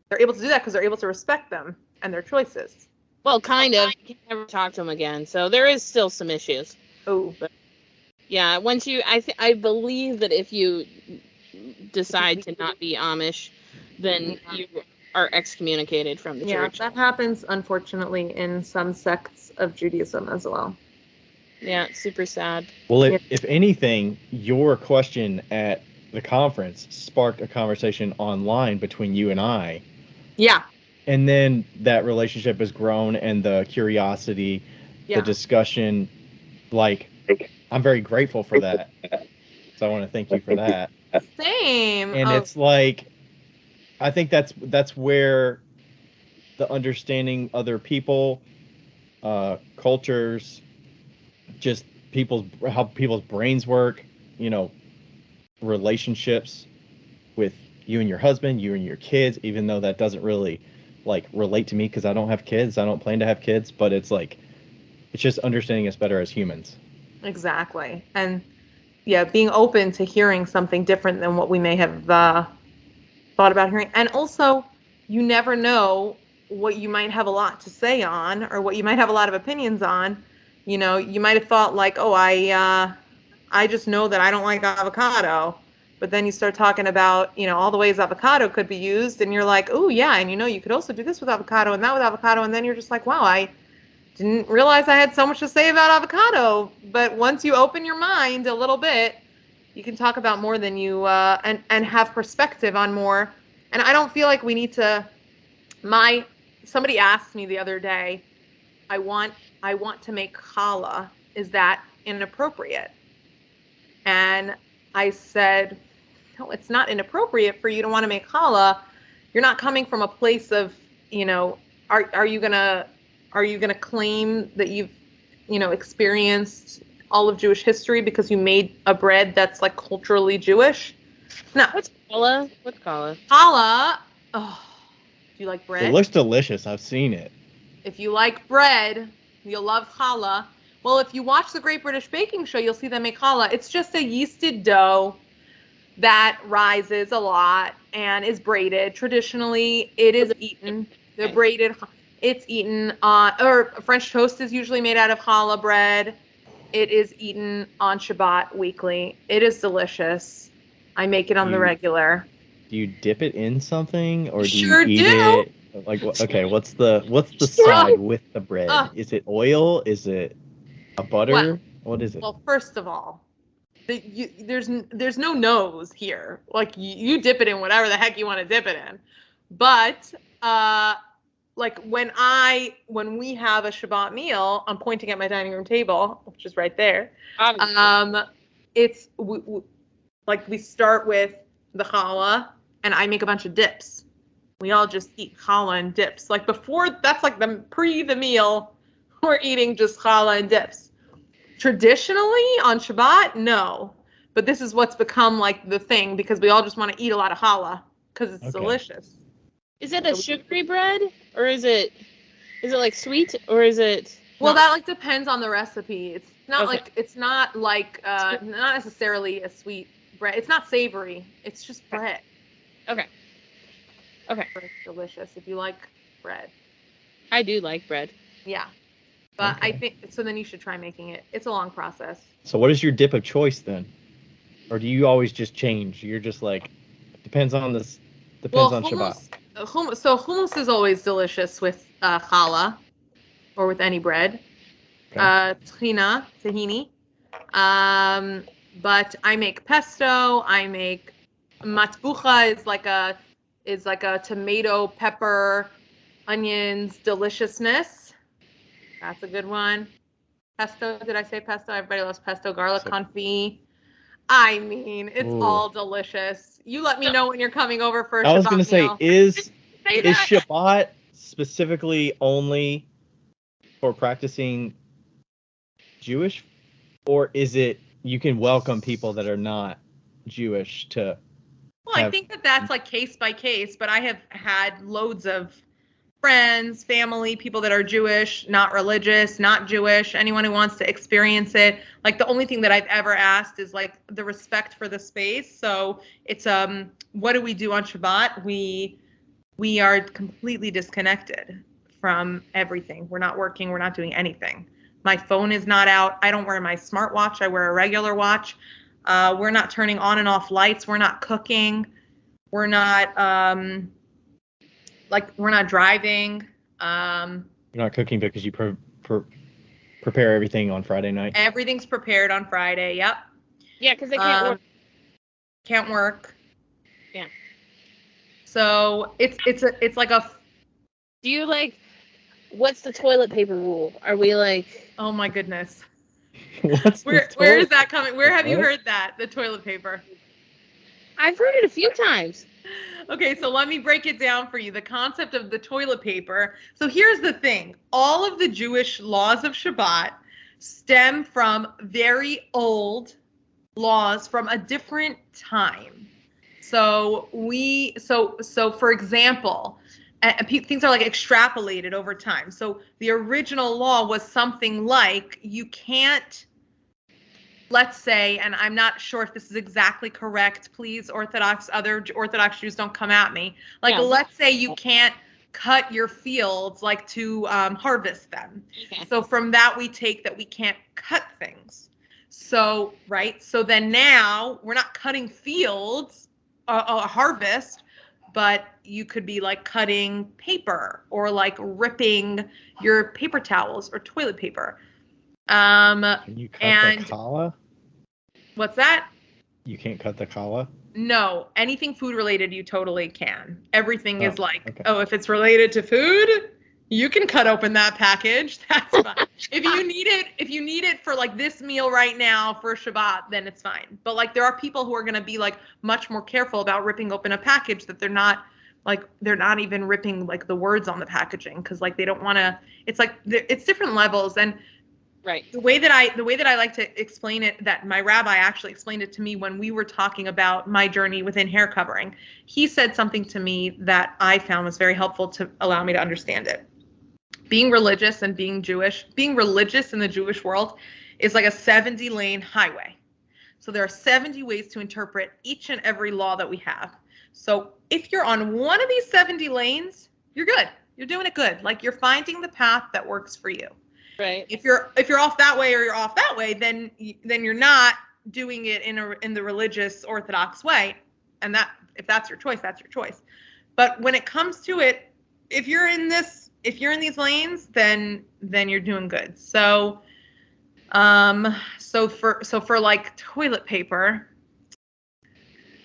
They're able to do that because they're able to respect them and their choices. Well, kind of. You can never talk to them again, so there is still some issues. Oh. But yeah, once you, I believe that if you decide to not be Amish, then you are excommunicated from the church. Yeah, that happens, unfortunately, in some sects of Judaism as well. Yeah, it's super sad. Well, if anything, your question at the conference sparked a conversation online between you and I. Yeah. And then that relationship has grown, and the curiosity, the discussion, like, I'm very grateful for that. So I want to thank you for that. Same. And it's like, I think that's where the understanding other people, cultures, just how people's brains work, you know, relationships with you and your husband, you and your kids, even though that doesn't really like relate to me because I don't have kids. I don't plan to have kids, but it's like, it's just understanding us better as humans. Exactly. And yeah, being open to hearing something different than what we may have thought about hearing. And also, you never know what you might have a lot to say on, or what you might have a lot of opinions on. You know, you might have thought like, oh, I just know that I don't like avocado. But then you start talking about, you know, all the ways avocado could be used, and you're like, oh yeah, and you know, you could also do this with avocado and that with avocado, and then you're just like, wow, I didn't realize I had so much to say about avocado. But once you open your mind a little bit, you can talk about more than you and have perspective on more. And I don't feel like we need to. Somebody asked me the other day, I want to make challah. Is that inappropriate? And I said, no, it's not inappropriate for you to want to make challah. You're not coming from a place of, you know, are you gonna claim that you've, you know, experienced all of Jewish history because you made a bread that's like culturally Jewish? No. What's challah? What's challah? Challah. Oh, do you like bread? It looks delicious. I've seen it. If you like bread, you'll love challah. Well, if you watch the Great British Baking Show, you'll see them make challah. It's just a yeasted dough that rises a lot and is braided. Traditionally, it is eaten. The braided, it's eaten or French toast is usually made out of challah bread. It is eaten on Shabbat weekly. It is delicious. I make it on the regular. Do you dip it in something, or do sure you eat do. it? Like, okay, what's the side with the bread? Is it oil? Is it a butter? Well, what is it? Well, first of all, there's no nose here. Like you dip it in whatever the heck you want to dip it in. But like when we have a Shabbat meal, I'm pointing at my dining room table, which is right there. It's like we start with the challah, and I make a bunch of dips. We all just eat challah and dips. Like before, that's like the meal, we're eating just challah and dips. Traditionally on Shabbat, no. But this is what's become like the thing because we all just want to eat a lot of challah because it's delicious. Is it a sugary bread, or is it like sweet, or is it? Well, that like depends on the recipe. It's not not necessarily a sweet bread. It's not savory. It's just bread. Okay. It's delicious if you like bread. I do like bread. Yeah. But I think so. Then you should try making it. It's a long process. So what is your dip of choice then, or do you always just change? You're just like depends on Shabbat. Hummus is always delicious with challah, or with any bread. Okay. Tahini. But I make pesto. I make matbucha is like a tomato, pepper, onions deliciousness. That's a good one. Pesto, did I say pesto? Everybody loves pesto. Garlic confit. I mean, it's all delicious. You let me know when you're coming over for a Shabbat meal. I was going to say, is Shabbat specifically only for practicing Jewish, or is it you can welcome people that are not Jewish to? Well, I think that's like case by case, but I have had loads of friends, family, people that are Jewish, not religious, not Jewish, anyone who wants to experience it. Like the only thing that I've ever asked is like the respect for the space. So it's what do we do on Shabbat? We are completely disconnected from everything. We're not working, we're not doing anything. My phone is not out. I don't wear my smartwatch. I wear a regular watch. We're not turning on and off lights. We're not cooking. We're not we're not driving. You're not cooking because you prepare everything on Friday night. Everything's prepared on Friday. Yep. Yeah, because they can't work. Can't work. Yeah. So it's like a. Do you like? What's the toilet paper rule? Are we like? Oh my goodness. Where is that coming? Where have you heard that? The toilet paper. I've heard it a few times. Okay, so let me break it down for you. The concept of the toilet paper. So here's the thing. All of the Jewish laws of Shabbat stem from very old laws from a different time. So for example, things are like extrapolated over time. So the original law was something like you can't, let's say, and I'm not sure if this is exactly correct, please, other Orthodox Jews don't come at me. Like, let's say you can't cut your fields like to harvest them. Okay. So from that we take that we can't cut things. So, right? So then now we're not cutting fields, a harvest, but you could be like cutting paper or like ripping your paper towels or toilet paper. Can you cut the challah? What's that? You can't cut the challah? No, anything food related you totally can. Everything is like, okay. Oh, if it's related to food, you can cut open that package. That's fine. If you need it for like this meal right now for Shabbat, then it's fine. But like there are people who are going to be like much more careful about ripping open a package that they're not even ripping like the words on the packaging because like they don't want to. It's like it's different levels. And right. The way that I like to explain it, that my rabbi actually explained it to me when we were talking about my journey within hair covering. He said something to me that I found was very helpful to allow me to understand it. Being religious and being Jewish, being religious in the Jewish world is like a 70-lane highway. So there are 70 ways to interpret each and every law that we have. So if you're on one of these 70 lanes, you're good. You're doing it good. Like you're finding the path that works for you. Right. If you're off that way or you're off that way, then you're not doing it in the religious Orthodox way. And that if that's your choice, that's your choice. But when it comes to it, if you're in these lanes, then you're doing good. So for like toilet paper,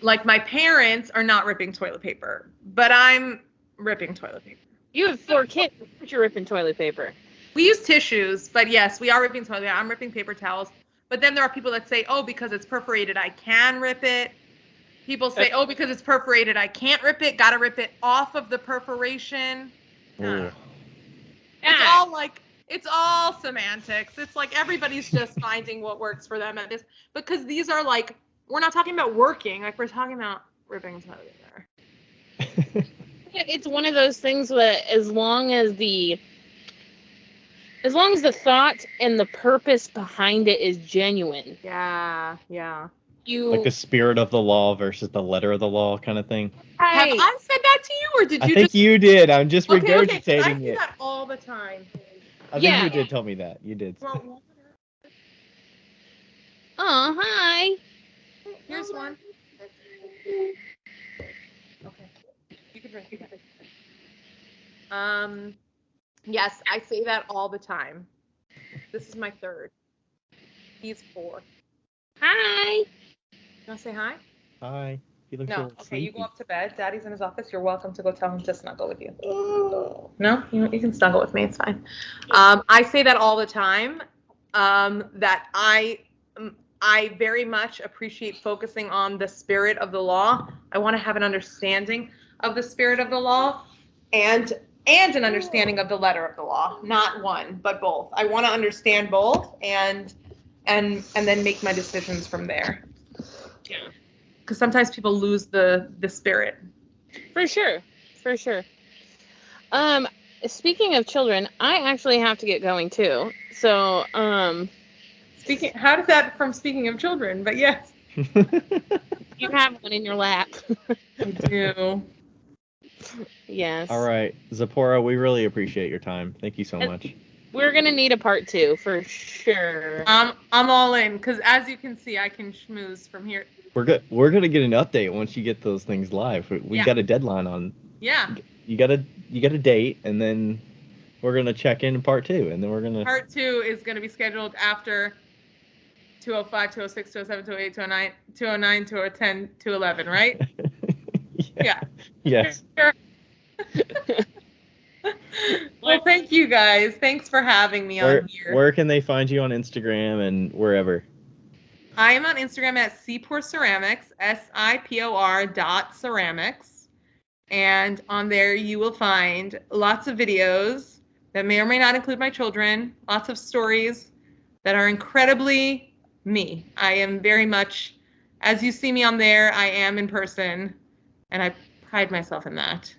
like my parents are not ripping toilet paper, but I'm ripping toilet paper. You have 4 kids, but you're ripping toilet paper. We use tissues, but yes, we are ripping toilet paper. I'm ripping paper towels. But then there are people that say, oh, because it's perforated, I can rip it. People say, oh, because it's perforated, I can't rip it. Got to rip it off of the perforation. It's all semantics. It's like everybody's just finding what works for them at this. Because these are like, we're not talking about working. Like we're talking about ripping toilet paper. It's one of those things that as long as the thought and the purpose behind it is genuine. Yeah. Like the spirit of the law versus the letter of the law kind of thing. Have I said that to you, or did you? I think you did. I'm just regurgitating it. I do that all the time. I think you did tell me that. You did. Well, oh, hi. Here's one. Okay. You can drink. Yes, I say that all the time. This is my third. He's 4. Hi. You want to say hi? Hi. He looks no. Okay, sleepy. you go up to bed. Daddy's in his office. You're welcome to go tell him to snuggle with you. No? You can snuggle with me. It's fine. I say that all the time, that I very much appreciate focusing on the spirit of the law. I want to have an understanding of the spirit of the law and an understanding of the letter of the law. Not one, but both. I want to understand both and then make my decisions from there. Yeah. Because sometimes people lose the spirit. For sure. Speaking of children, I actually have to get going too. So, how did that from speaking of children? But yes. You have one in your lap. I do. Yes. All right, Tzipporah, we really appreciate your time. Thank you so much. We're gonna need a part 2 for sure. I'm all in because as you can see, I can schmooze from here. We're gonna get an update once you get those things live. We got a deadline on. Yeah. You got a date, and then we're gonna check in part 2, and then we're gonna. Part 2 is gonna be scheduled after 205, 206, 207, 208, 209, 209, 210, 211, right? Yeah. Yes. Well, thank you guys. Thanks for having me on here. Where can they find you on Instagram and wherever? I am on Instagram at Sipor Ceramics, SIPOR.ceramics. And on there you will find lots of videos that may or may not include my children, lots of stories that are incredibly me. I am very much as you see me on there, I am in person, and I pride myself in that.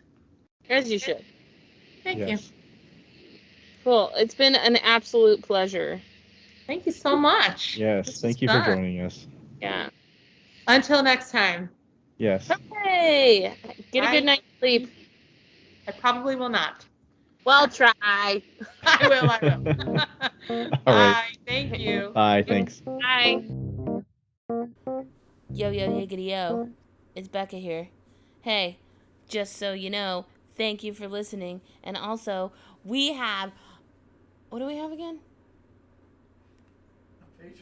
As you should. Thank you. Cool. It's been an absolute pleasure. Thank you so much. Yes, thank you for joining us. Yeah. Until next time. Yes. Hey, get a good night's sleep. I probably will not. Well, try. I will. All right. Bye. Thank you. Bye. Thanks. Bye. Yo, higgity, yo. It's Becca here. Hey, just so you know, thank you for listening. And also, we have... What do we have again?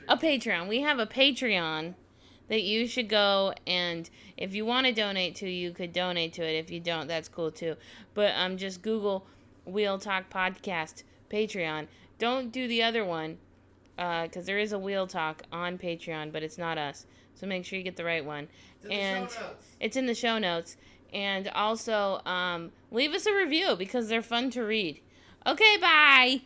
A Patreon. We have a Patreon that you should go, and if you want to donate to, you could donate to it. If you don't, that's cool too. But just Google Wheel Talk Podcast Patreon. Don't do the other one, because there is a Wheel Talk on Patreon, but it's not us. So make sure you get the right one. It's in the show notes. And also, leave us a review, because they're fun to read. Okay, bye!